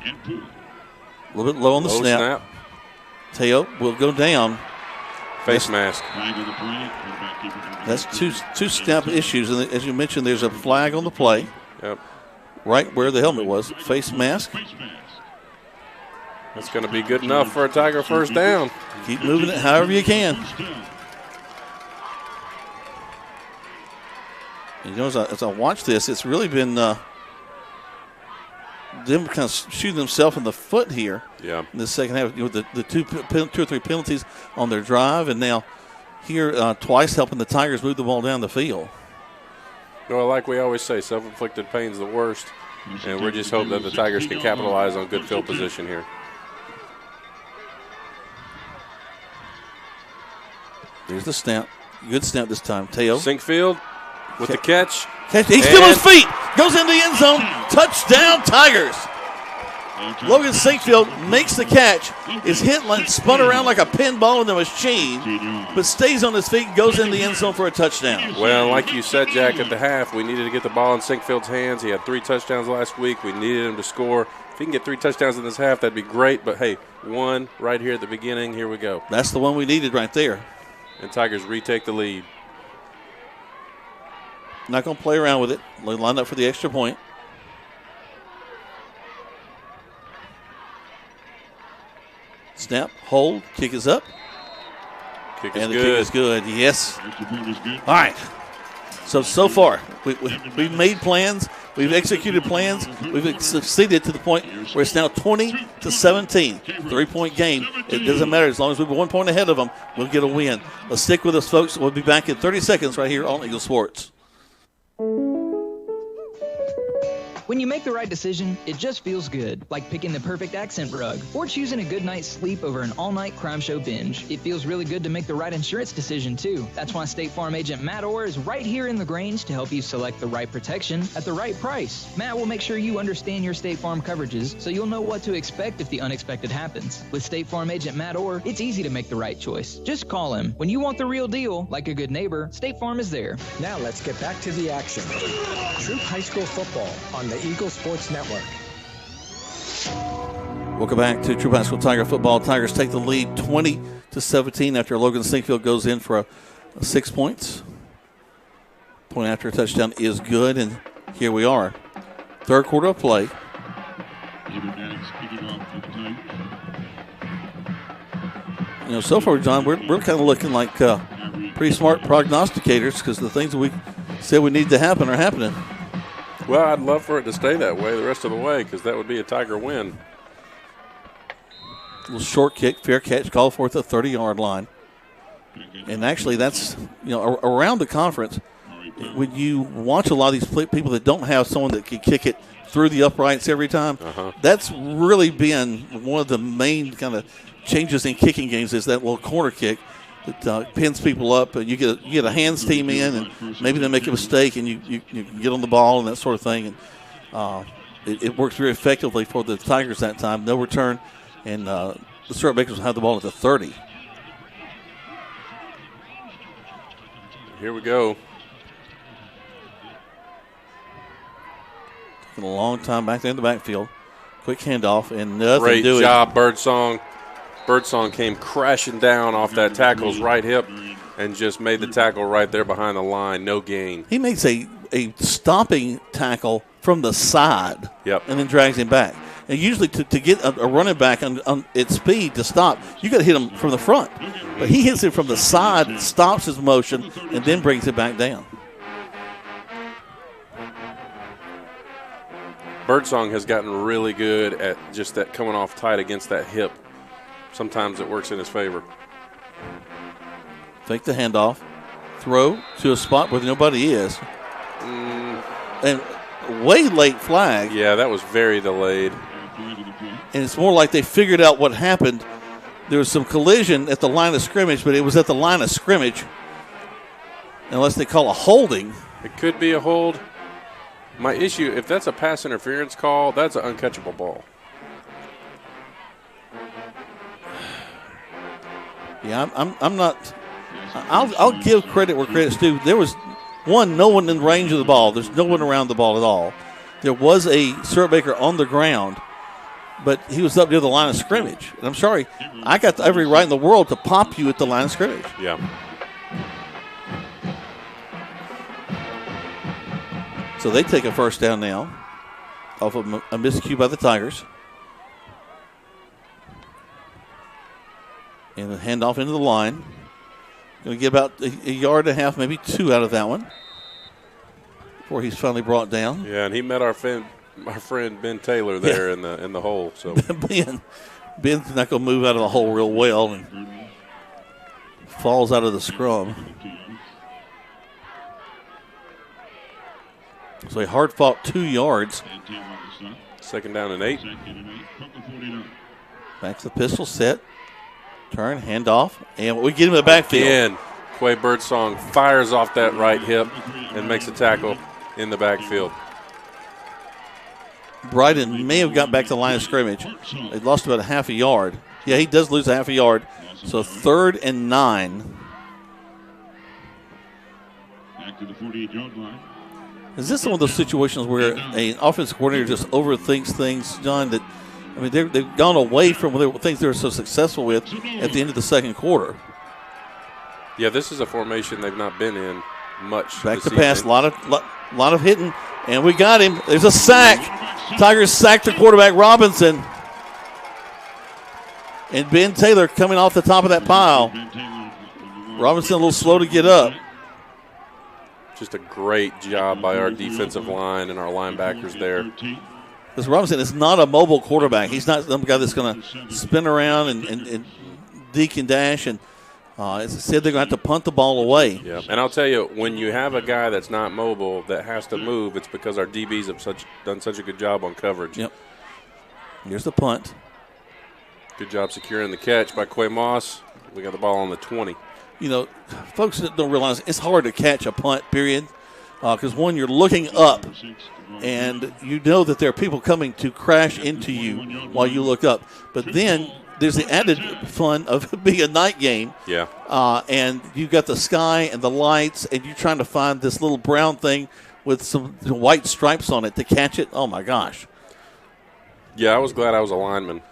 Speaker 4: A little bit low on the snap. Teo will go down.
Speaker 5: Face mask.
Speaker 4: That's two snap issues, and as you mentioned, there's a flag on the play.
Speaker 5: Yep.
Speaker 4: Right where the helmet was. Face mask.
Speaker 5: That's going to be good enough for a Tiger first down.
Speaker 4: Keep moving it however you can. You know, as I watch this, it's really been them kind of shooting themselves in the foot here.
Speaker 5: Yeah.
Speaker 4: In the second half, with the 2 or 3 penalties on their drive, and now here twice helping the Tigers move the ball down the field.
Speaker 5: Well, like we always say, self-inflicted pain's the worst, and we're just hoping that the Tigers can capitalize on good field position here.
Speaker 4: There's the snap. Good snap this time. Teo.
Speaker 5: Sinkfield with the catch.
Speaker 4: He's still on his feet. Goes in the end zone. Touchdown, Tigers. Logan Sinkfield makes the catch, is hit and spun around like a pinball in the machine, but stays on his feet and goes in the end zone for a touchdown.
Speaker 5: Well, like you said, Jack, at the half, we needed to get the ball in Sinkfield's hands. He had 3 touchdowns last week. We needed him to score. If he can get 3 touchdowns in this half, that'd be great. But, hey, 1 right here at the beginning. Here we go.
Speaker 4: That's the one we needed right there.
Speaker 5: And Tigers retake the lead.
Speaker 4: Not going to play around with it. They line up for the extra point. Snap, hold, kick is up.
Speaker 5: Kick is
Speaker 4: and the
Speaker 5: good.
Speaker 4: kick is good, yes. All right. So far, we've made plans. We've executed plans. We've succeeded to the point where it's now 20-17. 3-point game. It doesn't matter. As long as we're 1 point ahead of them, we'll get a win. Let's stick with us, folks. We'll be back in 30 seconds right here on Eagle Sports.
Speaker 8: When you make the right decision, it just feels good, like picking the perfect accent rug or choosing a good night's sleep over an all-night crime show binge. It feels really good to make the right insurance decision, too. That's why State Farm agent Matt Orr is right here in LaGrange to help you select the right protection at the right price. Matt will make sure you understand your State Farm coverages so you'll know what to expect if the unexpected happens. With State Farm agent Matt Orr, it's easy to make the right choice. Just call him. When you want the real deal, like a good neighbor, State Farm is there.
Speaker 2: Now let's get back to the action. Troup High School football on the Eagle Sports Network.
Speaker 4: Welcome back to Troup High School Tiger football. Tigers take the lead 20-17 after Logan Sinkfield goes in for a 6 points. Point after a touchdown is good, and here we are. Third quarter of play. You know, so far, John, we're kind of looking like pretty smart prognosticators because the things that we said we need to happen are happening.
Speaker 5: Well, I'd love for it to stay that way the rest of the way because that would be a Tiger win.
Speaker 4: Little short kick, fair catch, called for at the 30-yard line. And actually, that's, you know, around the conference, when you watch a lot of these people that don't have someone that can kick it through the uprights every time, that's really been one of the main kind of changes in kicking games is that little corner kick that pins people up, and you get a hands team in, and maybe they make a mistake, and you get on the ball and that sort of thing. And it works very effectively for the Tigers that time. No return, and the Stuart Bakers will have the ball at the 30.
Speaker 5: Here we go.
Speaker 4: Taking a long time back there in the backfield. Quick handoff, and nothing
Speaker 5: Great
Speaker 4: doing.
Speaker 5: job, Birdsong. Birdsong came crashing down off that tackle's right hip and just made the tackle right there behind the line. No gain.
Speaker 4: He makes a stopping tackle from the side and then drags him back. And usually to get a running back on its speed to stop, you got to hit him from the front. But he hits it from the side, stops his motion, and then brings it back down.
Speaker 5: Birdsong has gotten really good at just that coming off tight against that hip. Sometimes it works in his favor.
Speaker 4: Fake the handoff. Throw to a spot where nobody is. And way late flag.
Speaker 5: Yeah, that was very delayed.
Speaker 4: And it's more like they figured out what happened. There was some collision at the line of scrimmage, but it was at the line of scrimmage. Unless they call a holding.
Speaker 5: It could be a hold. My issue, if that's a pass interference call, that's an uncatchable ball.
Speaker 4: Yeah, I'm not. I'll give credit where credit's due. There was no one in range of the ball. There's no one around the ball at all. There was a Stuart Baker on the ground, but he was up near the line of scrimmage. And I'm sorry, I got every right in the world to pop you at the line of scrimmage.
Speaker 5: Yeah.
Speaker 4: So they take a first down now off of a miscue by the Tigers. And a handoff into the line. Going to get about a yard and a half, maybe 2 out of that one before he's finally brought down.
Speaker 5: Yeah, and he met our friend Ben Taylor there in the hole. So
Speaker 4: Ben's not going to move out of the hole real well and falls out of the scrum. So a hard-fought 2 yards.
Speaker 5: Second down and 8.
Speaker 4: Back to the pistol set. Turn, handoff, and we get him in the backfield.
Speaker 5: Again, Quay Birdsong fires off that right hip and makes a tackle in the backfield.
Speaker 4: Bryden may have got back to the line of scrimmage. They lost about a half a yard. Yeah, he does lose a half a yard. So 3rd and 9.
Speaker 9: Back to the 48-yard line.
Speaker 4: Is this one of those situations where an offensive coordinator just overthinks things, John? That I mean, they've gone away from the things they were so successful with at the end of the second quarter.
Speaker 5: Yeah, this is a formation they've not been in much.
Speaker 4: Back to pass, a lot of hitting, and we got him. There's a sack. Tigers sacked the quarterback Robinson, and Ben Taylor coming off the top of that pile. Robinson a little slow to get up.
Speaker 5: Just a great job by our defensive line and our linebackers there.
Speaker 4: Because Robinson is not a mobile quarterback. He's not some guy that's going to spin around and deke and dash. And as I said, they're going to have to punt the ball away.
Speaker 5: Yeah, and I'll tell you, when you have a guy that's not mobile that has to move, it's because our DBs have done such a good job on coverage.
Speaker 4: Yep. Here's the punt.
Speaker 5: Good job securing the catch by Quay Moss. We got the ball on the 20.
Speaker 4: You know, folks that don't realize it's hard to catch a punt, period, because one, you're looking up, and you know that there are people coming to crash into you while you look up. But then there's the added fun of being a night game.
Speaker 5: Yeah.
Speaker 4: And you've got the sky and the lights, and you're trying to find this little brown thing with some white stripes on it to catch it. Oh, my gosh.
Speaker 5: Yeah, I was glad I was a lineman.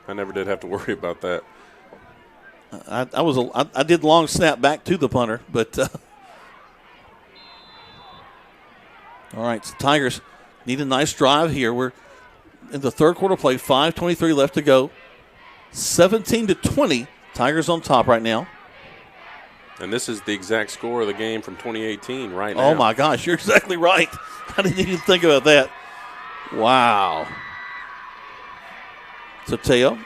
Speaker 5: I never did have to worry about that.
Speaker 4: I did long snap back to the punter, but all right, so Tigers need a nice drive here. We're in the third quarter play, 5:23 left to go. 17-20, Tigers on top right now.
Speaker 5: And this is the exact score of the game from 2018 right now.
Speaker 4: Oh, my gosh, you're exactly right. I didn't even think about that. Wow. So Teo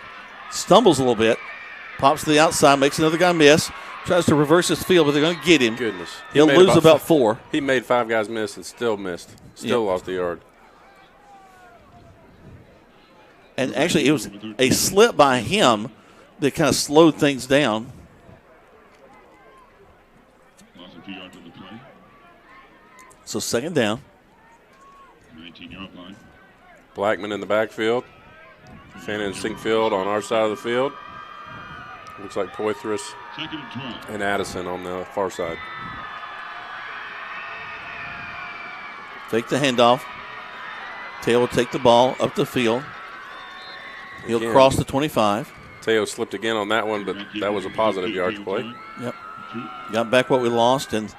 Speaker 4: stumbles a little bit. Pops to the outside, makes another guy miss. Tries to reverse his field, but they're going to get him.
Speaker 5: Goodness.
Speaker 4: He'll lose about 4.
Speaker 5: He made 5 guys miss and still missed. Still lost the yard.
Speaker 4: And actually, it was a slip by him that kind of slowed things down.
Speaker 9: Lost a few yards on the play.
Speaker 4: So 2nd down.
Speaker 9: 19-yard line.
Speaker 5: Blackman in the backfield. Fannin and Sinkfield on our side of the field. Looks like Poitras and Addison on the far side.
Speaker 4: Fake the handoff. Teo will take the ball up the field. He'll cross the 25.
Speaker 5: Teo slipped again on that one, but that was a positive yard play.
Speaker 4: Yep. Got back what we lost, and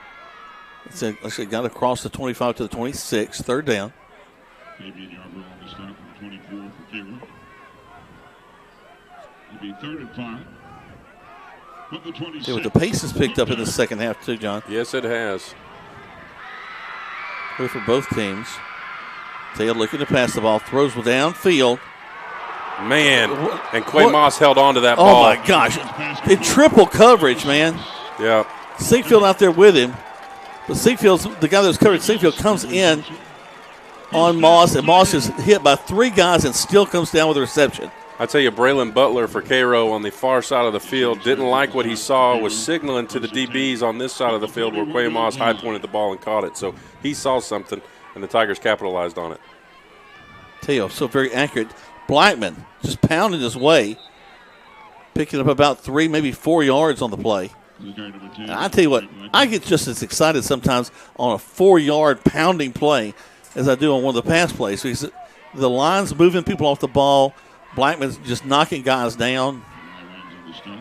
Speaker 4: actually got across the 25 to the 26. 3rd down.
Speaker 9: Maybe a yard roll on the start from 24 for Cairo. It'll be 3rd and 5.
Speaker 4: Yeah, the pace has picked up in the second half too, John.
Speaker 5: Yes, it has.
Speaker 4: Good for both teams. Taylor looking to pass the ball, throws downfield.
Speaker 5: Man, and Quay Moss held on to that ball.
Speaker 4: Oh, my gosh. In triple coverage, man.
Speaker 5: Yeah.
Speaker 4: Sinkfield out there with him. But Sinkfield's the guy that was covered. Sinkfield comes in on Moss, and Moss is hit by 3 guys and still comes down with a reception.
Speaker 5: I tell you, Braylon Butler for Cairo on the far side of the field didn't like what he saw, was signaling to the DBs on this side of the field where Quay Moss high pointed the ball and caught it. So he saw something, and the Tigers capitalized on it.
Speaker 4: Teo, so very accurate. Blackman just pounding his way, picking up about 3, maybe 4 yards on the play. And I tell you what, I get just as excited sometimes on a 4-yard pounding play as I do on one of the pass plays. Because the line's moving people off the ball. Blackman's just knocking guys down.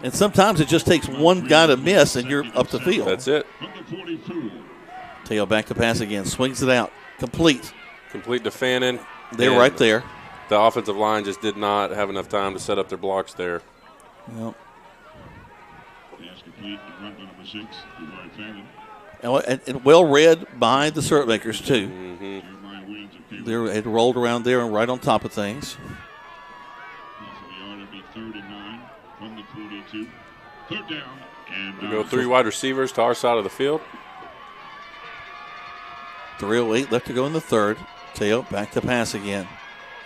Speaker 4: And sometimes it just takes one guy to miss and you're up the field.
Speaker 5: That's it.
Speaker 4: Teo back to pass again. Swings it out. Complete.
Speaker 5: Complete to Fannin.
Speaker 4: They're right there.
Speaker 5: The offensive line just did not have enough time to set up their blocks there.
Speaker 4: Yep. And well read by the syrup makers, too.
Speaker 5: Mm-hmm.
Speaker 4: They had rolled around there and right on top of things.
Speaker 5: We go 3 wide receivers to our side of the field.
Speaker 4: 3:08 left to go in the 3rd. Teo back to pass again.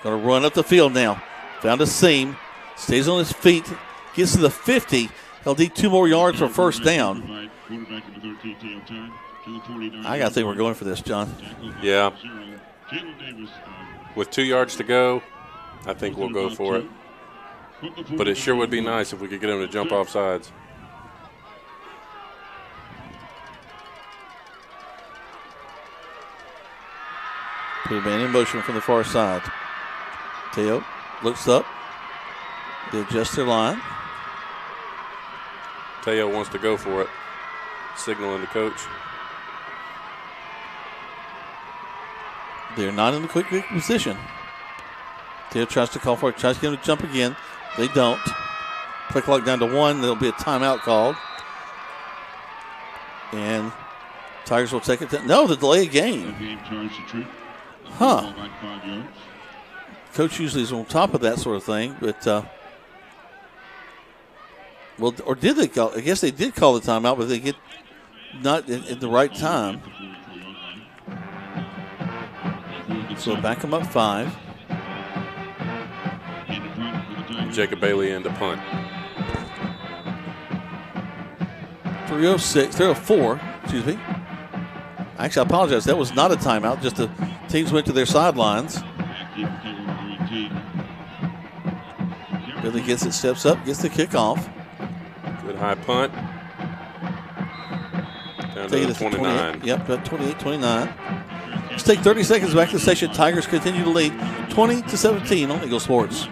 Speaker 4: Going to run up the field now. Found a seam. Stays on his feet. Gets to the 50. He'll need 2 more yards for 1st down. I got to think we're going for this, John.
Speaker 5: Yeah. With 2 yards to go, I think we'll go for it. But it sure would be nice if we could get him to jump off sides.
Speaker 4: Put a man in motion from the far side. Teo looks up. They adjust their line.
Speaker 5: Teo wants to go for it. Signaling the coach.
Speaker 4: They're not in the quick position. Teo tries to call for it, tries to get him to jump again. They don't. Play clock down to 1. There'll be a timeout called. And Tigers will take it. No, the delay of game. Huh. Coach usually is on top of that sort of thing, but well, or did they call? I guess they did call the timeout, but they get not at the right time. So back them up 5.
Speaker 5: Jacob Bailey in to punt.
Speaker 4: 304, excuse me. Actually, I apologize. That was not a timeout. Just the teams went to their sidelines. Billy gets it, steps up, gets the kickoff.
Speaker 5: Good high punt. Down to 29.
Speaker 4: Yep, 28-29. Let's take 30 seconds back to the station. Tigers continue to lead 20-17 on Eagle Sports.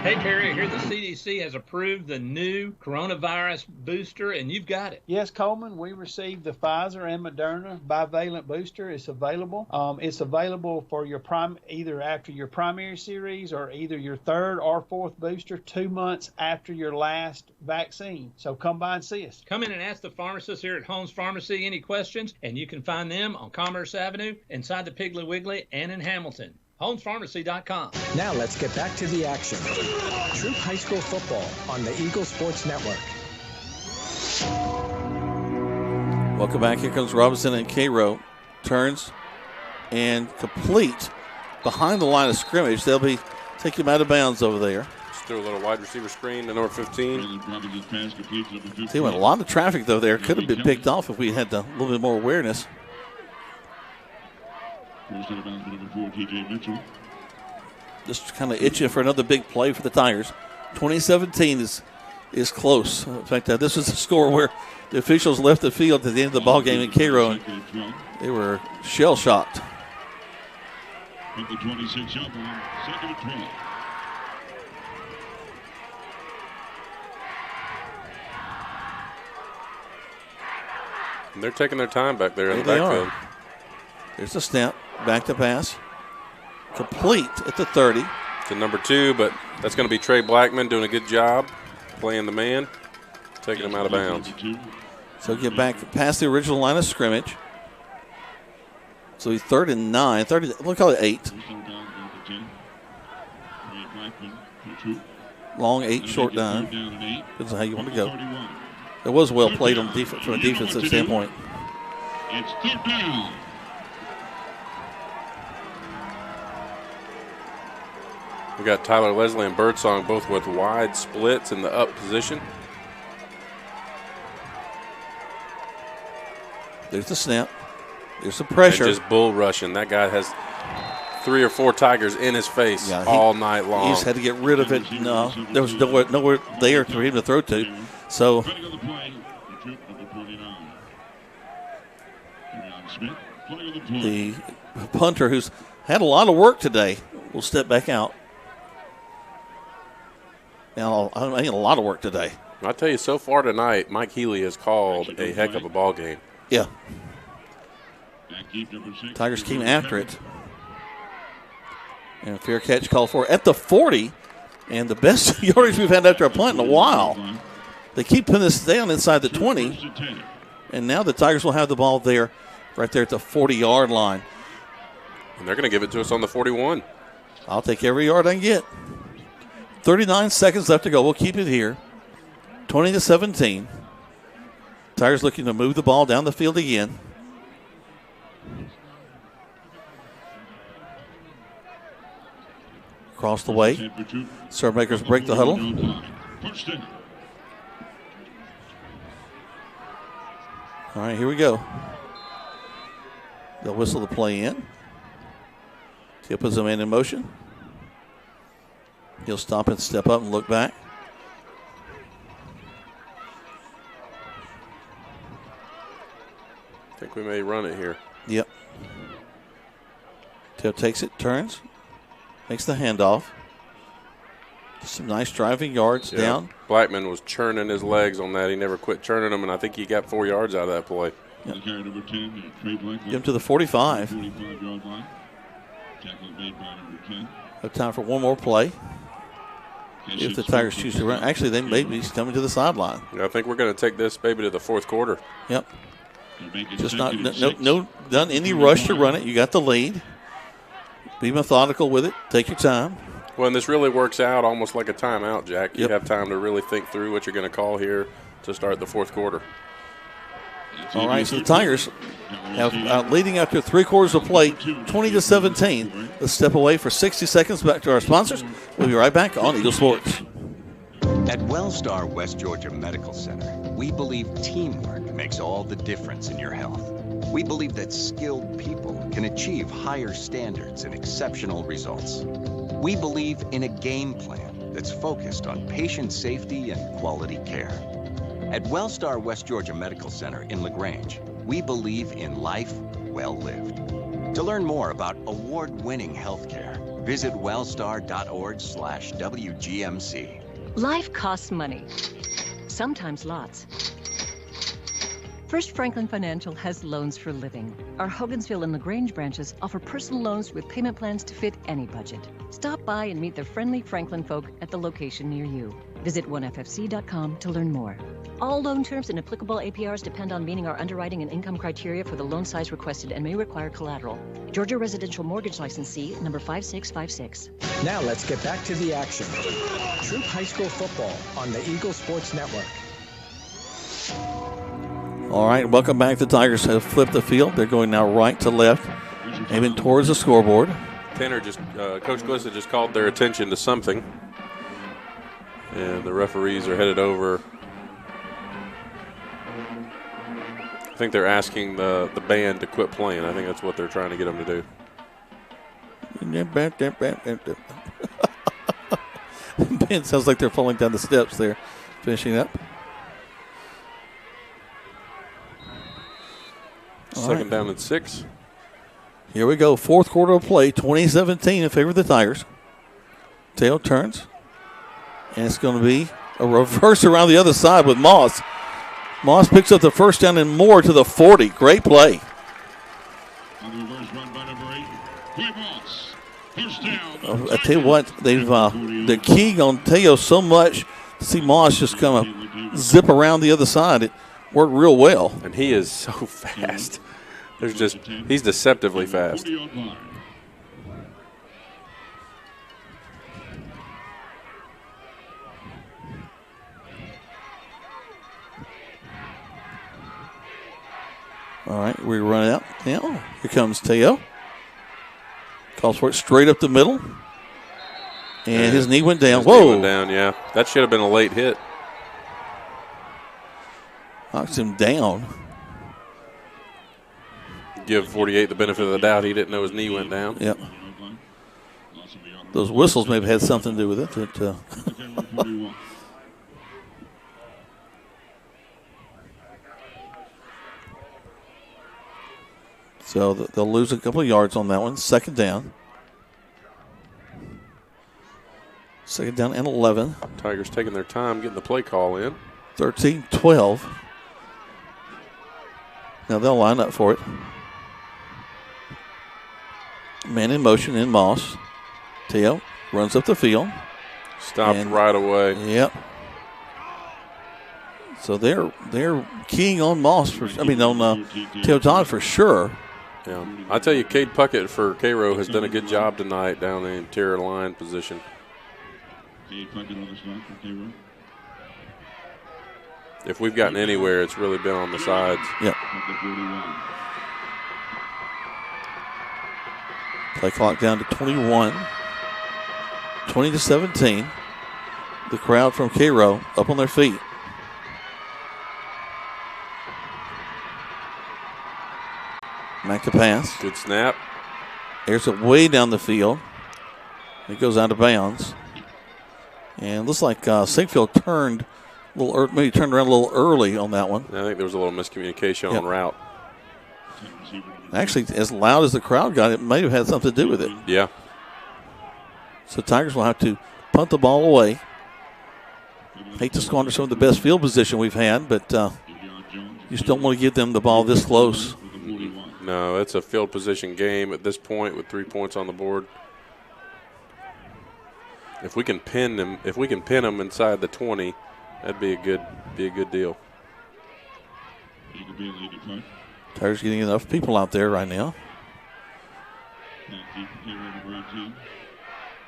Speaker 11: Hey, Terry, I hear the CDC has approved the new coronavirus booster, and you've got it.
Speaker 15: Yes, Coleman, we received the Pfizer and Moderna bivalent booster. It's available. It's available for your either after your primary series or either your 3rd or 4th booster 2 months after your last vaccine. So come by and see us.
Speaker 11: Come in and ask the pharmacist here at Holmes Pharmacy any questions, and you can find them on Commerce Avenue, inside the Piggly Wiggly, and in Hamilton. HolmesPharmacy.com.
Speaker 2: Now let's get back to the action. Troup High School football on the Eagle Sports Network.
Speaker 4: Welcome back. Here comes Robinson and Cairo. Turns and complete behind the line of scrimmage. They'll be taking him out of bounds over there.
Speaker 5: Just threw a little wide receiver screen to number 15.
Speaker 4: See, went a lot of traffic, though, there. Could have been picked off if we had a little bit more awareness. Just kind of itching for another big play for the Tigers. 2017 is close. In fact, this was a score where the officials left the field at the end of the ball game in Cairo, and they were shell-shocked.
Speaker 9: At the 26-yard line, 2nd and 12.
Speaker 5: And they're taking their time back there in the backfield.
Speaker 4: There's a snap. Back to pass. Complete at the 30.
Speaker 5: To number 2, but that's going to be Trey Blackman doing a good job playing the man, taking him out of bounds.
Speaker 4: So get back past the original line of scrimmage. So he's 3rd and 9. We'll call it 8. Long 8, short 9. Depends on how you want to go. It was well played on from a defensive standpoint.
Speaker 9: It's 3rd down.
Speaker 5: We got Tyler Leslie and Birdsong both with wide splits in the up position.
Speaker 4: There's the snap. There's the pressure.
Speaker 5: And just bull rushing. That guy has 3 or 4 Tigers in his face all night long.
Speaker 4: He just had to get rid of it. No, there was nowhere there for him to throw to. So the punter, who's had a lot of work today, will step back out. Now, I think a lot of work today.
Speaker 5: I'll tell you, so far tonight, Mike Healy has called a heck of a ball game.
Speaker 4: Yeah. Tigers came after it. And a fair catch called for at the 40. And the best yardage we've had after a punt in a while. They keep putting this down inside the 20. And now the Tigers will have the ball there, right there at the 40-yard line.
Speaker 5: And they're going to give it to us on the 41.
Speaker 4: I'll take every yard I can get. 39 seconds left to go. We'll keep it here. 20-17. Tigers looking to move the ball down the field again. Across the way. Serve makers break the huddle. All right, here we go. They'll whistle the play in. He'll put the man in motion. He'll stop and step up and look back.
Speaker 5: I think we may run it here.
Speaker 4: Yep. Teo takes it, turns, makes the handoff. Some nice driving yards down.
Speaker 5: Blackman was churning his legs on that. He never quit churning them, and I think he got 4 yards out of that play.
Speaker 4: Yep. Get him to the 45.
Speaker 9: 45-yard line. Tackle made by number 10.
Speaker 4: Have time for one more play. If the Tigers choose to run. Actually, they may be coming to the sideline.
Speaker 5: Yeah, I think we're going to take this baby to the fourth quarter.
Speaker 4: Yep. Just not done any rush to run it. You got the lead. Be methodical with it. Take your time.
Speaker 5: Well, and this really works out almost like a timeout, Jack. You have time to really think through what you're going to call here to start the fourth quarter.
Speaker 4: All right, so the Tigers have leading after 3 quarters of play, 20-17. Let's step away for 60 seconds. Back to our sponsors. We'll be right back on Eagle Sports.
Speaker 10: At Wellstar West Georgia Medical Center, we believe teamwork makes all the difference in your health. We believe that skilled people can achieve higher standards and exceptional results. We believe in a game plan that's focused on patient safety and quality care. At Wellstar West Georgia Medical Center in LaGrange, we believe in life well lived. To learn more about award-winning healthcare, visit wellstar.org/WGMC.
Speaker 7: Life costs money, sometimes lots. First Franklin Financial has loans for living. Our Hogansville and LaGrange branches offer personal loans with payment plans to fit any budget. Stop by and meet the friendly Franklin folk at the location near you. Visit onefc.com to learn more. All loan terms and applicable APRs depend on meeting our underwriting and income criteria for the loan size requested and may require collateral. Georgia Residential Mortgage Licensee number 5656.
Speaker 2: Now let's get back to the action. Troup High School football on the Eagle Sports Network.
Speaker 4: All right, welcome back. The Tigers have flipped the field. They're going now right to left, aiming towards the scoreboard.
Speaker 5: Coach Glissa just called their attention to something, and the referees are headed over. I think they're asking the band to quit playing. I think that's what they're trying to get them to do.
Speaker 4: Band sounds like they're falling down the steps there, finishing up.
Speaker 5: Second down and 6.
Speaker 4: Here we go. Fourth quarter of play, 2017 in favor of the Tigers. Teo turns. And it's going to be a reverse around the other side with Moss. Moss picks up the first down and more to the 40. Great play.
Speaker 9: On the reverse run by number 8, Clay Moss. First down.
Speaker 4: I tell you what, they're keying on Teo so much to see Moss just kind of zip around the other side. It worked real well.
Speaker 5: And he is so fast. He's deceptively fast.
Speaker 4: All right, we run it out. Now, here comes Teo. Calls for it straight up the middle. And his knee went down. Whoa.
Speaker 5: Knee went down, yeah. That should have been a late hit.
Speaker 4: Knocks him down.
Speaker 5: Give 48 the benefit of the doubt. He didn't know his knee went down.
Speaker 4: Yep. Those whistles may have had something to do with it. So they'll lose a couple of yards on that one. Second down. Second down and 11.
Speaker 5: Tigers taking their time getting the play call in.
Speaker 4: 13-12. Now they'll line up for it. Man in motion in Moss. Teo runs up the field.
Speaker 5: Stopped right away.
Speaker 4: Yep. So they're keying on Moss on Teo Todd for sure.
Speaker 5: Yeah, I tell you, Cade Puckett for Cairo has done a good job tonight down in the interior line position.
Speaker 9: Cade Puckett on the start for Cairo.
Speaker 5: If we've gotten anywhere, it's really been on the sides.
Speaker 4: Yep. Play clock down to 21. 20-17. The crowd from Cairo up on their feet. Back to pass.
Speaker 5: Good snap.
Speaker 4: Airs it way down the field. It goes out of bounds. And looks like Sinkfield turned maybe turned around a little early on that one.
Speaker 5: I think there was a little miscommunication on route.
Speaker 4: Actually, as loud as the crowd got, it may have had something to do with it.
Speaker 5: Yeah.
Speaker 4: So Tigers will have to punt the ball away. Hate to squander some of the best field position we've had, but you just don't want to give them the ball this close.
Speaker 5: No, it's a field position game at this point with 3 points on the board. If we can pin them, inside the 20, that'd be a good deal.
Speaker 4: Tigers getting enough people out there right now.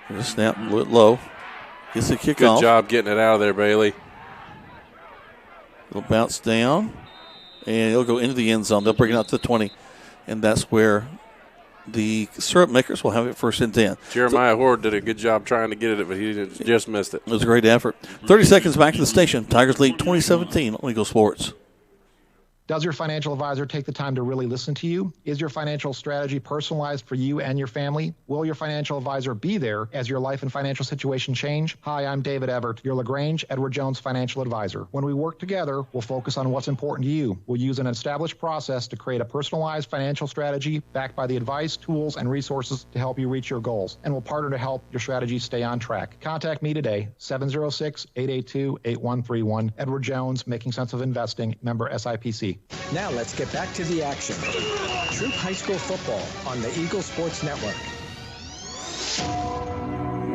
Speaker 4: Here's a snap, a little low. Gets the kickoff.
Speaker 5: Good job getting it out of there, Bailey.
Speaker 4: It'll bounce down, and it'll go into the end zone. They'll bring it out to the 20, and that's where the syrup makers will have it 1st and 10.
Speaker 5: Jeremiah Horde did a good job trying to get it, but he just missed it.
Speaker 4: It was a great effort. 30 seconds back to the station. Tigers lead 2017 on Eagle Sports.
Speaker 13: Does your financial advisor take the time to really listen to you? Is your financial strategy personalized for you and your family? Will your financial advisor be there as your life and financial situation change? Hi, I'm David Everett, your LaGrange Edward Jones financial advisor. When we work together, we'll focus on what's important to you. We'll use an established process to create a personalized financial strategy backed by the advice, tools, and resources to help you reach your goals. And we'll partner to help your strategy stay on track. Contact me today, 706-882-8131. Edward Jones, Making Sense of Investing, member SIPC.
Speaker 2: Now let's get back to the action. Troup High School football on the Eagle Sports Network.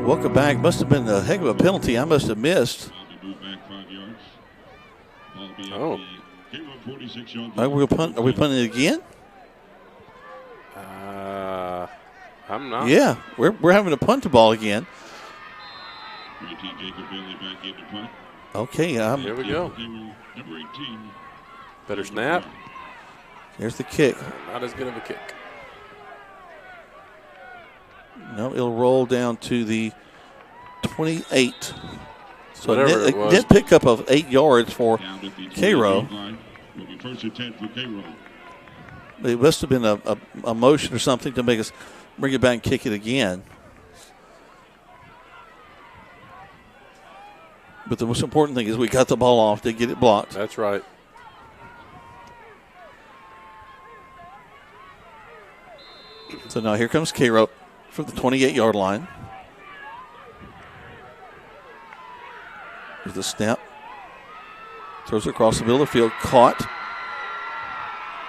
Speaker 4: Welcome back. Must have been a heck of a penalty. I must have missed.
Speaker 5: Oh.
Speaker 4: Are we punting it again?
Speaker 5: I'm not.
Speaker 4: Yeah, we're having to punt the ball again. Okay.
Speaker 5: Here we go. Better snap.
Speaker 4: There's the kick.
Speaker 5: Not as good of a kick.
Speaker 4: No, it'll roll down to the 28. So
Speaker 5: a
Speaker 4: net pickup of 8 yards for Cairo. It must have been a motion or something to make us bring it back and kick it again. But the most important thing is we got the ball off to get it blocked.
Speaker 5: That's right.
Speaker 4: So now here comes Cairo from the 28-yard line. Here's the snap. Throws it across the middle of the field. Caught.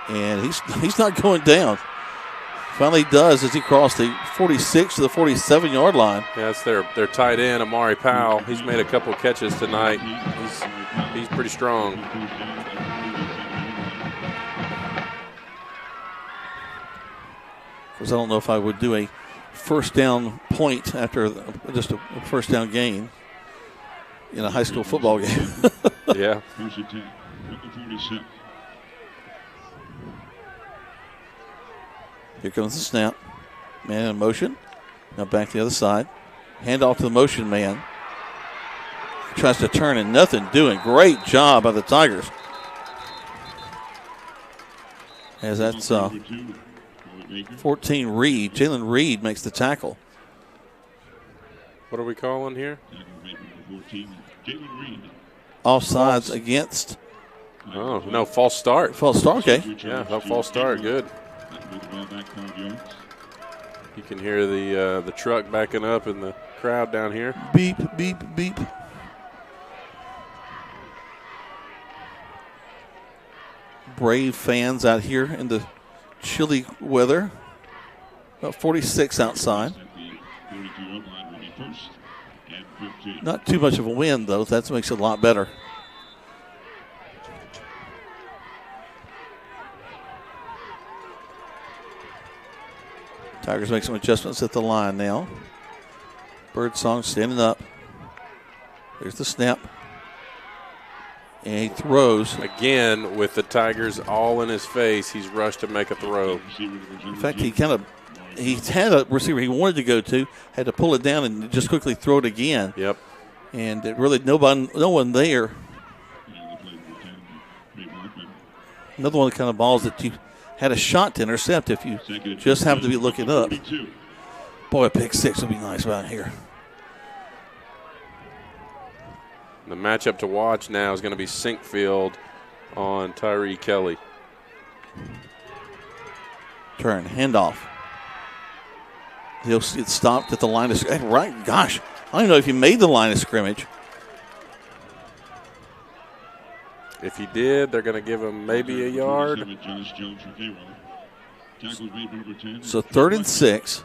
Speaker 4: And he's not going down. Finally he does as he crossed the 46 to the 47-yard line.
Speaker 5: Yeah, it's their tight end, Amari Powell. He's made a couple of catches tonight. He's pretty strong.
Speaker 4: Because I don't know if I would do a first down point after just a first down gain in a high school football game.
Speaker 5: Yeah.
Speaker 4: Here comes the snap. Man in motion. Now back to the other side. Hand off to the motion man. Tries to turn and nothing doing. Great job by the Tigers. As that's 14 Reed. Jalen Reed makes the tackle.
Speaker 5: What are we calling here?
Speaker 4: Offsides against.
Speaker 5: Oh, no, false start.
Speaker 4: False start, okay.
Speaker 5: Yeah, false start, good. You can hear the truck backing up in the crowd down here.
Speaker 4: Beep, beep, beep. Brave fans out here in the chilly weather. About 46 outside. Not too much of a wind, though. That makes it a lot better. Tigers make some adjustments at the line now. Birdsong standing up. There's the snap. And he throws.
Speaker 5: Again, with the Tigers all in his face, he's rushed to make a throw.
Speaker 4: In fact, he had a receiver he wanted to go to, had to pull it down and just quickly throw it again.
Speaker 5: Yep.
Speaker 4: And it really no one there. Another one of the kind of balls that you had a shot to intercept if you just happen to be looking up. Boy, a pick six would be nice right here.
Speaker 5: The matchup to watch now is going to be Sinkfield on Tyree Kelly.
Speaker 4: Turn, handoff. He'll get stopped at the line of scrimmage. Right, gosh, I don't even know if he made the line of scrimmage.
Speaker 5: If he did, they're going to give him maybe a yard.
Speaker 4: So 3rd and 6.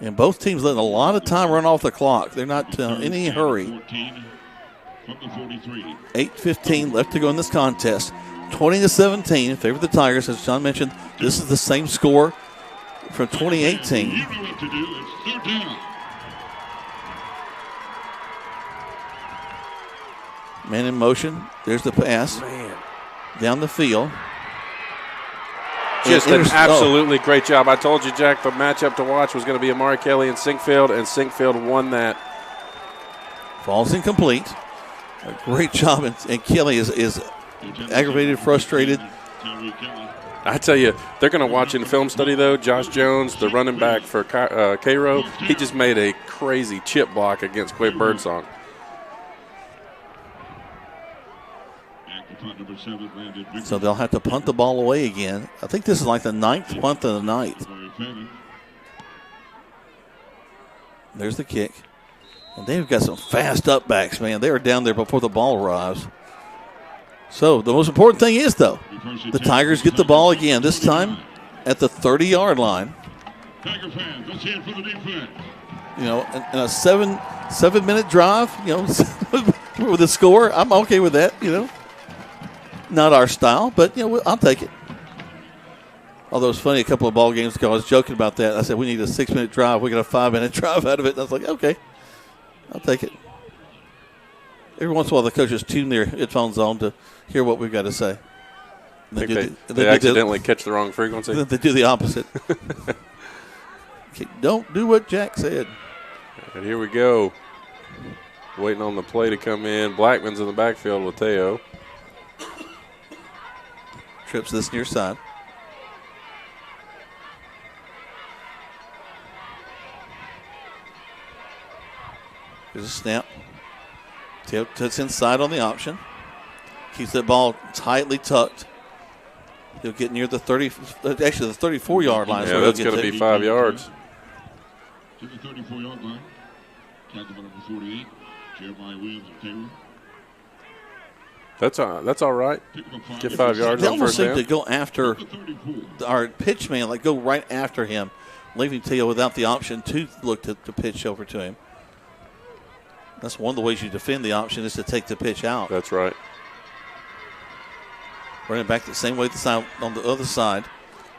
Speaker 4: And both teams letting a lot of time run off the clock. They're not in any hurry. 8:15 left to go in this contest. 20-17 in favor of the Tigers. As John mentioned, this is the same score from 2018. Man in motion. There's the pass. Down the field.
Speaker 5: Just an absolutely great job. I told you, Jack, the matchup to watch was going to be Amari Kelly and Sinkfield won that.
Speaker 4: Falls incomplete. A great job, and Kelly is aggravated, frustrated.
Speaker 5: I tell you, they're going to watch in film study, though. Josh Jones, the running back for Cairo, he just made a crazy chip block against Quay Birdsong.
Speaker 4: So they'll have to punt the ball away again. I think this is like the 9th punt of the night. There's the kick. And they've got some fast upbacks, man. They are down there before the ball arrives. So the most important thing is, though, the Tigers get the ball again, this time at the 30-yard line.
Speaker 9: Tiger fans, let's hear it for the defense.
Speaker 4: You know, in a seven-minute drive, you know, with the score, I'm okay with that, you know. Not our style, but, you know, I'll take it. Although it's funny, a couple of ball games ago, I was joking about that. I said, we need a 6-minute drive. We got a 5-minute drive out of it. And I was like, okay, I'll take it. Every once in a while, the coaches tune their headphones on to hear what we've got to say.
Speaker 5: I think they accidentally catch the wrong frequency.
Speaker 4: Then they do the opposite. Okay, don't do what Jack said.
Speaker 5: And here we go. Waiting on the play to come in. Blackman's in the backfield with Teo.
Speaker 4: Trips this near side. There's a snap. Teo tucks inside on the option. Keeps that ball tightly tucked. He'll get near the 34-yard line.
Speaker 5: Yeah,
Speaker 4: so
Speaker 5: that's going to be 5 yards.
Speaker 9: To the 34-yard line. Tackle by number 48, Jeremiah Williams of Cairo.
Speaker 5: That's all right. Get 5 yards
Speaker 4: they
Speaker 5: on first down.
Speaker 4: They almost seem to go after our pitch man, like go right after him, leaving Teo without the option to look to pitch over to him. That's one of the ways you defend the option is to take the pitch out.
Speaker 5: That's right.
Speaker 4: Running back the same way on the other side.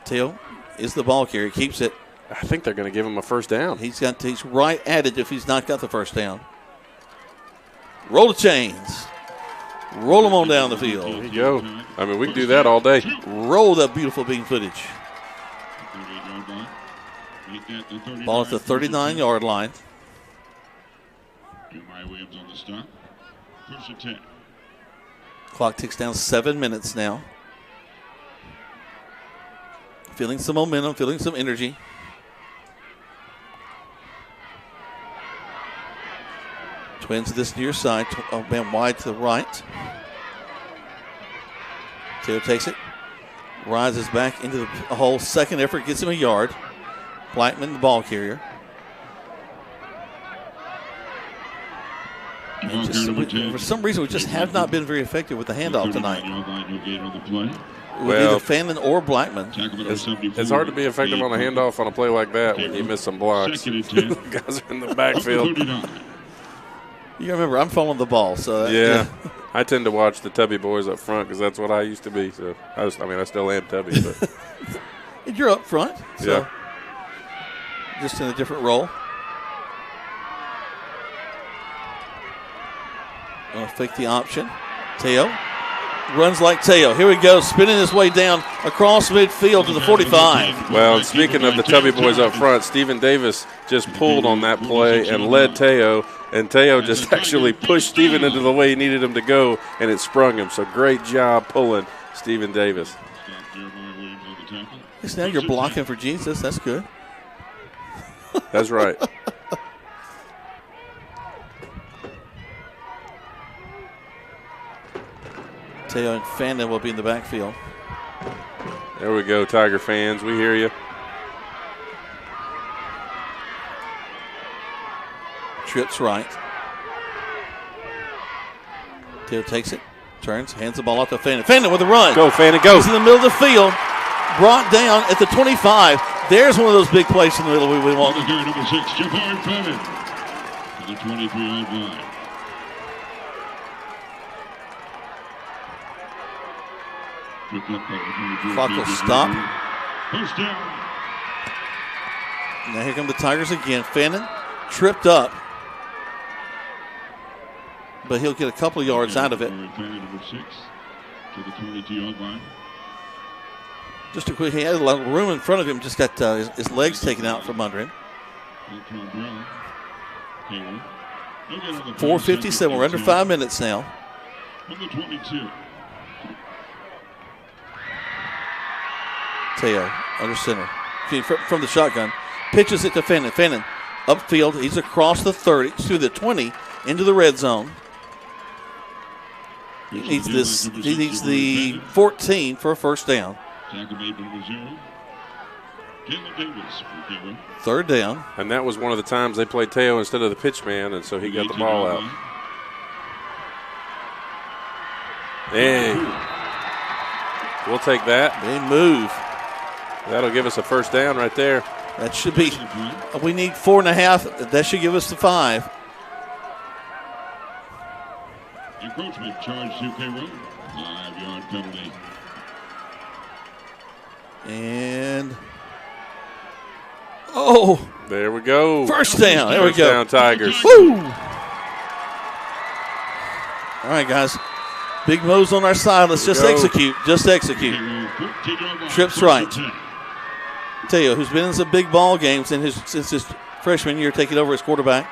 Speaker 4: Teo is the ball carrier. Keeps it.
Speaker 5: I think they're going to give him a first down.
Speaker 4: He's right at it if he's not got the first down. Roll the chains. Roll them on down the field.
Speaker 5: There you go. I mean, we can do that all day.
Speaker 4: Roll that beautiful beam footage. Ball at the 39-yard line.
Speaker 9: Jeremiah Williams on the stop. First and 10.
Speaker 4: Clock ticks down 7 minutes now. Feeling some momentum, feeling some energy. Twins to this near side. Man wide to the right. Teo takes it. Rises back into the hole. Second effort gets him a yard. Blackman, the ball carrier. For some reason, we just have not been very effective with the handoff tonight. With either Fannin or Blackman.
Speaker 5: It's hard to be effective on a handoff on a play like that when you miss some blocks. The guys are in the backfield.
Speaker 4: You remember, I'm following the ball. So
Speaker 5: yeah. I tend to watch the Tubby boys up front because that's what I used to be. So I still am Tubby. But.
Speaker 4: And you're up front. So
Speaker 5: yeah.
Speaker 4: Just in a different role. Gonna fake the option. Teo runs like Teo. Here we go, spinning his way down across midfield to the 45.
Speaker 5: Well, speaking of the Tubby boys up front, Stephen Davis just pulled on that play and led Teo And Teo just actually pushed Steven into the way he needed him to go, and it sprung him. So great job pulling Steven Davis.
Speaker 4: Yes, now you're blocking for Jesus. That's good.
Speaker 5: That's right.
Speaker 4: Teo and Fannin will be in the backfield.
Speaker 5: There we go, Tiger fans. We hear you.
Speaker 4: Trips right. Teo takes it, turns, hands the ball off to Fannin. Fannin with a run.
Speaker 5: Go, Fannin, go.
Speaker 4: He's in the middle of the field. Brought down at the 25. There's one of those big plays in the middle we want.
Speaker 9: Number 6, Jabari Fannin to the 23-yard line.
Speaker 4: Clock will stop.
Speaker 9: First down.
Speaker 4: Now here come the Tigers again. Fannin tripped up, but he'll get a couple of yards out of it.
Speaker 9: Fannin, number 6 to the 22-yard line.
Speaker 4: Just a quick, he had a lot of room in front of him, just got his legs taken out from under him. 4:57, we're under 5 minutes now.
Speaker 9: Number 22.
Speaker 4: Teo under center. From the shotgun. Pitches it to Fannin. Fannin upfield. He's across the 30, to the 20, into the red zone. He needs this. He needs the 14 for a first down.
Speaker 9: Tackle made number 0. Caleb Davis for Cairo.
Speaker 4: Third down.
Speaker 5: And that was one of the times they played Teo instead of the pitch man, and so he got the ball out. Hey. We'll take that.
Speaker 4: They move.
Speaker 5: That'll give us a first down right there.
Speaker 4: That should be, we need 4.5. That should give us the 5.
Speaker 9: Encroachment charge to Cairo. 5-yard penalty.
Speaker 4: And, oh.
Speaker 5: There we go.
Speaker 4: First down. There we go.
Speaker 5: First down, Tigers.
Speaker 4: Woo. All right, guys. Big moves on our side. Let's just execute. Just execute. Trips right. Teo, who's been in some big ball games since his freshman year, taking over as quarterback,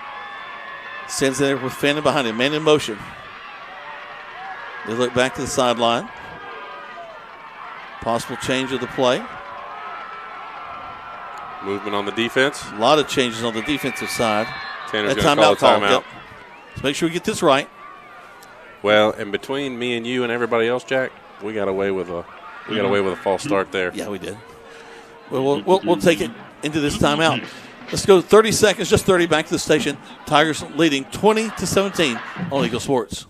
Speaker 4: sends it there with Fannin behind him. Man in motion. They look back to the sideline. Possible change of the play.
Speaker 5: Movement on the defense.
Speaker 4: A lot of changes on the defensive side.
Speaker 5: Tanner's going to call a timeout.
Speaker 4: Yep. Let's make sure we get this right.
Speaker 5: Well, and between me and you and everybody else, Jack, we got away with a false start there.
Speaker 4: Yeah, we did. Well, we'll take it into this timeout. Let's go 30 seconds, just 30, back to the station. Tigers leading 20-17 on Eagle Sports.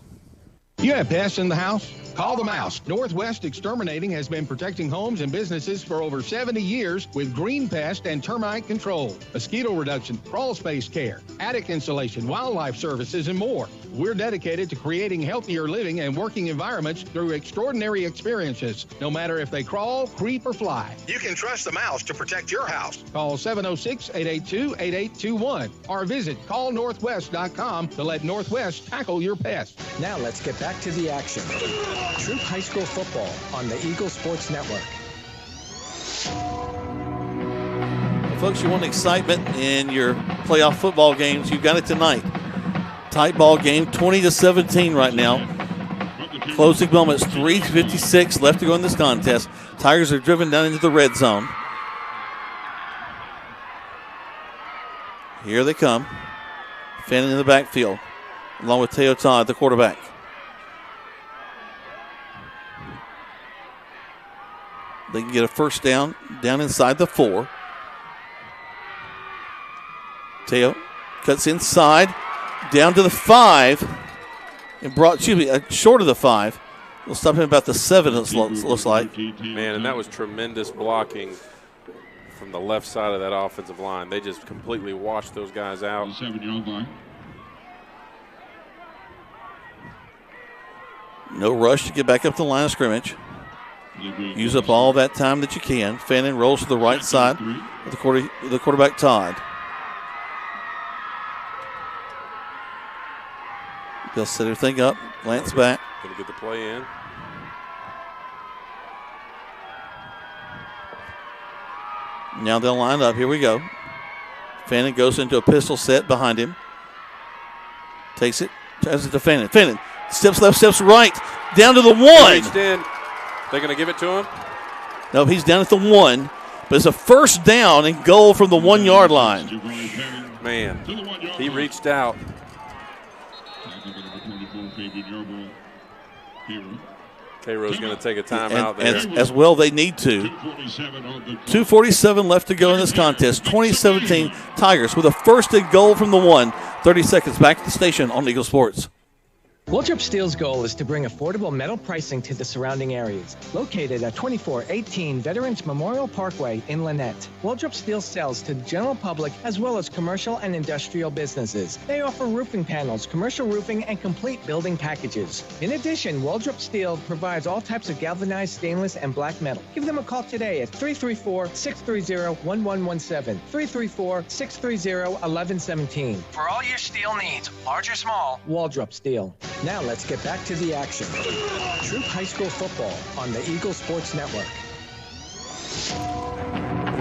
Speaker 12: You have pests in the house? Call the Mouse. Northwest Exterminating has been protecting homes and businesses for over 70 years with green pest and termite control, mosquito reduction, crawl space care, attic insulation, wildlife services, and more. We're dedicated to creating healthier living and working environments through extraordinary experiences, no matter if they crawl, creep, or fly.
Speaker 20: You can trust the Mouse to protect your house.
Speaker 12: Call 706-882-8821 or visit callnorthwest.com to let Northwest tackle your pest.
Speaker 2: Now let's get back to the action. Troup High School football on the Eagle Sports Network.
Speaker 4: Well, folks, you want excitement in your playoff football games, you've got it tonight. Tight ball game, 20-17 right now. Closing moments, 3:56 left to go in this contest. Tigers are driven down into the red zone. Here they come. Fannin in the backfield, along with Teo Todd, the quarterback. They can get a first down inside the 4. Teo cuts inside, down to the 5, and short of the 5. We'll stop him about the 7, it looks like.
Speaker 5: Man, and that was tremendous blocking from the left side of that offensive line. They just completely washed those guys out.
Speaker 9: 7-yard line.
Speaker 4: No rush to get back up the line of scrimmage. Use up all that time that you can. Fannin rolls to the right side with the quarterback Todd. They'll set everything up. Lance back.
Speaker 5: Going to get the play in.
Speaker 4: Now they'll line up. Here we go. Fannin goes into a pistol set behind him. Takes it. Tries to defend it. Fenton. Steps left, steps right. Down to the 1.
Speaker 5: Reached in. They're going to give it to him?
Speaker 4: No, he's down at the 1. But it's a first down and goal from the 1 yard line.
Speaker 5: Man, he reached out. Cairo's going to take a timeout there.
Speaker 4: As well, they need to. 2:47 left to go in this contest. 2017 Tigers with a first and goal from the 1. 30 seconds back at the station on Eagle Sports.
Speaker 2: Waltrip Steel's goal is to bring affordable metal pricing to the surrounding areas. Located at 2418 Veterans Memorial Parkway in Lynette, Waltrip Steel sells to the general public as well as commercial and industrial businesses. They offer roofing panels, commercial roofing, and complete building packages. In addition, Waltrip Steel provides all types of galvanized stainless and black metal. Give them a call today at 334-630-1117, 334-630-1117. For all your steel needs, large or small, Waltrip Steel. Now let's get back to the action. Troup High School football on the Eagle Sports Network.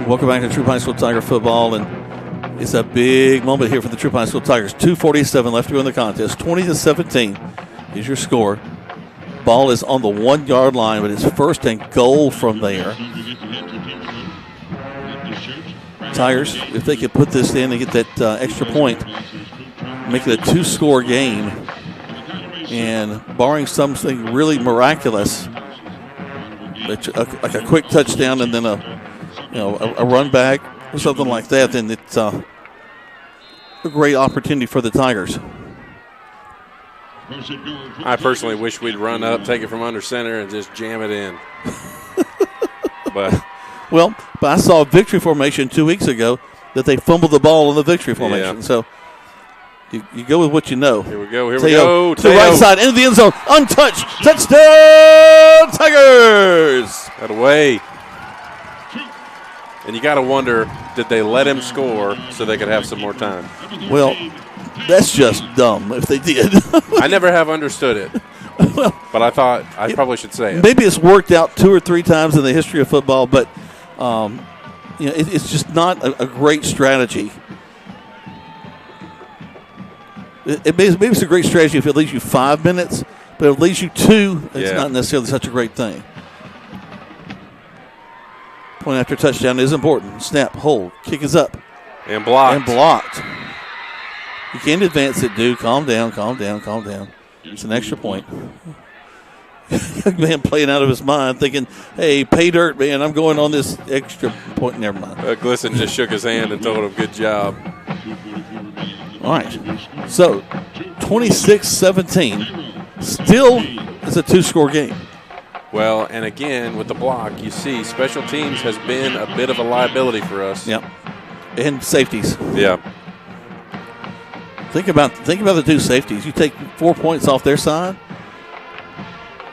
Speaker 4: Welcome back to Troup High School Tiger football, and it's a big moment here for the Troup High School Tigers. 2:47 left to go in the contest. 20-17 is your score. Ball is on the 1 yard line, but it's first and goal from there. Tigers, if they could put this in and get that extra point, make it a 2-score game. And barring something really miraculous, like a quick touchdown and then a run back or something like that, then it's a great opportunity for the Tigers.
Speaker 5: I personally wish we'd run up, take it from under center, and just jam it in. But
Speaker 4: I saw a victory formation 2 weeks ago that they fumbled the ball in the victory formation.
Speaker 5: Yeah.
Speaker 4: So you go with what you know.
Speaker 5: Here we go. To the
Speaker 4: right side, into the end zone, untouched. Touchdown, Tigers!
Speaker 5: That away. And you got to wonder, did they let him score so they could have some more time?
Speaker 4: Well, that's just dumb if they did.
Speaker 5: I never have understood it. But I thought I probably should say it.
Speaker 4: Maybe it's worked out 2 or 3 times in the history of football, but it's just not a great strategy. Maybe it's a great strategy if it leaves you 5 minutes, but if it leaves you 2, it's not necessarily such a great thing. Point after touchdown is important. Snap, hold, kick is up.
Speaker 5: And blocked.
Speaker 4: You can't advance it, dude. Calm down. It's an extra point. Young man playing out of his mind, thinking, hey, pay dirt, man. I'm going on this extra point. Never mind.
Speaker 5: Glisson just shook his hand and told him, good job.
Speaker 4: All right. So, 26-17. Still is a 2-score game.
Speaker 5: Well, and again, with the block, you see special teams has been a bit of a liability for us.
Speaker 4: Yep. And safeties.
Speaker 5: Yeah.
Speaker 4: Think about the 2 safeties. You take 4 points off their side.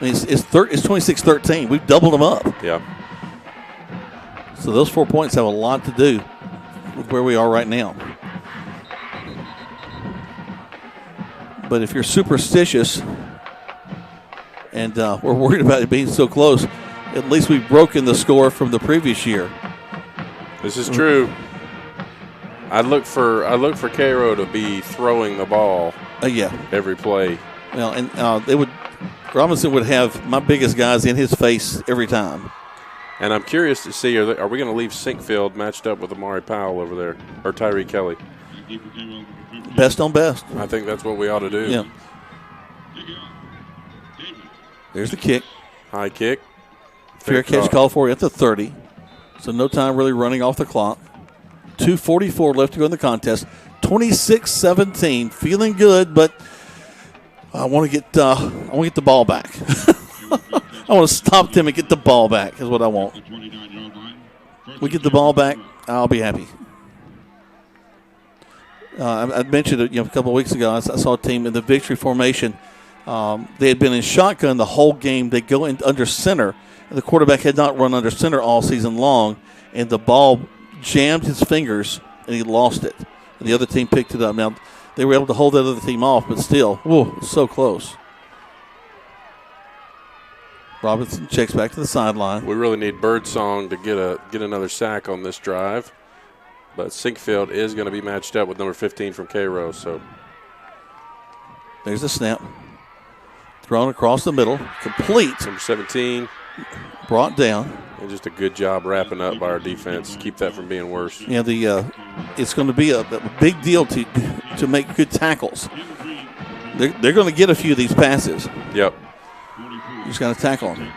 Speaker 4: I mean, it's 26-13. We've doubled them up.
Speaker 5: Yeah.
Speaker 4: So those 4 points have a lot to do with where we are right now. But if you're superstitious and we're worried about it being so close, at least we've broken the score from the previous year.
Speaker 5: This is true. I look for Cairo to be throwing the ball. Every play.
Speaker 4: Well, and Robinson would have my biggest guys in his face every time.
Speaker 5: And I'm curious to see, are we going to leave Sinkfield matched up with Amari Powell over there, or Tyree Kelly?
Speaker 4: Best on best.
Speaker 5: I think that's what we ought to do.
Speaker 4: Yeah. There's the kick.
Speaker 5: High kick.
Speaker 4: Fair catch call for you at the 30. So no time really running off the clock. 2:44 left to go in the contest. 26-17. Feeling good, but I want to get the ball back. I want to stop them and get the ball back is what I want. We get the ball back, I'll be happy. I mentioned it, a couple of weeks ago. I saw a team in the victory formation. They had been in shotgun the whole game. They go in under center, and the quarterback had not run under center all season long, and the ball jammed his fingers, and he lost it. And the other team picked it up. Now, they were able to hold that other team off, but still, so close. Robinson checks back to the sideline.
Speaker 5: We really need Birdsong to get another sack on this drive. But Sinkfield is going to be matched up with number 15 from Cairo. So
Speaker 4: There's the snap. Thrown across the middle. Complete.
Speaker 5: Number 17.
Speaker 4: Brought down.
Speaker 5: And just a good job wrapping up by our defense. Keep that from being worse.
Speaker 4: Yeah, it's going to be a big deal to make good tackles. They're going to get a few of these passes.
Speaker 5: Yep.
Speaker 4: You just got to tackle them.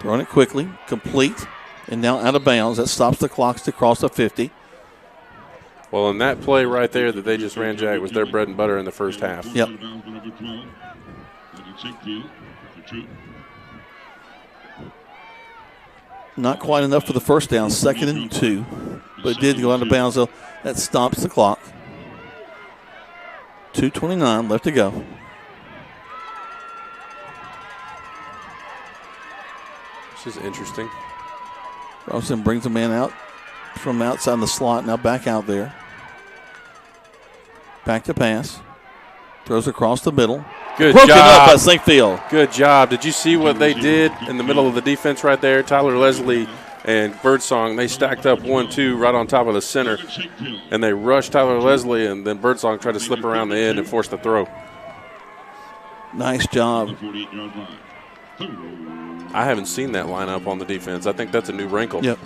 Speaker 4: Throwing it quickly, complete, and now out of bounds. That stops the clocks to cross the 50.
Speaker 5: Well, in that play right there that they just ran, Jack, was their bread and butter in the first half.
Speaker 4: Yep. Not quite enough for the first down, 2nd and 2. But it did go out of bounds, though. That stops the clock. 2:29 left to go.
Speaker 5: This is interesting.
Speaker 4: Robinson brings a man out from outside the slot, now back out there. Back to pass. Throws across the middle.
Speaker 5: Good
Speaker 4: Broken
Speaker 5: job.
Speaker 4: up by Sinkfield.
Speaker 5: Good job. Did you see what they did in the middle of the defense right there? Tyler Leslie and Birdsong, they stacked up 1-2 right on top of the center, and they rushed Tyler Leslie, and then Birdsong tried to slip around the end and force the throw.
Speaker 4: Nice job.
Speaker 5: I haven't seen that lineup on the defense. I think that's a new wrinkle.
Speaker 4: Yep.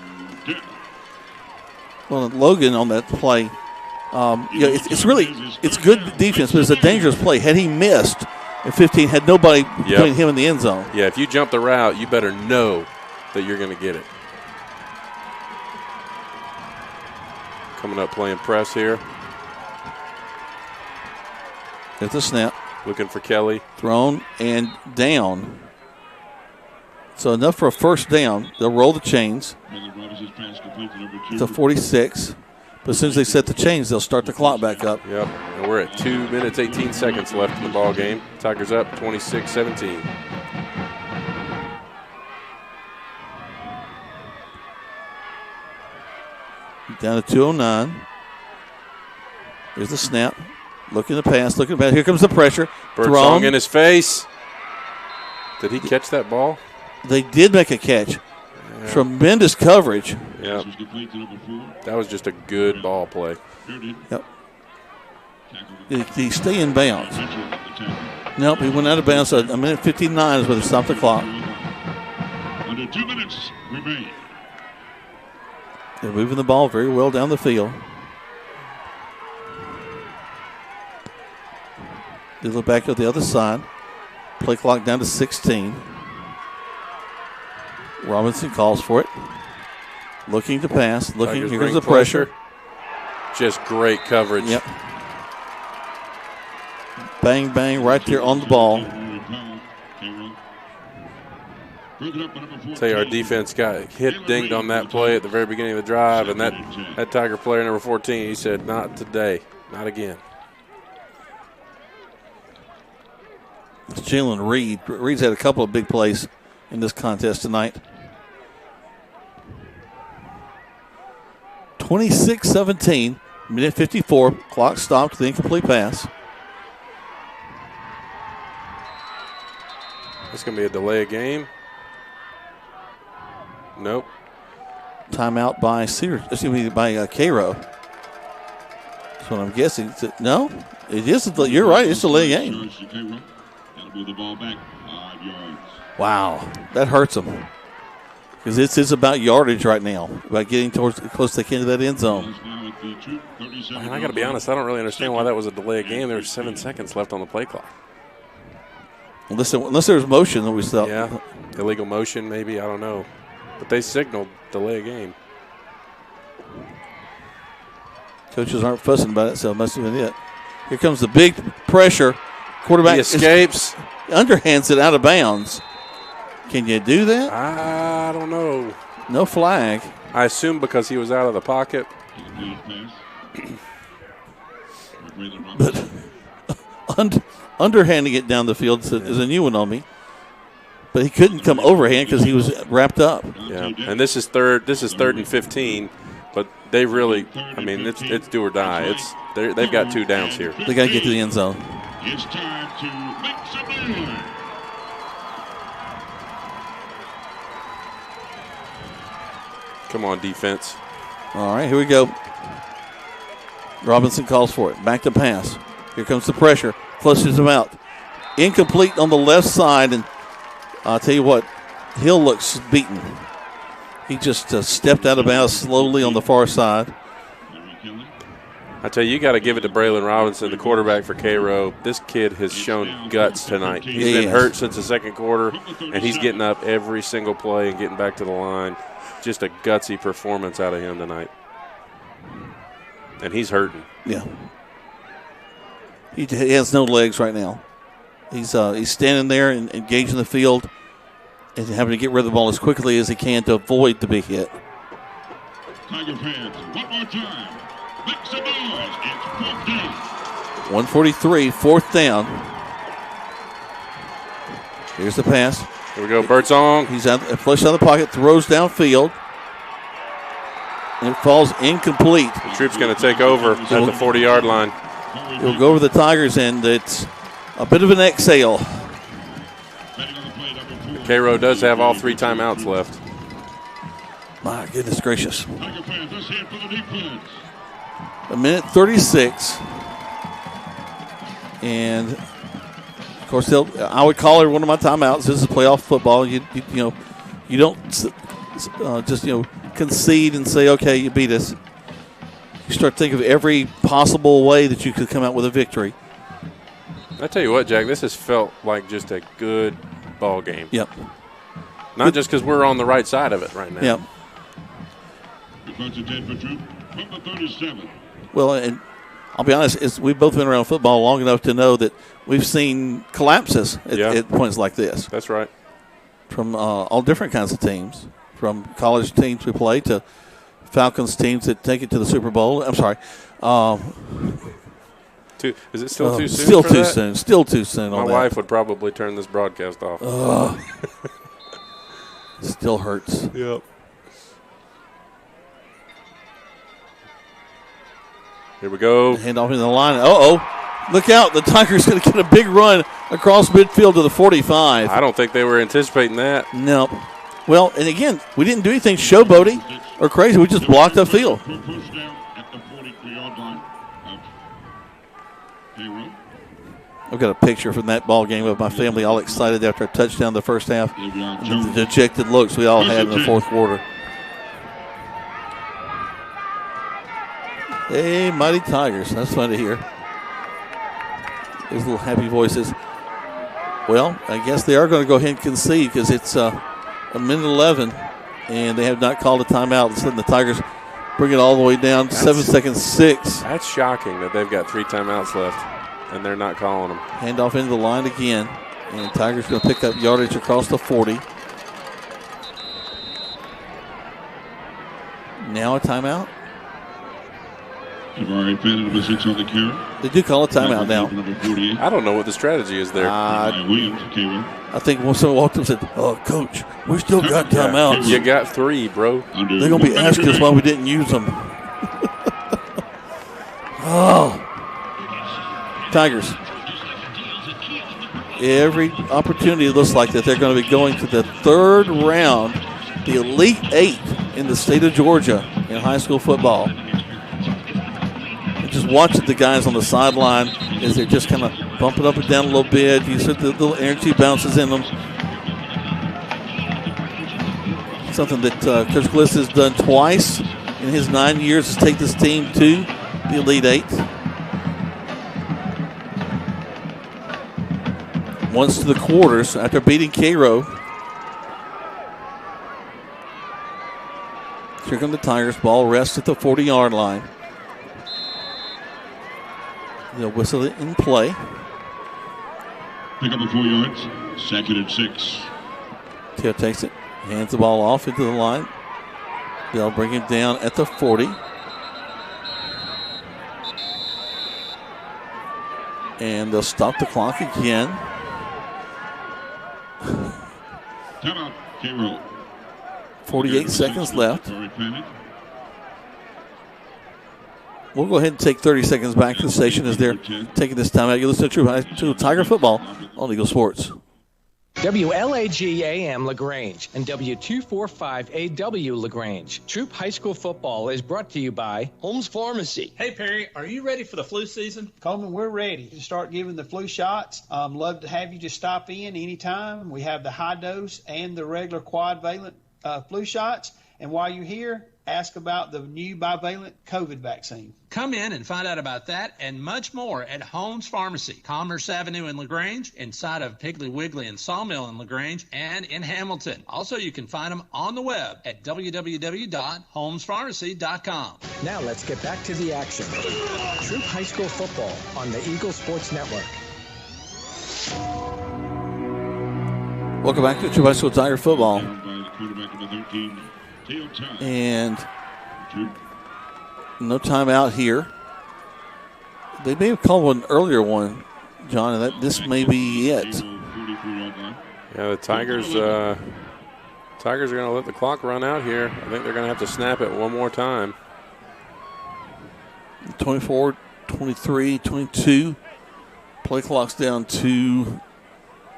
Speaker 4: Well, Logan on that play, it's good defense, but it's a dangerous play. Had he missed at 15, had nobody between him and the end zone.
Speaker 5: Yeah, if you jump the route, you better know that you're going to get it. Coming up playing press here.
Speaker 4: There's the snap.
Speaker 5: Looking for Kelly.
Speaker 4: Thrown and down. So enough for a first down. They'll roll the chains to 46. But as soon as they set the chains, they'll start the clock back up.
Speaker 5: Yep, and we're at 2 minutes, 18 seconds left in the ball game. Tigers up 26-17.
Speaker 4: Down to 2:09. There's the snap. Looking to pass, Here comes the pressure.
Speaker 5: Birdsong in his face. Did he catch that ball?
Speaker 4: They did make a catch. Yeah. Tremendous coverage.
Speaker 5: Yep. That was just a good ball play.
Speaker 4: Yep. Did he stay in bounds? Nope, he went out of bounds. So a minute 59 is where they stopped the clock.
Speaker 9: Under 2 minutes remain.
Speaker 4: They're moving the ball very well down the field. They look back at the other side. Play clock down to 16. Robinson calls for it. Looking to pass. Looking. Here comes the pressure.
Speaker 5: Just great coverage.
Speaker 4: Yep. Bang, bang, right there on the ball.
Speaker 5: Tell you, our defense got dinged on that play at the very beginning of the drive, and that Tiger player, number 14, he said, not today, not again.
Speaker 4: It's Jalen Reed. Reed's had a couple of big plays in this contest tonight. 26-17, minute 54. Clock stopped with the incomplete pass.
Speaker 5: It's going to be a delay of game. Nope.
Speaker 4: Timeout by Cairo. That's what I'm guessing. No, it isn't. You're right. It's a delay game. Wow, that hurts them because it's about yardage right now, about getting towards close to the end of that end zone.
Speaker 5: Man, I got to be honest. I don't really understand why that was a delay of game. There was 7 seconds left on the play clock.
Speaker 4: Unless there was motion that we saw.
Speaker 5: Yeah, illegal motion maybe. I don't know. But they signaled delay of game.
Speaker 4: Coaches aren't fussing about it, so it must have been it. Here comes the big pressure. Quarterback
Speaker 5: he escapes.
Speaker 4: Underhands it out of bounds. Can you do that?
Speaker 5: I don't know.
Speaker 4: No flag.
Speaker 5: I assume because he was out of the pocket.
Speaker 4: But underhanding it down the field is a new one on me. But he couldn't come overhand because he was wrapped up.
Speaker 5: Yeah, and this is third and 15, but they really, I mean, it's do or die. They've got 2 downs here.
Speaker 4: They got to get to the end zone.
Speaker 9: It's time to make some noise.
Speaker 5: Come on, defense.
Speaker 4: All right, here we go. Robinson calls for it. Back to pass. Here comes the pressure. Flushes him out. Incomplete on the left side, and I'll tell you what, Hill looks beaten. He just stepped out of bounds slowly on the far side.
Speaker 5: I tell you got to give it to Braylon Robinson, the quarterback for Cairo. This kid has shown guts tonight. He's been hurt since the second quarter, and he's getting up every single play and getting back to the line. Just a gutsy performance out of him tonight. And he's hurting.
Speaker 4: Yeah. He has no legs right now. He's standing there and engaging the field and having to get rid of the ball as quickly as he can to avoid the big hit.
Speaker 9: Tiger fans, one more time. Make some noise. It's fourth down.
Speaker 4: 1:43, fourth down. Here's the pass.
Speaker 5: Here we go, Birdsong.
Speaker 4: He's flushed out of the pocket, throws downfield. And it falls incomplete.
Speaker 5: The Troop's going to take over at the 40-yard line.
Speaker 4: He'll go over the Tigers, and it's a bit of an exhale.
Speaker 5: Cairo does have all 3 timeouts left.
Speaker 4: My goodness gracious. A minute 36. And, of course, I would call every one of my timeouts. This is playoff football. You don't just concede and say, okay, you beat us. You start thinking of every possible way that you could come out with a victory.
Speaker 5: I tell you what, Jack, this has felt like just a good ball game.
Speaker 4: Yep.
Speaker 5: Not just because we're on the right side of it right now.
Speaker 4: Yep. Well, and I'll be honest, we've both been around football long enough to know that we've seen collapses at points like this.
Speaker 5: That's right.
Speaker 4: From all different kinds of teams, from college teams we play to Falcons teams that take it to the Super Bowl. I'm sorry.
Speaker 5: Is it still too soon?
Speaker 4: Still too soon. Still too soon.
Speaker 5: My wife would probably turn this broadcast off.
Speaker 4: Still hurts.
Speaker 5: Yep. Here we go.
Speaker 4: Hand off into the line. Look out. The Tigers going to get a big run across midfield to the 45.
Speaker 5: I don't think they were anticipating that.
Speaker 4: No. Well, and again, we didn't do anything showboaty or crazy. We just blocked the field. I've got a picture from that ball game of my family all excited after a touchdown the first half. The dejected looks we all had in the fourth quarter. Hey, Mighty Tigers. That's fun to hear. Those little happy voices. Well, I guess they are going to go ahead and concede because it's a minute 11, and they have not called a timeout. Letting the Tigers bring it all the way down. 7 seconds, 6.
Speaker 5: That's shocking that they've got 3 timeouts left, and they're not calling them.
Speaker 4: Hand off into the line again, and the Tigers going to pick up yardage across the 40. Now a timeout. They do call a timeout now.
Speaker 5: I don't know what the strategy is there.
Speaker 4: I think when someone walked up and said, Coach, we still got timeouts.
Speaker 5: You got 3, bro.
Speaker 4: They're going to be asking us why we didn't use them. Tigers. Every opportunity looks like that they're going to be going to the 3rd round, the Elite 8 in the state of Georgia in high school football. Just watching the guys on the sideline as they're just kind of bumping up and down a little bit. You see the little energy bounces in them. Something that Coach Gliss has done twice in his 9 years is take this team to the Elite 8. Once to the quarters after beating Cairo. Here come the Tigers. Ball rests at the 40-yard line. They'll whistle it in play.
Speaker 9: Pick up 4 yards. 2nd and 6.
Speaker 4: Theo takes it, hands the ball off into the line. They'll bring him down at the 40. And they'll stop the clock again.
Speaker 9: Timeout, Cairo.
Speaker 4: 48 seconds left. We'll go ahead and take 30 seconds back to the station as they're taking this time out. You listen to Tiger Football on Eagle Sports.
Speaker 2: WLAG-AM LaGrange and W245AW LaGrange. Troup High School football is brought to you by
Speaker 21: Holmes Pharmacy.
Speaker 11: Hey, Perry, are you ready for the flu season?
Speaker 15: Coleman, we're ready to start giving the flu shots. Love to have you just stop in anytime. We have the high dose and the regular quadvalent flu shots. And while you're here, ask about the new bivalent COVID vaccine.
Speaker 11: Come in and find out about that and much more at Holmes Pharmacy, Commerce Avenue in LaGrange, inside of Piggly Wiggly and Sawmill in LaGrange, and in Hamilton. Also, you can find them on the web at www.holmespharmacy.com.
Speaker 2: Now let's get back to the action. Troup High School football on the Eagle Sports Network.
Speaker 4: Welcome back to Troup High School Tiger football. And no timeout here. They may have called one earlier one, John, and that this may be it.
Speaker 5: Yeah, the Tigers are going to let the clock run out here. I think they're going to have to snap it one more time.
Speaker 4: 24, 23, 22. Play clock's down to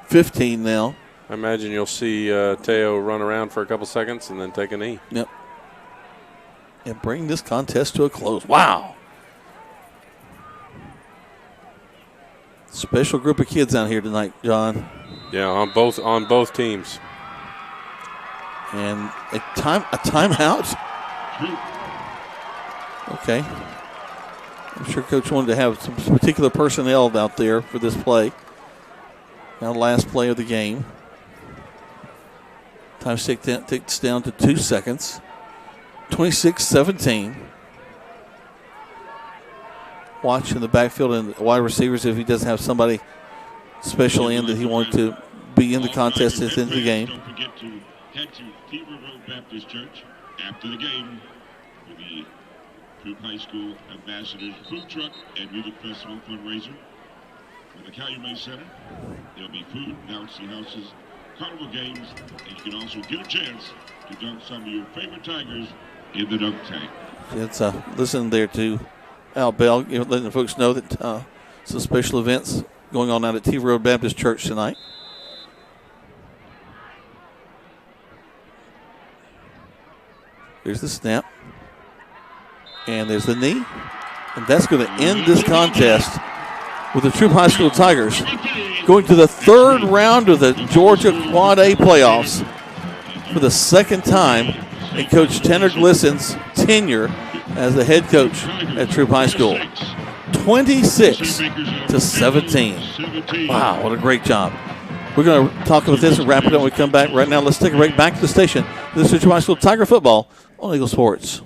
Speaker 4: 15 now.
Speaker 5: I imagine you'll see Teo run around for a couple seconds and then take a knee.
Speaker 4: Yep. And bring this contest to a close. Wow. Special group of kids out here tonight, John.
Speaker 5: Yeah, on both teams.
Speaker 4: And a timeout. Okay. I'm sure Coach wanted to have some particular personnel out there for this play. Now last play of the game. Time ticks down to 2 seconds. 26-17. Watch in the backfield and wide receivers if he doesn't have somebody special in that he wanted to be in the contest at the end of the game.
Speaker 9: Don't forget to head to Cleaver Road Baptist Church after the game for the Troup High School Ambassadors Food Truck and Music Festival fundraiser. For the Calumet Center, there'll be food, bouncy houses, carnival games, and you can also get a chance to dunk some of your favorite Tigers in the dunk tank.
Speaker 4: It's listen there to Al Bell, letting the folks know that some special events going on out at T Road Baptist Church tonight. There's the snap. And there's the knee. And that's going to end this contest with the Troup High School Tigers going to the third round of the Georgia Quad A playoffs for the second time in Coach Tanner Glisson's tenure as the head coach at Troup High School. 26-17. Wow, what a great job. We're going to talk about this and wrap it up when we come back. Right now, let's take a break. Back to the station. This is Troup High School Tiger football on Eagle Sports.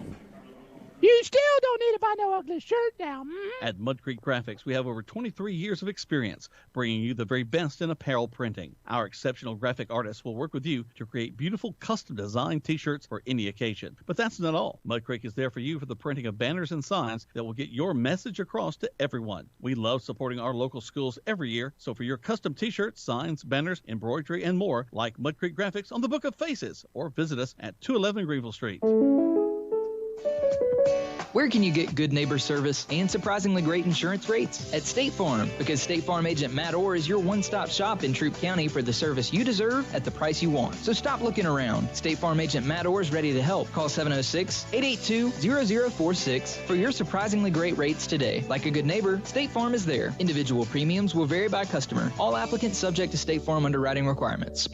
Speaker 17: You still don't need to buy no ugly shirt now. Mm-hmm.
Speaker 1: At Mud Creek Graphics, we have over 23 years of experience bringing you the very best in apparel printing. Our exceptional graphic artists will work with you to create beautiful custom designed t-shirts for any occasion. But that's not all. Mud Creek is there for you for the printing of banners and signs that will get your message across to everyone. We love supporting our local schools every year, so for your custom t-shirts, signs, banners, embroidery, and more, like Mud Creek Graphics on the Book of Faces, or visit us at 211 Greenville Street.
Speaker 8: Where can you get good neighbor service and surprisingly great insurance rates? At State Farm, because State Farm agent Matt Orr is your one-stop shop in Troup County for the service you deserve at the price you want. So stop looking around. State Farm agent Matt Orr is ready to help. Call 706-882-0046 for your surprisingly great rates today. Like a good neighbor, State Farm is there. Individual premiums will vary by customer. All applicants subject to State Farm underwriting requirements.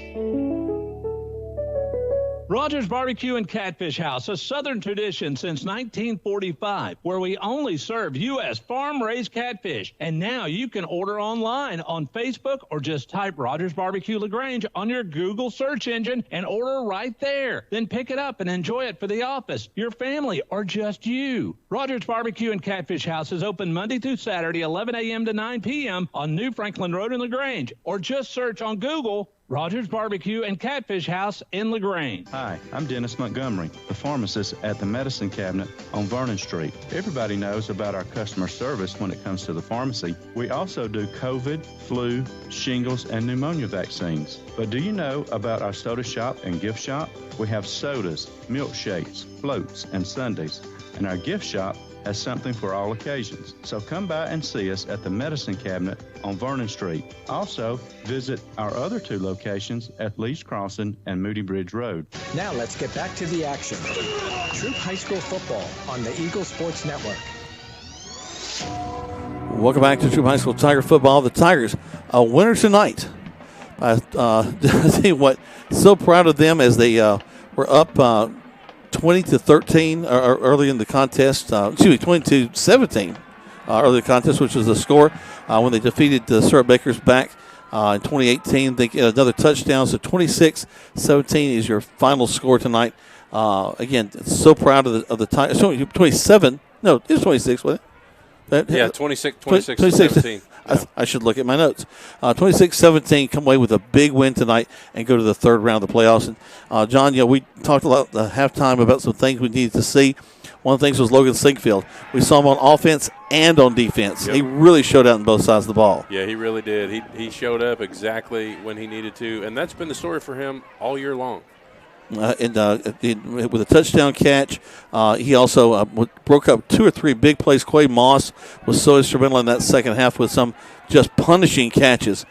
Speaker 11: Rogers Barbecue and Catfish House, a Southern tradition since 1945, where we only serve U.S. farm-raised catfish. And now you can order online on Facebook or just type Rogers Barbecue LaGrange on your Google search engine and order right there. Then pick it up and enjoy it for the office, your family, or just you. Rogers Barbecue and Catfish House is open Monday through Saturday, 11 a.m. to 9 p.m. on New Franklin Road in LaGrange, or just search on Google Rogers Barbecue and Catfish House in LaGrange.
Speaker 22: Hi, I'm Dennis Montgomery, the pharmacist at the Medicine Cabinet on Vernon Street. Everybody knows about our customer service when it comes to the pharmacy. We also do COVID, flu, shingles, and pneumonia vaccines. But do you know about our soda shop and gift shop? We have sodas, milkshakes, floats, and sundaes. And our gift shop has something for all occasions. So come by and see us at the Medicine Cabinet on Vernon Street. Also, visit our other 2 locations at Lee's Crossing and Moody Bridge Road.
Speaker 2: Now let's get back to the action. Troup High School football on the Eagle Sports Network.
Speaker 4: Welcome back to Troup High School Tiger football. The Tigers, a winner tonight. I tell you what, so proud of them as they were up 20-13 early in the contest. 20-17 early in the contest, which was the score when they defeated the Syrup Bakers back in 2018. They get another touchdown, so 26-17 is your final score tonight. Again, so proud of the Tigers. 27. No, it was 26, wasn't it?
Speaker 5: Yeah, 26-17.
Speaker 4: I should look at my notes. 26-17, come away with a big win tonight and go to the third round of the playoffs. And John, we talked a lot at the halftime about some things we needed to see. One of the things was Logan Sinkfield. We saw him on offense and on defense. Yep. He really showed out on both sides of the ball.
Speaker 5: Yeah, he really did. He showed up exactly when he needed to, and that's been the story for him all year long.
Speaker 4: With a touchdown catch, he also broke up 2 or 3 big plays. Quay Moss was so instrumental in that second half with some just punishing catches.